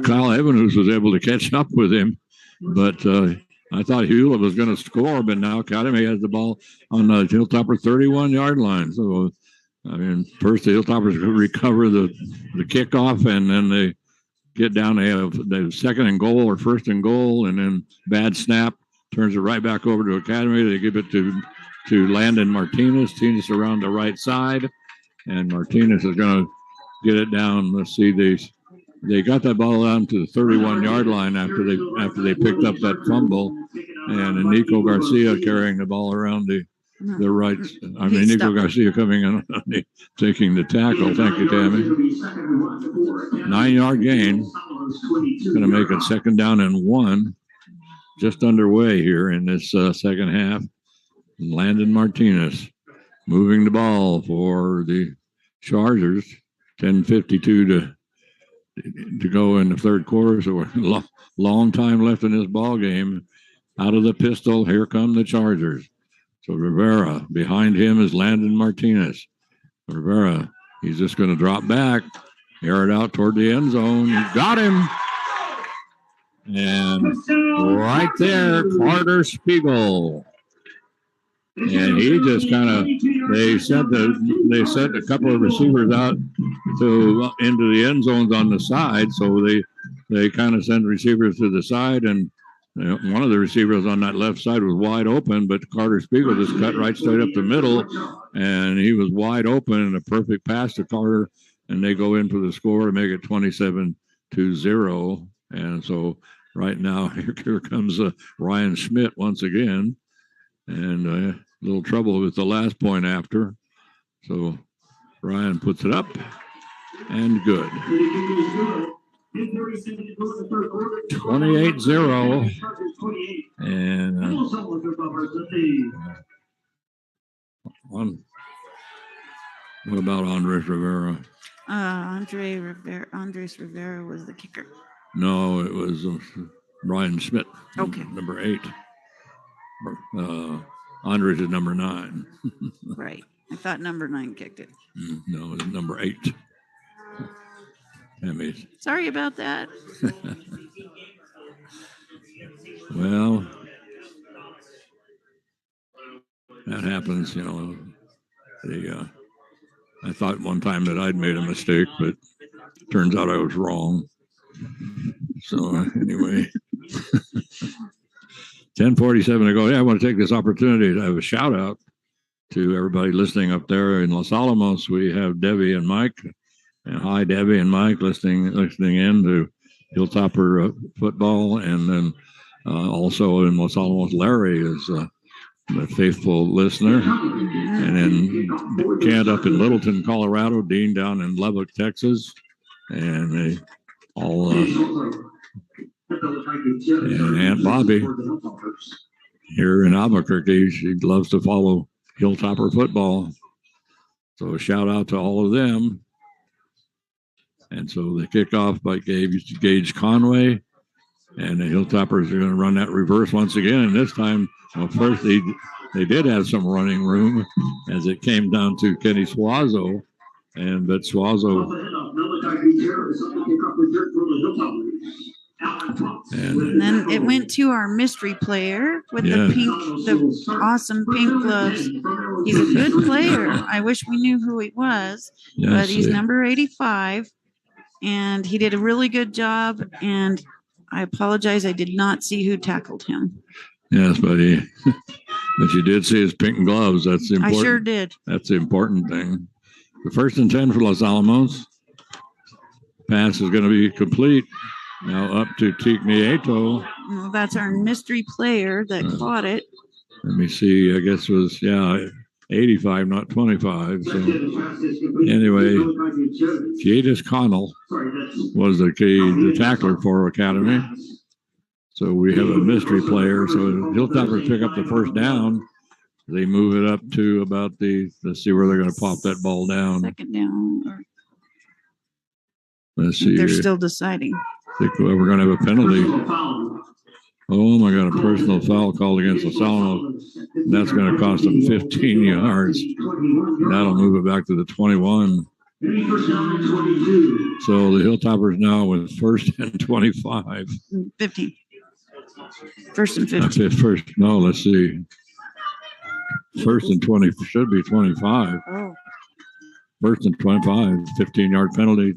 Kyle Evans was able to catch up with him, but I thought Hewlett was going to score, but now Academy has the ball on the Hilltopper 31-yard line. So, first the Hilltoppers recover the kickoff, and then they get down. They have the 2nd and goal or 1st and goal, and then bad snap turns it right back over to Academy. They give it to Landon Martinez. Martinez around the right side, and Martinez is going to get it down. Let's see, they got that ball down to the 31-yard line after they picked up that fumble, and Nico Garcia carrying the ball around the right. Nico Garcia coming in, taking the tackle. Thank you, Tammy. 9-yard gain. Going to make it 2nd down and 1. Just underway here in this second half. Landon Martinez moving the ball for the Chargers. 10:52 to go in the 3rd quarter. So long time left in this ball game. Out of the pistol, here come the Chargers. So Rivera, behind him is Landon Martinez. Rivera, he's just going to drop back, air it out toward the end zone. He got him. And right there, Carter Spiegel. And he just kind of, they sent a couple of receivers out into the end zones on the side. So they kind of sent receivers to the side, and one of the receivers on that left side was wide open, but Carter Spiegel just cut right straight up the middle, and he was wide open, and a perfect pass to Carter and they go in for the score to make it 27-0. And so right now, here comes Ryan Schmidt once again, and a little trouble with the last point after. So Ryan puts it up, and good. 28-0. And what about Andres Rivera? Andres Rivera was the kicker. No, it was Ryan Schmidt. Okay. Number 8. Andres is number 9. Right. I thought number 9 kicked it. No, it's number 8. Sorry about that. Well, that happens, you know. I thought one time that I'd made a mistake, but turns out I was wrong. So anyway, 10:47 to go. Yeah, I want to take this opportunity to have a shout out to everybody listening up there in Los Alamos. We have Debbie and Mike. And hi, Debbie and Mike, listening in to Hilltopper football. And then also in Los Alamos, Larry is a faithful listener. And then Kent up in Littleton, Colorado, Dean down in Lubbock, Texas. And they all, and Aunt Bobby here in Albuquerque, she loves to follow Hilltopper football. So a shout out to all of them. And so they kick off by Gage Conway, and the Hilltoppers are going to run that reverse once again. And this time, well, first they did have some running room as it came down to Kenny Suazo, but Suazo. And then it went to our mystery player with the awesome pink gloves. He's a good player. I wish we knew who he was, but he's number 85. And he did a really good job, and I apologize, I did not see who tackled him. Yes, but you did see his pink gloves. That's the important. I sure did. That's the important thing. The 1st and 10 for Los Alamos. Pass is going to be complete. Now up to Tig Nieto. Well, that's our mystery player that caught it. Let me see. I guess it was, 85, not 25. So anyway, Kiedis Connell was the tackler for Academy. So we have a mystery player. So Hilltoppers pick up the first down. They move it up to about let's see where they're going to pop that ball down. Second down. Let's see. They're still deciding. I think we're going to have a penalty. Oh my God, a personal foul called against Los Alamos. That's going to cost them 15 yards. That'll move it back to the 21. So the Hilltoppers now with 1st and 25. 15. 1st and 15. Let's see. 1st and 20 should be 25. Oh. 1st and 25, 15-yard penalty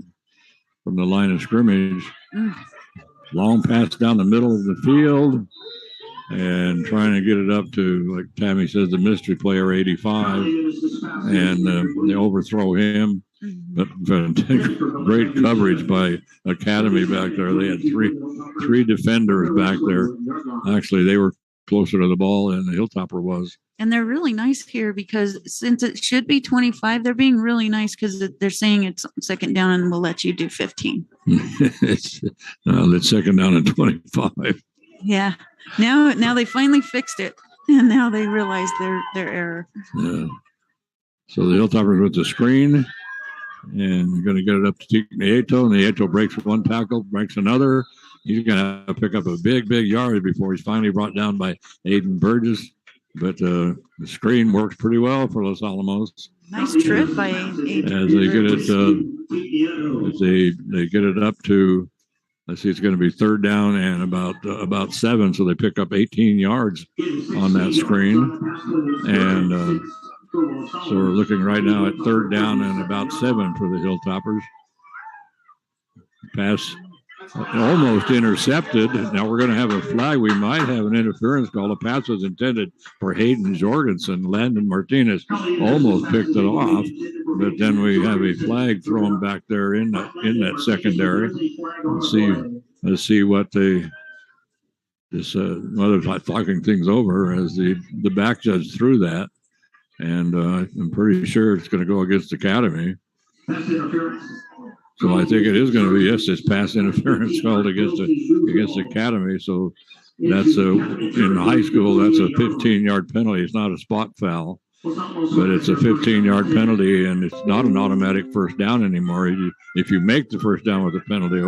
from the line of scrimmage. Long pass down the middle of the field and trying to get it up to, like Tammy says, the mystery player 85. And they overthrow him. But great coverage by Academy back there. They had three defenders back there. Actually, they were closer to the ball than the Hilltopper was. And they're really nice here because since it should be 25, they're being really nice because they're saying it's 2nd down and we'll let you do 15. It's 2nd down and 25. Yeah. Now they finally fixed it, and now they realize their error. Yeah. So the Hilltoppers with the screen, and they're going to get it up to Tig Nieto, and Nieto breaks one tackle, breaks another. He's going to have to pick up a big yard before he's finally brought down by Aiden Burgess. But the screen works pretty well for Los Alamos. Nice trip by Aiden. As they get it, they get it up to, let's see, it's going to be 3rd down and about 7. So they pick up 18 yards on that screen, and so we're looking right now at 3rd down and about 7 for the Hilltoppers. Pass almost intercepted. Now we're going to have a flag. We might have an interference call. The pass was intended for Hayden Jorgensen. Landon Martinez almost picked it off, but then we have a flag thrown back there in that secondary. Let's see what they whether it's talking things over as the back judge threw that, and I'm pretty sure it's going to go against Academy. So I think it is going to be, yes, it's pass interference called against Academy. So that's in high school, that's a 15-yard penalty. It's not a spot foul, but it's a 15-yard penalty, and it's not an automatic first down anymore. If you make the first down with the penalty,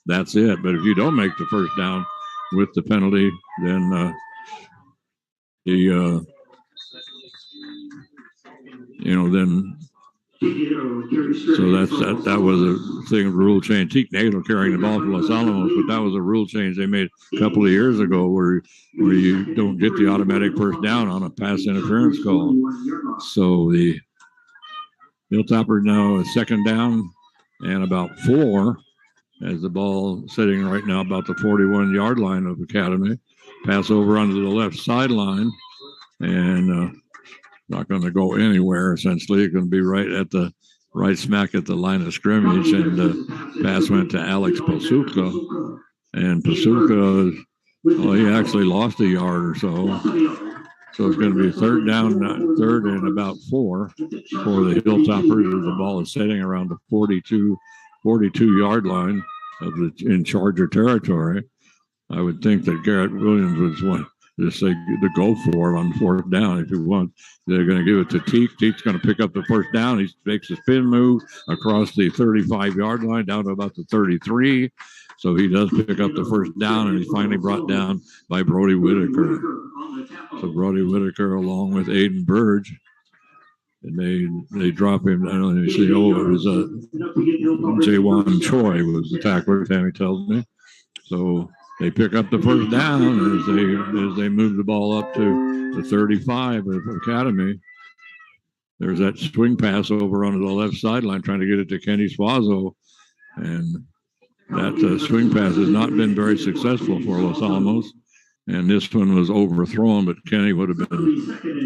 that's it. But if you don't make the first down with the penalty, then then. So that was a thing of rule change. Teak Nagle carrying the ball for Los Alamos, but that was a rule change they made a couple of years ago where you don't get the automatic first down on a pass interference call. So the Hilltopper now is second down and about 4 as the ball sitting right now about the 41-yard line of Academy. Pass over onto the left sideline and not going to go anywhere, essentially. It's going to be right smack at the line of scrimmage, and the pass went to Alex Pasuka. And Pasuka, he actually lost a yard or so. So it's going to be third and about 4 for the Hilltoppers. The ball is sitting around the 42-yard line in Charger territory. I would think that Garrett Williams was one. Just say to go for it on fourth down if you want. They're going to give it to Teak. Teak's going to pick up the first down. He makes a spin move across the 35-yard line down to about the 33. So he does pick up the first down, and he's finally brought down by Brody Whitaker. So Brody Whitaker along with Aiden Burge. And they drop him down, and they say, it was Jawan Choi was the tackler, Tammy tells me. So they pick up the first down as they move the ball up to the 35 of Academy. There's that swing pass over onto the left sideline trying to get it to Kenny Suazo. And that swing pass has not been very successful for Los Alamos. And this one was overthrown, but Kenny would have been,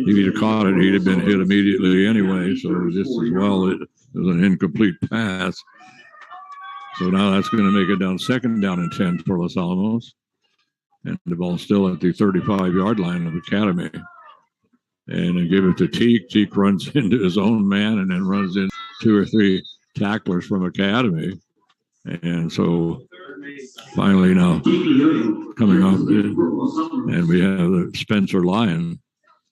if he'd have caught it, he'd have been hit immediately anyway. So just as well, it was an incomplete pass. So now that's going to make it down second down and 10 for Los Alamos. And the ball's still at the 35-yard line of Academy. And they give it to Teak. Teak runs into his own man and then runs in 2 or 3 tacklers from Academy. And so finally now coming off, and we have Spencer Lyon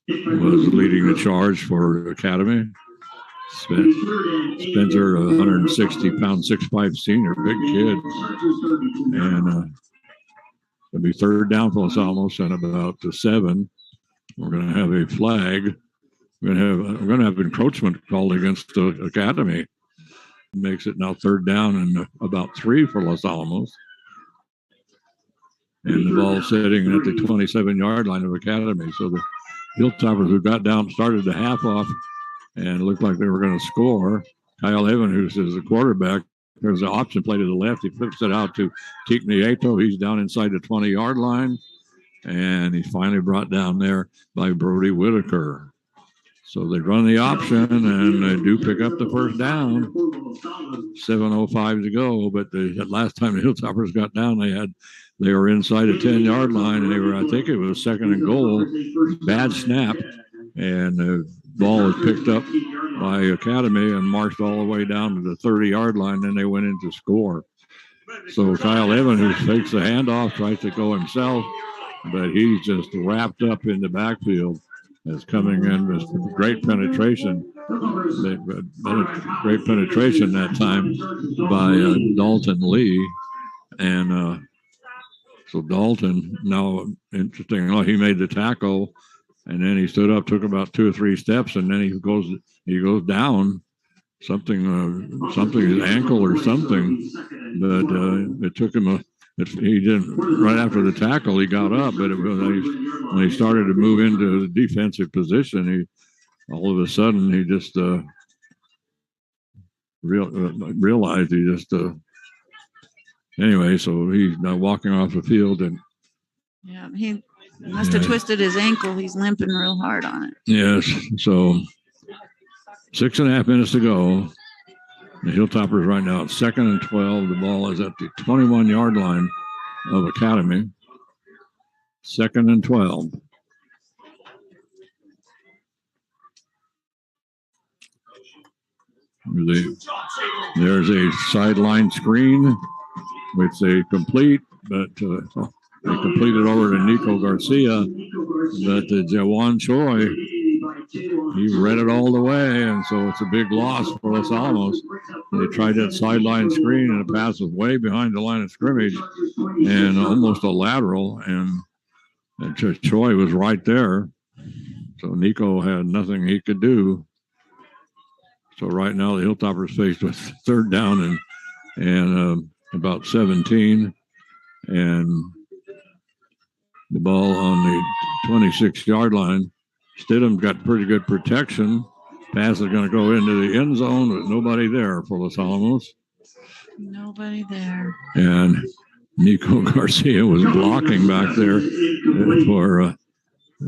was leading the charge for Academy. Spencer, 160-pound, 6'5" senior, big kid. And it'll be third down for Los Alamos and about 7. We're going to have a flag. We're going to have encroachment called against the Academy. Makes it now third down and about 3 for Los Alamos. And the ball sitting at the 27-yard line of Academy. So the Hilltoppers who got down started the half off and looked like they were going to score. Kyle Evan, who's the quarterback, there's an option play to the left. He flips it out to Teak Nieto. He's down inside the 20-yard line. And he's finally brought down there by Brody Whitaker. So they run the option, and they do pick up the first down. 7:05 to go, but the last time the Hilltoppers got down, they were inside the 10-yard line, and they were, I think it was second and goal. Bad snap, and the ball was picked up by Academy and marched all the way down to the 30-yard line. Then they went in to score. So Kyle Evan, who takes the handoff, tries to go himself, but he's just wrapped up in the backfield. Is coming in with great penetration. Great penetration that time by Dalton Lee. And so Dalton, now interesting, he made the tackle, and then he stood up, took about 2 or 3 steps, and then he goes down. Something, his ankle or something. But it took him he didn't, right after the tackle, he got up, but when he started to move into the defensive position, all of a sudden, he just realized anyway, so he's now walking off the field. And yeah, he must have twisted his ankle. He's limping real hard on it. Yes, so 6.5 minutes to go. The Hilltoppers right now at 2nd and 12. The ball is at the 21-yard line of Academy. 2nd and 12. There's a sideline screen, which they complete, but they completed over to Nico Garcia. But Jawan Choi, he read it all the way, and so it's a big loss for Los Alamos. They tried that sideline screen, and the pass was way behind the line of scrimmage and almost a lateral, and Choi was right there. So Nico had nothing he could do. So right now the Hilltoppers faced with 3rd down and about 17, and the ball on the 26-yard line. Stidham got pretty good protection. Pass is going to go into the end zone, but nobody there for Los Alamos. Nobody there. And Nico Garcia was blocking back there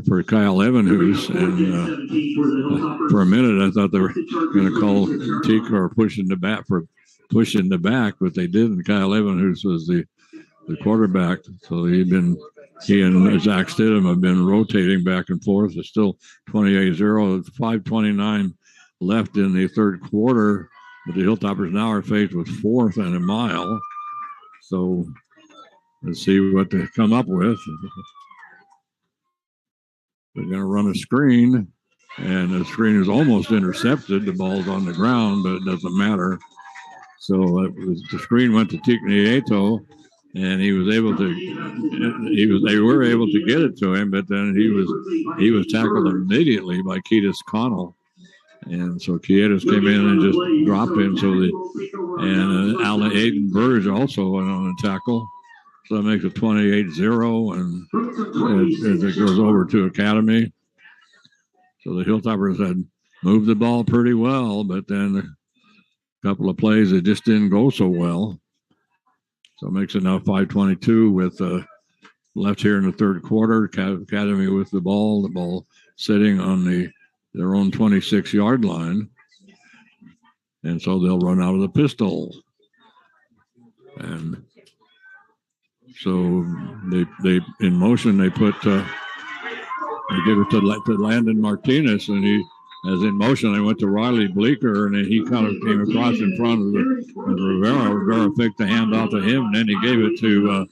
for Kyle Evanhus, and for a minute I thought they were going to call Tikar pushing the back, but they didn't. Kyle Evanhus was the quarterback, so he and Zach Stidham have been rotating back and forth. It's still 28-0, 5:29 left in the 3rd quarter, but the Hilltoppers now are faced with 4th and a mile. So let's see what they come up with. They're going to run a screen, and the screen is almost intercepted. The ball's on the ground, but it doesn't matter. So the screen went to Ticnieto, and they were able to get it to him, but then he was tackled immediately by Ketis Connell. And so Quietas came in and just dropped him. And Alan Aiden Burge also went on the tackle. So that makes it 28-0, and as it goes over to Academy. So the Hilltoppers had moved the ball pretty well, but then a couple of plays, it just didn't go so well. So it makes it now 5:22 with left here in the 3rd quarter. Academy with the ball sitting on their own 26-yard line. And so they'll run out of the pistol. And so they in motion, they give it to Landon Martinez, and he, as in motion, they went to Riley Bleeker, and then he kind of came across in front of Rivera. Rivera picked the hand off of him, and then he gave it to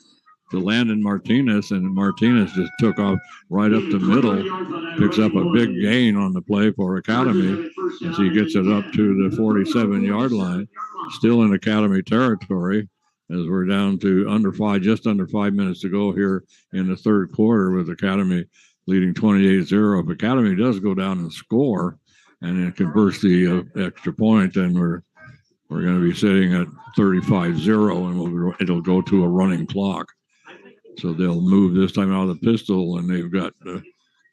Landon Martinez, and Martinez just took off right up the middle, picks up a big gain on the play for Academy, as he gets it up to the 47-yard line, still in Academy territory, as we're down to just under 5 minutes to go here in the 3rd quarter, with Academy leading 28-0. If Academy does go down and score and then converts the extra point, then we're going to be sitting at 35-0, and it'll go to a running clock. So they'll move this time out of the pistol, and they've got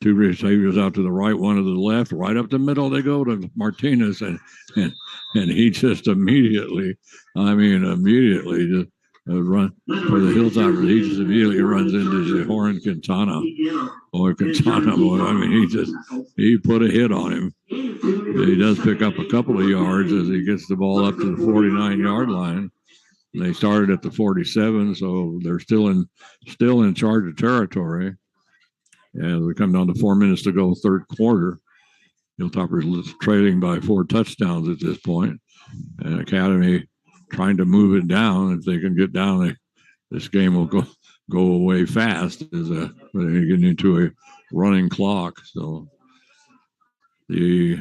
2 receivers out to the right, one to the left, right up the middle. They go to Martinez, and he just immediately just run for the Hilltoppers. He just immediately runs into Jehoran Quintana. I mean, he put a hit on him. He does pick up a couple of yards as he gets the ball up to the 49-yard line. And they started at the 47, so they're still in charge of territory. And we come down to 4 minutes to go, 3rd quarter. Hilltoppers trailing by 4 touchdowns at this point. And Academy trying to move it down. If they can get down, this game will go away fast as they're getting into a running clock. So the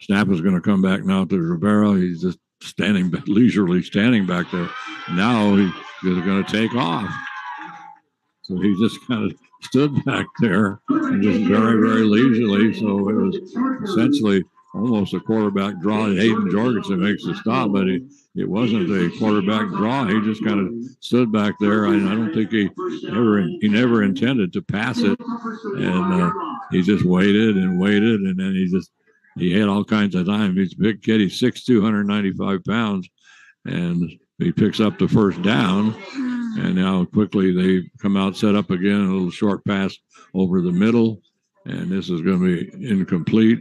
snap is going to come back now to Rivera. He's just leisurely standing back there. Now he's going to take off. So he just kind of stood back there and just very, very leisurely. So it was essentially almost a quarterback draw. Hayden Jorgensen makes the stop, but it wasn't a quarterback draw. He just kind of stood back there. I don't think he never intended to pass it, and he just waited, and then he had all kinds of time. He's a big kid. He's 6'2", 195 pounds, and he picks up the 1st down. And now quickly they come out, set up again, a little short pass over the middle, and this is going to be incomplete.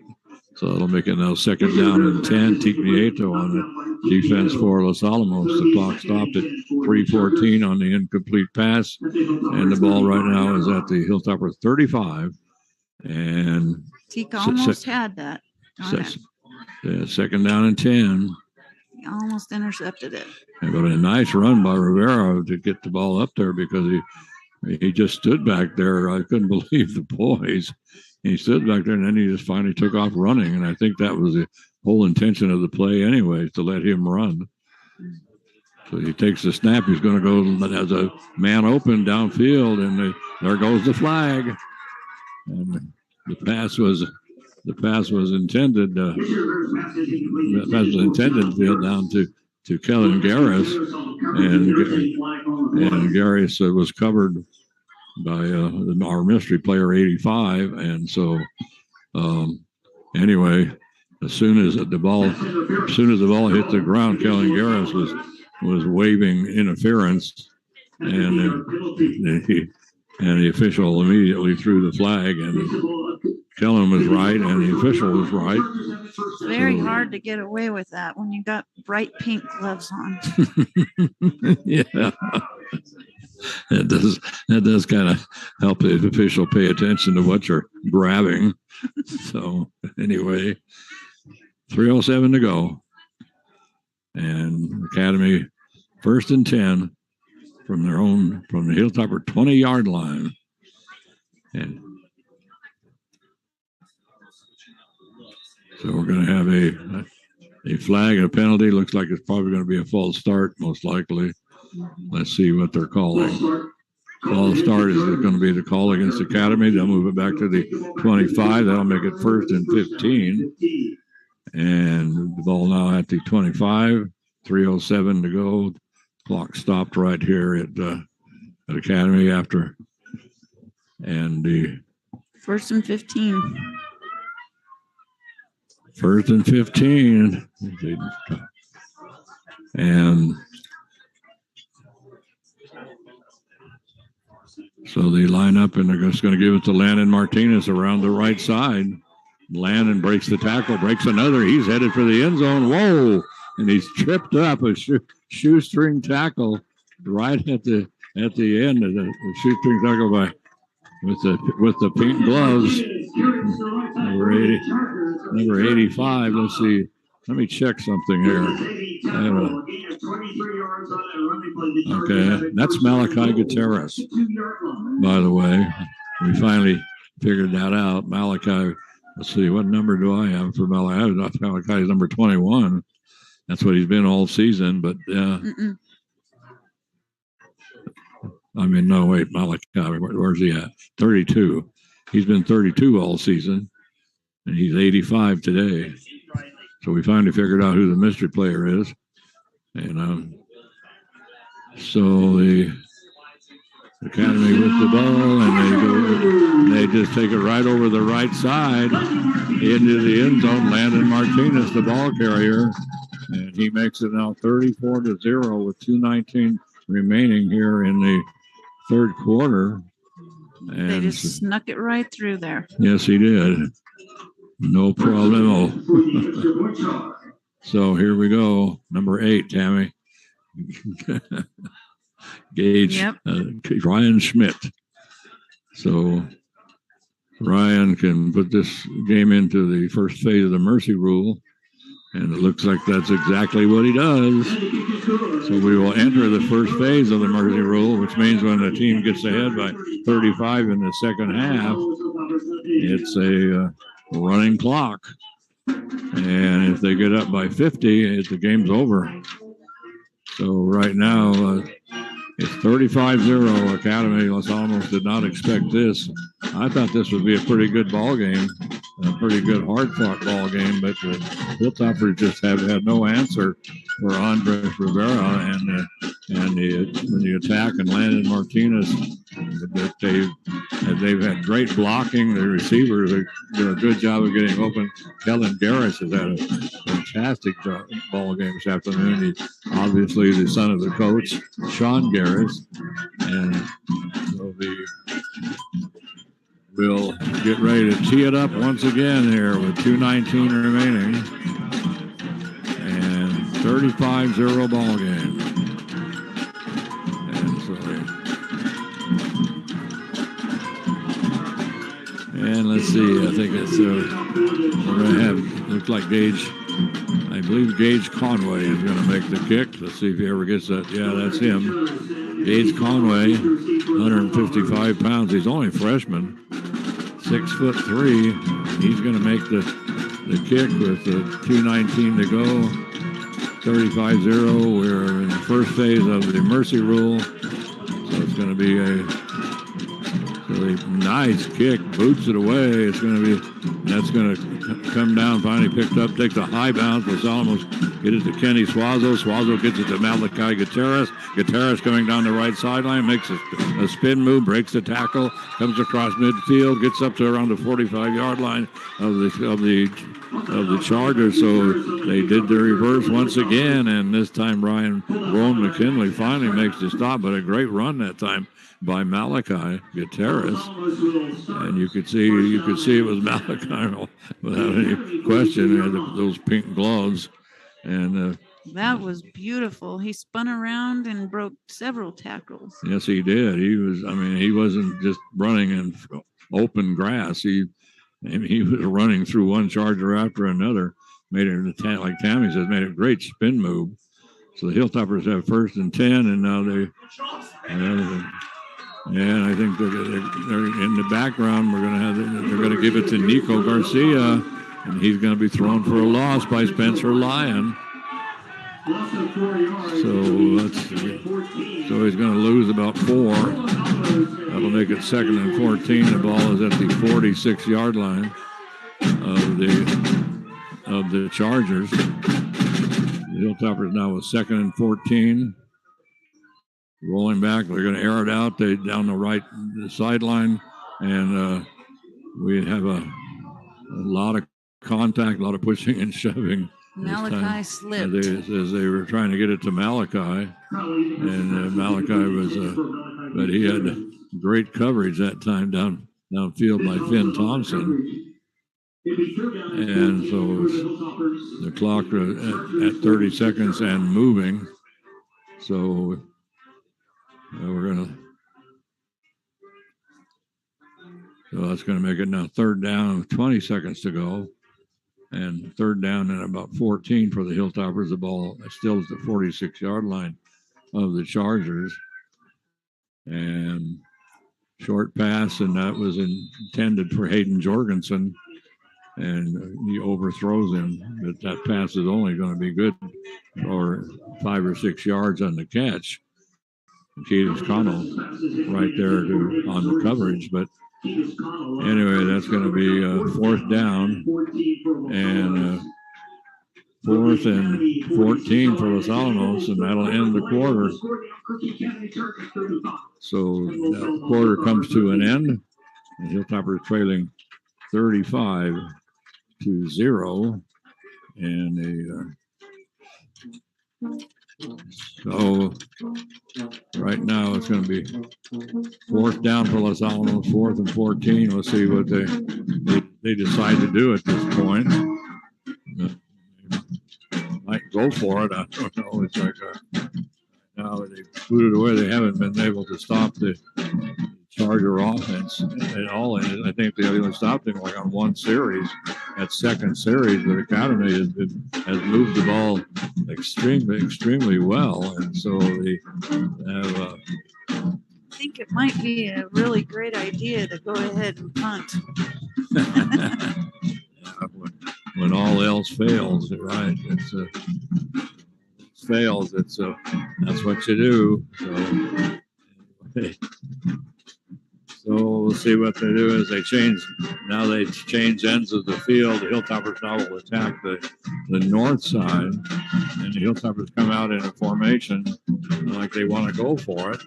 So it'll make it now 2nd down and 10. Tic Nieto on the defense for Los Alamos. The clock stopped at 3:14 on the incomplete pass. And the ball right now is at the Hilltopper 35. And Tika almost had that. Yeah, 2nd down and 10. He almost intercepted it. But a nice run by Rivera to get the ball up there, because he just stood back there. I couldn't believe the boys. He stood back there, and then he just finally took off running. And I think that was the whole intention of the play anyway, to let him run. So he takes the snap. He's going to go as a man open downfield, and there goes the flag. And the pass was intended. The pass was intended to go down to Kellen Garris, and Garris was covered by our mystery player 85, and so anyway, as soon as the ball hit the ground, Kellen Garris was waving interference, and the official immediately threw the flag, and Kellen was right, and the official was right. It's very hard to get away with that when you got bright pink gloves on. Yeah. That does kind of help the official pay attention to what you're grabbing. So anyway, 3:07 to go. And Academy 1st and 10 from the Hilltopper 20-yard line. And so we're going to have a flag and a penalty. Looks like it's probably going to be a false start, most likely. Let's see what they're calling. False start is going to be the call against Academy. They'll move it back to the 25. That'll make it 1st and 15. And the ball now at the 25. 3:07 to go. Clock stopped right here at Academy after. And the 1st and 15. 1st and 15. And so they line up, and they're just going to give it to Landon Martinez around the right side. Landon breaks the tackle, breaks another. He's headed for the end zone. Whoa! And he's tripped up a shoestring tackle right at the end of the shoestring tackle with the pink gloves. Number 85. Let's see. Let me check something here. Okay, that's Malachi Gutierrez, by the way. We finally figured that out. Malachi, let's see, what number do I have for Malachi? Malachi's number 21. That's what he's been all season, but I mean, no, wait, Malachi, where's he at? 32. He's been 32 all season, and he's 85 today. So we finally figured out who the mystery player is. And so the Academy with the ball, and they just take it right over the right side into the end zone. Landon Martinez, the ball carrier, and he makes it now 34-0 with 2:19 remaining here in the third quarter. And they just snuck it right through there. Yes, he did. No problemo. So here we go. Number 8, Tammy. Gage, yep. Ryan Schmidt. So Ryan can put this game into the first phase of the mercy rule, and it looks like that's exactly what he does. So we will enter the first phase of the mercy rule, which means when the team gets ahead by 35 in the second half, it's a running clock. And if they get up by 50, the game's over. So right now, it's 35-0. Academy Los Alamos did not expect this. I thought this would be a pretty good ball game, a pretty good hard-fought ball game, but the Hilltoppers just have had no answer for Andres Rivera and the attack and Landon Martinez. They've had great blocking. The receivers do a good job of getting open. Kellen Garris has had a fantastic ball game this afternoon. He's obviously the son of the coach, Sean Garris. And so will get ready to tee it up once again here with 2:19 remaining. And 35-0 ball game. And let's see, I think it's, we're going to have, looks like Gage, I believe Gage Conway is going to make the kick. Let's see if he ever gets that. Yeah, that's him. Gage Conway, 155 pounds. He's only a freshman, 6'3". He's going to make the kick with 2:19 to go. 35-0. We're in the first phase of the mercy rule. So it's going to be a really nice kick, boots it away. It's going to be, that's going to come down, finally picked up, takes a high bounce. Los Alamos get it to Kenny Suazo. Suazo gets it to Malachi Gutierrez. Gutierrez coming down the right sideline, makes a spin move, breaks the tackle, comes across midfield, gets up to around the 45-yard line of the Chargers. So they did the reverse once again, and this time Ryan McKinley finally makes the stop, but a great run that time by Malachi Gutierrez, and you could see it was Malachi without any question. He had those pink gloves, and that was beautiful. He spun around and broke several tackles. Yes, he did. He wasn't just running in open grass. He was running through one Charger after another. Made it, like Tammy says, made a great spin move. So the Hilltoppers have 1st and 10, and now and I think they're in the background. They're going to give it to Nico Garcia, and he's going to be thrown for a loss by Spencer Lyon. So he's going to lose about 4. That'll make it 2nd and 14. The ball is at the 46-yard line of the Chargers. The Hilltoppers now with 2nd and 14. Rolling back, they're going to air it out down the sideline, and we have a lot of contact, a lot of pushing and shoving. Malachi slipped as they were trying to get it to Malachi, and Malachi was, but he had great coverage that time downfield by Finn Thompson, and so the clock at 30 seconds and moving, so. So that's going to make it now 3rd down with 20 seconds to go. And 3rd down and about 14 for the Hilltoppers. The ball still is the 46-yard line of the Chargers. And short pass, and that was intended for Hayden Jorgensen. And he overthrows him. But that pass is only going to be good for 5 or 6 yards on the catch. Keith Connell right there on the coverage, but anyway, that's going to be 4th down and 4th and 14 for Los Alamos, and that'll end the quarter. So that quarter comes to an end, and Hilltoppers trailing 35-0, and so right now it's going to be 4th down for Los Alamos, 4th and 14. We'll see what they decide to do at this point. Might go for it. I don't know. It's like now they booted away. They haven't been able to stop the Charger offense at all. And I think they only stopped him like on one series, that second series. But Academy has moved the ball extremely well, and so they have. I think it might be a really great idea to go ahead and punt. When all else fails, right? That's what you do. So we'll see what they do as they change ends of the field. The Hilltoppers now will attack the north side, and the Hilltoppers come out in a formation like they want to go for it,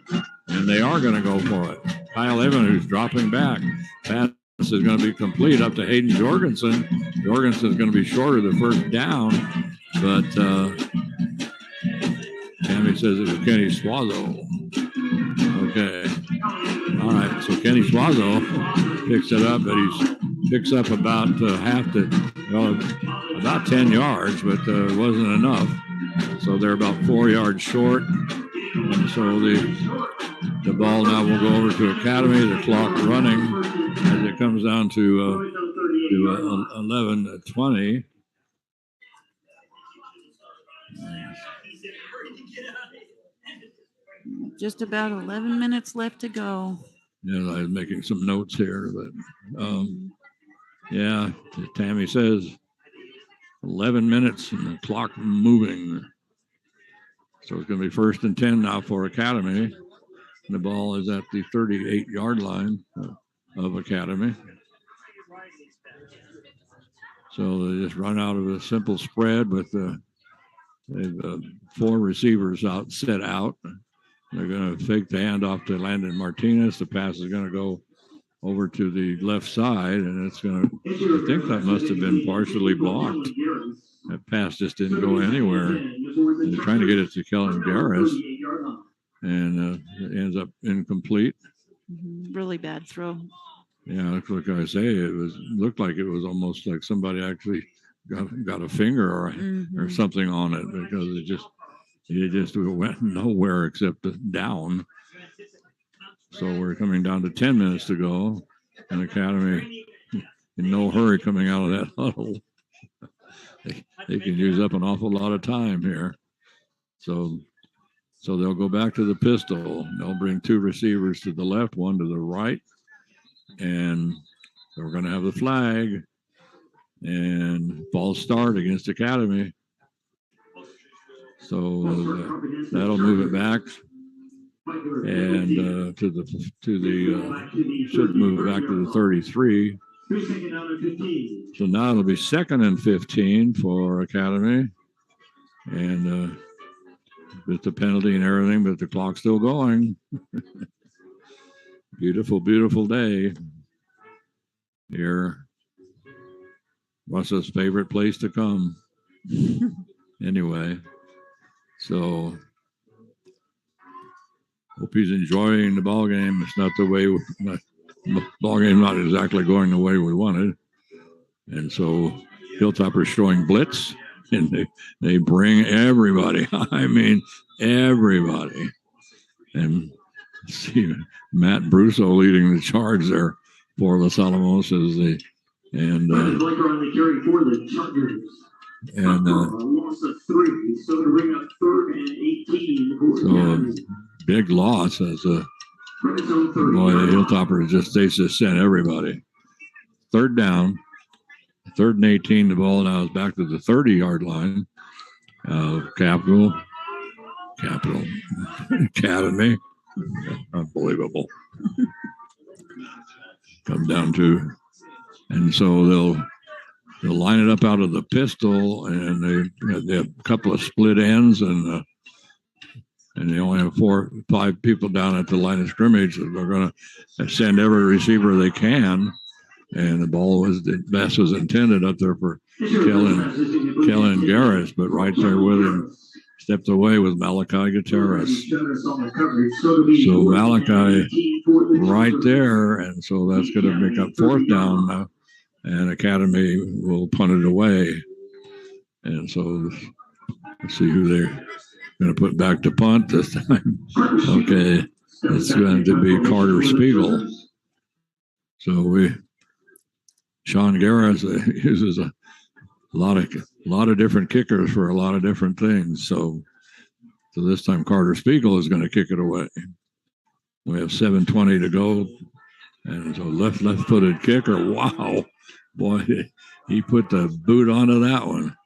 and they are going to go for it. Kyle Evan, who's dropping back, pass is going to be complete up to Hayden Jorgensen. Jorgensen's going to be short of the 1st down, but Tammy says it was Kenny Suazo. Okay. All right. So Kenny Suazo picks it up, but he picks up about about 10 yards, but it wasn't enough. So they're about 4 yards short. And so the ball now will go over to Academy. The clock running as it comes down to 11:20. Just about 11 minutes left to go. Yeah, I was making some notes here, but yeah, Tammy says 11 minutes and the clock moving. So it's going to be 1st and 10 now for Academy. The ball is at the 38-yard line of Academy. So they just run out of a simple spread with they've 4 receivers set out. They're going to fake the handoff to Landon Martinez. The pass is going to go over to the left side, and it's going to, I think that must have been partially blocked. That pass just didn't go anywhere. They're trying to get it to Kellen Garris, and it ends up incomplete. Really bad throw. Yeah, like I say, looked like it was almost like somebody actually got a finger or something on it, because it just went nowhere except down. So we're coming down to 10 minutes to go, and Academy in no hurry coming out of that huddle. They can use up an awful lot of time here. So they'll go back to the pistol. They'll bring 2 receivers to the left, 1 to the right, and we're going to have the flag and false start against Academy. So that'll move it back, and should move it back to the 33. So now it'll be 2nd and 15 for Academy, and with the penalty and everything, but the clock's still going. Beautiful, beautiful day here. Russell's favorite place to come. Anyway. So, hope he's enjoying the ball game. It's not the way the ball game not exactly going the way we wanted, and so Hilltopper's showing blitz, and they bring everybody. I mean, everybody. And see Matt Brusso leading the charge there for Los Alamos as they and. Loss of 3, so to bring up 3rd and 18. So big loss as the Hilltoppers just sent everybody. 3rd down, 3rd and 18. The ball now is back to the 30-yard line. Capital Academy, unbelievable. Come down to, and so they'll line it up out of the pistol, and they have a couple of split ends, and they only have 4 or 5 people down at the line of scrimmage. They're going to send every receiver they can, and the pass was intended up there for Kellen Garris, but right there with him, stepped away with Malachi Gutierrez. So Malachi right there, and so that's going to make up 4th down now. And Academy will punt it away. And so let's see who they're going to put back to punt this time. Okay, it's going to be Carter Spiegel. So Sean Garris uses a lot of different kickers for a lot of different things. So this time Carter Spiegel is going to kick it away. We have 7:20 to go. And so left-footed kicker. Wow. Boy, he put the boot onto that one.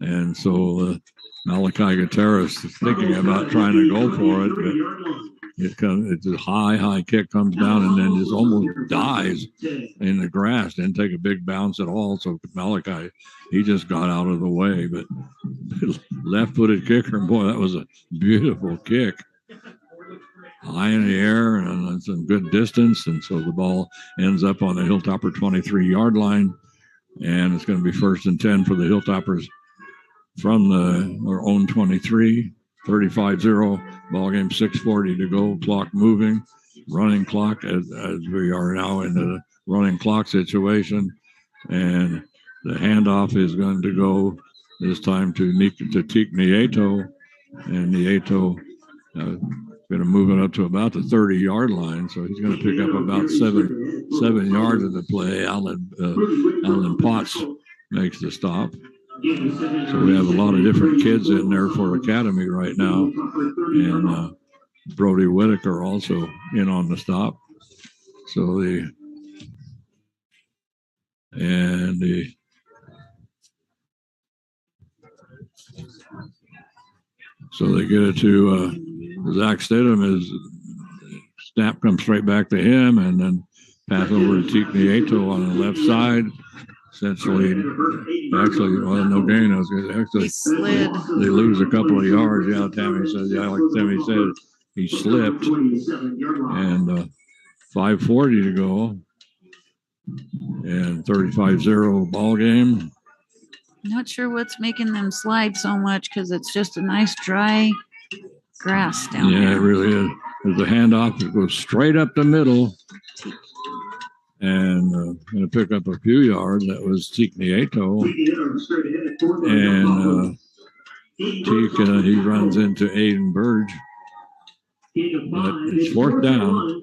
And so Malachi Gutierrez is thinking about trying to go for it, but it's a high kick, comes down and then just almost dies in the grass. Didn't take a big bounce at all. So Malachi, he just got out of the way. But left-footed kicker, boy, that was a beautiful kick. High in the air and some good distance, and so the ball ends up on the Hilltopper 23-yard line, and it's going to be 1st and 10 for the Hilltoppers from their own 23, 35-0 Ball game, 6:40 to go. Clock moving, running clock as we are now in the running clock situation, and the handoff is going to go this time to Teak Nieto, and Nieto going to move it up to about the 30-yard line, so he's going to pick up about seven yards of the play. Alan Potts makes the stop. So we have a lot of different kids in there for Academy right now, and Brody Whitaker also in on the stop. So they get it to Zach Stidham. His snap comes straight back to him, and then pass over to Teak Nieto on the left side. Essentially, no gain. Actually, he slid. They lose a couple of yards. Yeah, Tammy says. Yeah, like Tammy said, he slipped. And 5:40 to go. And 35-0 ball game. Not sure what's making them slide so much because it's just a nice dry grass down there. Yeah, it really is. There's a handoff that goes straight up the middle. And going to pick up a few yards. That was Teak Nieto. And Teak, he runs into Aiden Burge. But it's 4th down.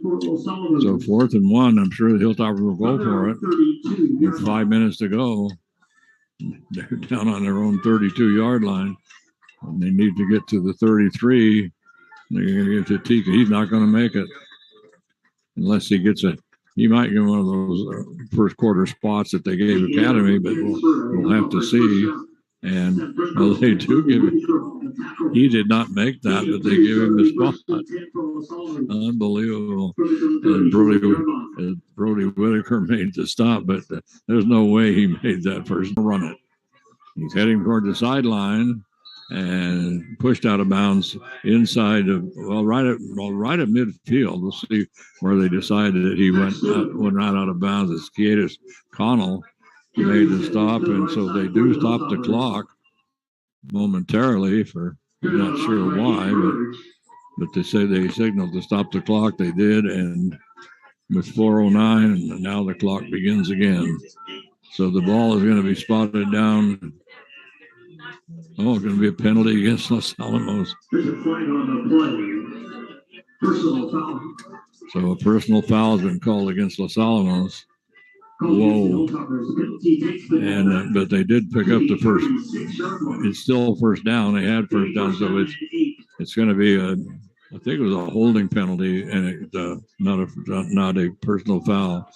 So 4th and 1. I'm sure the Hilltoppers will go for it. With 5 minutes to go. They're down on their own 32-yard line. And they need to get to the 33. They're going to get to Teak. He's not going to make it. Unless he gets he might get one of those first quarter spots that they gave Academy, but we'll have to see. And they do give it. He did not make that, but they give him the spot. Unbelievable. Brody Whitaker made the stop, but there's no way he made that first run it. He's heading toward the sideline and pushed out of bounds inside of right at midfield. We'll see where they decided that he went right out of bounds. It's Kietis Connell made the stop, and so they do stop the clock momentarily for not sure why, but they say they signaled to stop the clock. They did, and with 4:09, and now the clock begins again. So the ball is going to be spotted down. Oh, it's going to be a penalty against Los Alamos. There's a flag on the play. Personal foul. So a personal foul has been called against Los Alamos. Whoa. And but they did pick up the first. It's still first down. They had first down, so it's going to be I think it was a holding penalty, and not a personal foul.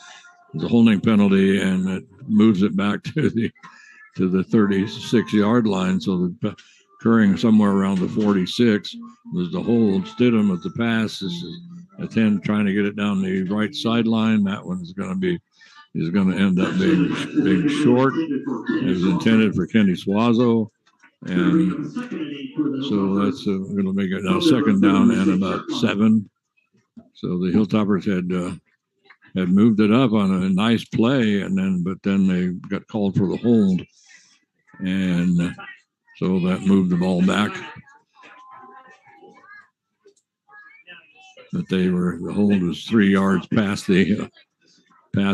It's a holding penalty, and it moves it back to the 36-yard line. So the occurring somewhere around the 46 was the hold. Stidham at the pass is a 10 trying to get it down the right sideline. That one's going to end up being short. It was intended for Kenny Suazo. And so that's going to make it now 2nd down and about 7. So the Hilltoppers had moved it up on a nice play, but then they got called for the hold. And so that moved the ball back. But the hold was 3 yards past the end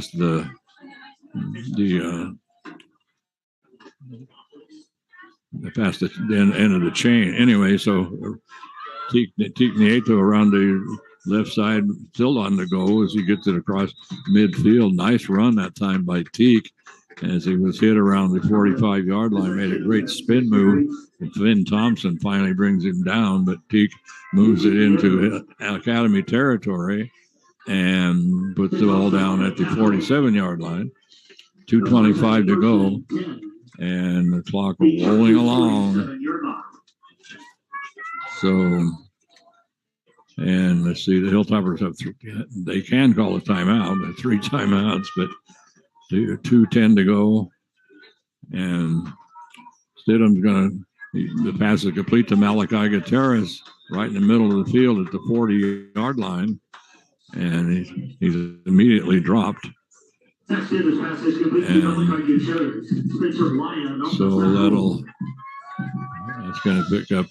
of the chain. Anyway, so Teak Nieto around the left side, still on the go as he gets it across midfield. Nice run that time by Teak as he was hit around the 45-yard line. Made a great spin move. And Finn Thompson finally brings him down, but Teak moves it into Academy territory and puts the ball down at the 47-yard line. 2:25 to go, and the clock rolling along. So, and let's see, the Hilltoppers have they can call a timeout, 3 timeouts, but 2:10 to go, and Stidham's going to, the pass is complete to Malachi Gutierrez right in the middle of the field at the 40-yard line, and he's immediately dropped. And so that's going to pick up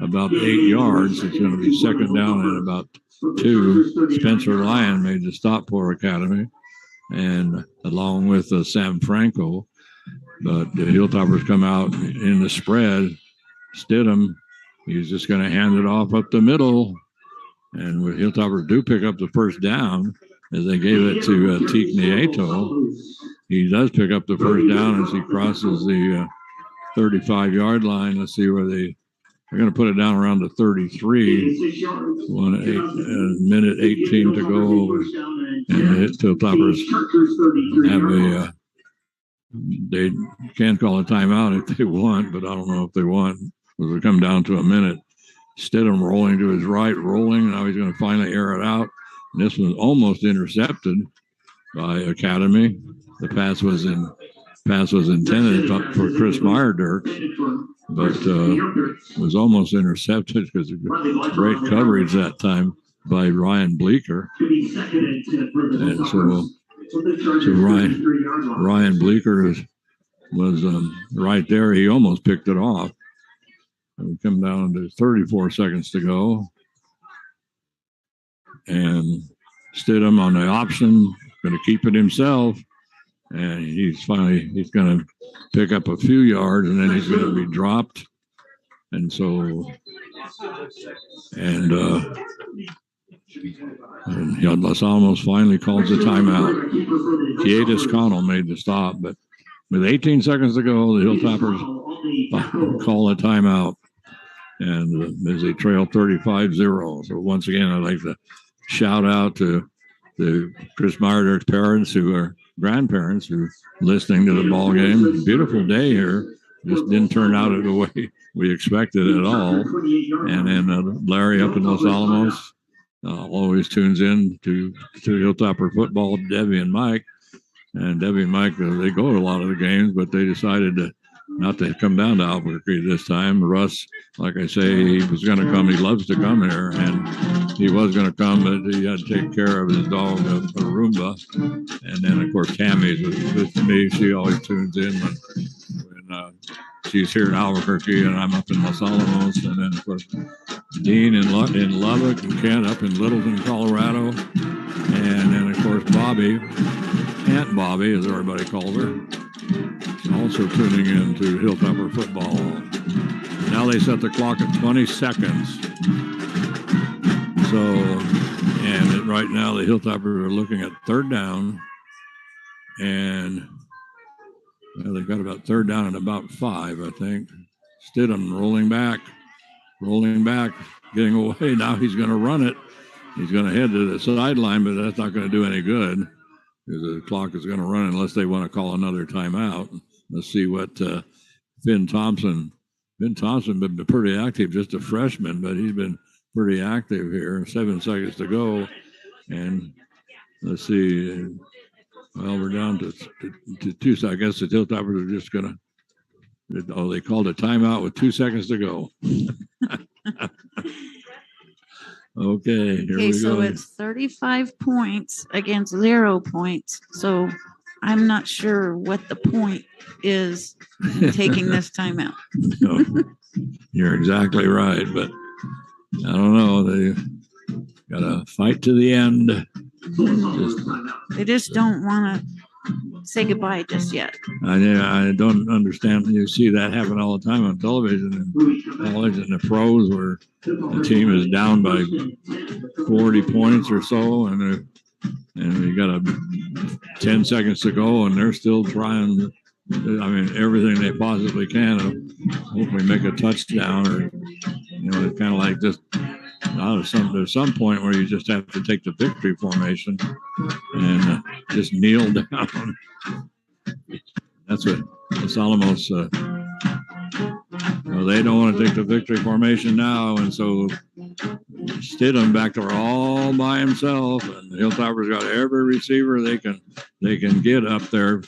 about 8 yards. It's going to be second down and about 2. Spencer Lyon made the stop for Academy, and along with Sam Franco. But the Hilltoppers come out in the spread. Stidham, he's just going to hand it off up the middle. And with Hilltoppers do pick up the first down, as they gave it to Teak Nieto. He does pick up the first down as he crosses the 35-yard line. Let's see where they're going to put it down around the 33. Minute 18 to go. And the Hilltoppers have they can call a timeout if they want, but I don't know if they want. Because we come down to a minute. Stidham rolling to his right, rolling. Now he's going to finally air it out. And this was almost intercepted by Academy. The pass was intended for Chris Meyerdirk, but was almost intercepted because of great coverage that time by Ryan Bleeker. And so Ryan Bleeker was right there. He almost picked it off. And we come down to 34 seconds to go. And Stidham on the option, going to keep it himself. And he's going to pick up a few yards, and then he's going to be dropped. And so, and Los Alamos finally calls a timeout. Kietis Connell made the stop, but with 18 seconds to go, the Hilltoppers call a timeout. And as they trail 35-0. So once again, I'd like to shout out to the Chris Meyerdirk's parents who are grandparents who are listening to the ball game. Beautiful day here. Just didn't turn out the way we expected at all. And then Larry up in Los Alamos always tunes in to Hilltopper football, Debbie and Mike. And Debbie and Mike, they go to a lot of the games, but they decided not to come down to Albuquerque this time. Russ, like I say, he was going to come. He loves to come here, and he was going to come, but he had to take care of his dog, Roomba. And then, of course, Tammy's with me. She always tunes in when she's here in Albuquerque, and I'm up in Los Alamos. And then, of course, Dean in Lubbock, and Kent up in Littleton, Colorado. And then, of course, Bobby, Aunt Bobby, as everybody calls her, also tuning in to Hilltopper football. Now they set the clock at 20 seconds. So, and right now the Hilltoppers are looking at third down. And they've got about third down and about 5, I think. Stidham rolling back, getting away. Now he's going to run it. He's going to head to the sideline, but that's not going to do any good. Because the clock is going to run unless they want to call another timeout. Let's see what Finn Thompson been pretty active, just a freshman, but he's been pretty active here. 7 seconds to go. And let's see. Well, we're down to 2. I guess the Hilltoppers are just going to, they called a timeout with 2 seconds to go. Okay, here we go. So it's 35 points against 0 points. So I'm not sure what the point is in taking this timeout. No, you're exactly right, but I don't know. They got to fight to the end. They just don't want to say goodbye just yet. I don't understand. You see that happen all the time on television in college and the pros where the team is down by 40 points or so, and you got 10 seconds to go, and they're still trying. Everything they possibly can to hopefully make a touchdown, or it's kind of like just. There's some point where you just have to take the victory formation and just kneel down. That's what Los Alamos. They don't want to take the victory formation now, and so Stidham back there all by himself, and the Hilltoppers got every receiver they can get up there,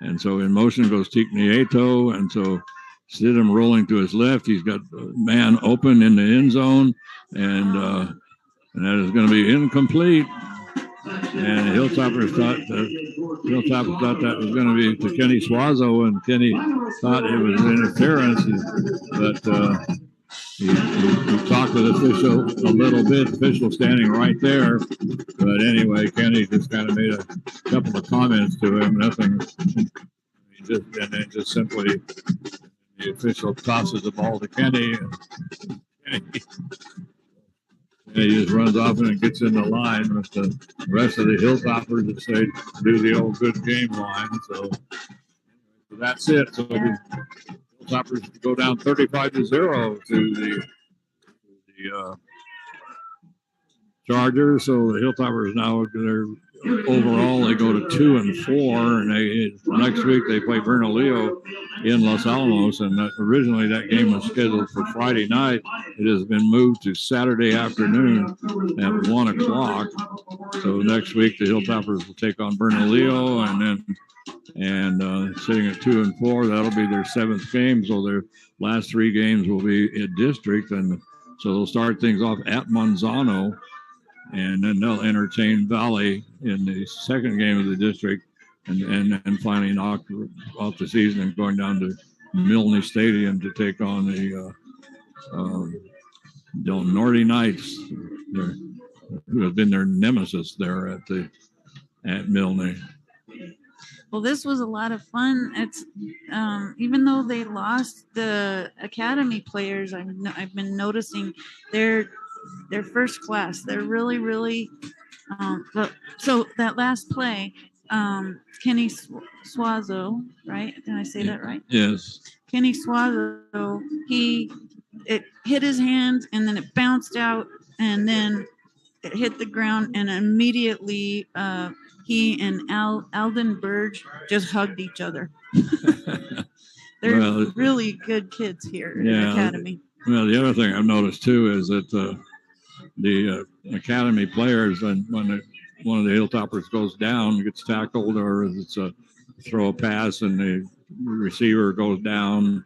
and so in motion goes Teak Nieto, and so Stidham rolling to his left. He's got a man open in the end zone, and that is going to be incomplete. And the Hilltoppers thought that was going to be to Kenny Suazo, and Kenny thought it was interference. But he talked to the official a little bit. The official standing right there. But anyway, Kenny just kind of made a couple of comments to him. Nothing. And then just simply the official tosses the ball to Kenny. And he just runs off and gets in the line with the rest of the Hilltoppers that say do the old good game line. So that's it. So the Hilltoppers go down 35-0 to the Chargers. So the Hilltoppers now they're overall they go to 2-4, and next week they play Bernalillo in Los Alamos. And originally that game was scheduled for Friday night. It has been moved to Saturday afternoon at 1 o'clock. So next week the Hilltoppers will take on Bernalillo, and sitting at 2-4, that'll be their 7th game. So their last 3 games will be in district, and so they'll start things off at Monzano. And then they'll entertain Valley in the 2nd game of the district, and finally knock off the season and going down to Milne Stadium to take on the Del Norte Knights, who have been their nemesis there at Milne. Well, this was a lot of fun. It's even though they lost the academy players, I've been noticing they're first class. They're really, really. So that last play, Kenny Suazo, right? Did I say that right? Yes. Kenny Suazo, it hit his hand and then it bounced out and then it hit the ground, and immediately he and Alden Burge just hugged each other. They're really good kids here in the academy. Well, the other thing I've noticed too is that the academy players, when one of the Hilltoppers goes down, gets tackled, or it's a throw a pass and the receiver goes down,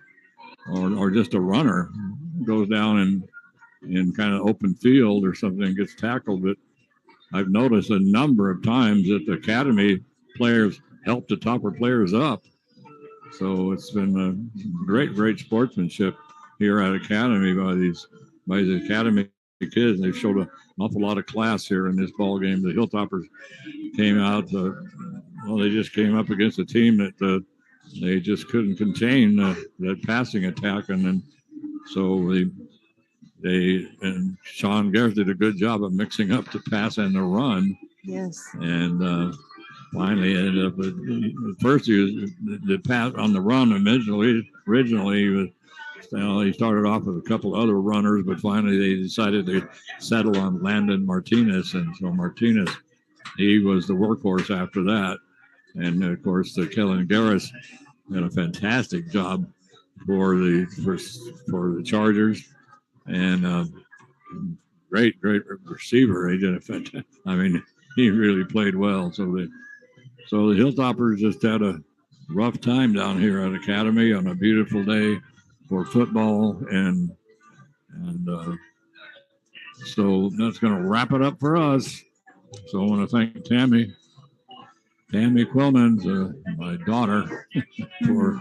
or just a runner goes down in kind of open field or something, gets tackled. But I've noticed a number of times that the academy players help the topper players up. So it's been a great sportsmanship here at Academy by the Academy kids. They've showed an awful lot of class here in this ball game. The Hilltoppers came out. They just came up against a team that they just couldn't contain that passing attack, and then so and Sean Garrett did a good job of mixing up the pass and the run. Yes. And finally ended up with first the pass on the run originally he started off with a couple other runners, but finally they decided to settle on Landon Martinez, and so Martinez, he was the workhorse after that. And of course Kellen Garris did a fantastic job for the Chargers, and great receiver. He did a fantastic. I mean, he really played well. So the Hilltoppers just had a rough time down here at Academy on a beautiful day for football, and so that's going to wrap it up for us. So I want to thank Tammy Quillman, my daughter, for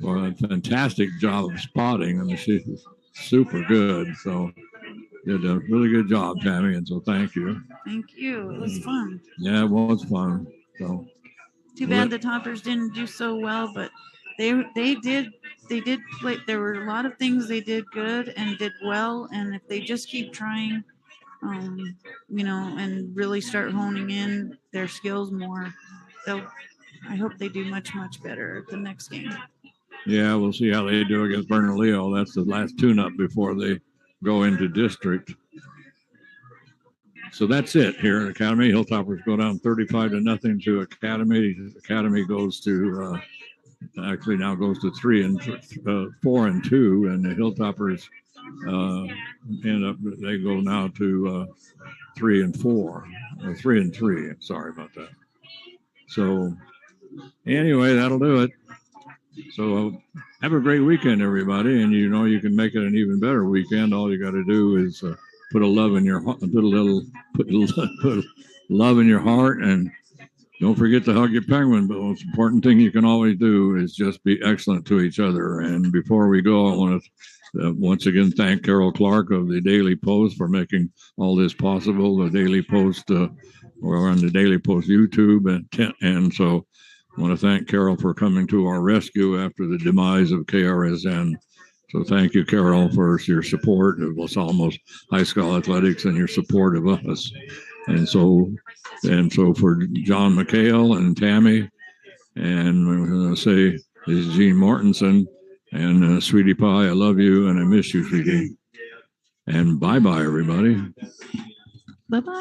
a fantastic job of spotting, and she's super good. So did a really good job, Tammy, and so thank you. Thank you. It was fun. Yeah, it was fun. So too bad the Toppers didn't do so well, but they did play. There were a lot of things they did good and did well, and if they just keep trying, and really start honing in their skills more, I hope they do much better at the next game. Yeah, we'll see how they do against Bernalillo. That's the last tune-up before they go into district. So that's it here at Academy. Hilltoppers go down 35-0 to Academy. Academy goes to actually now goes to 4-2, and the Hilltoppers they go now to 3-4 or 3-3. Sorry about that. So anyway, that'll do it. So have a great weekend, everybody, and you can make it an even better weekend. All you got to do is put love in your heart, put love in your heart, and don't forget to hug your penguin. But the most important thing you can always do is just be excellent to each other. And before we go, I want to once again, thank Carol Clark of the Daily Post for making all this possible. The Daily Post, we're on the Daily Post YouTube, and so I want to thank Carol for coming to our rescue after the demise of KRSN. So thank you, Carol, for your support of Los Alamos High School Athletics and your support of us. And so for John McHale and Tammy, and I'm going to say this is Gene Mortensen, and Sweetie Pie, I love you and I miss you, sweetie. And bye-bye, everybody. Bye-bye.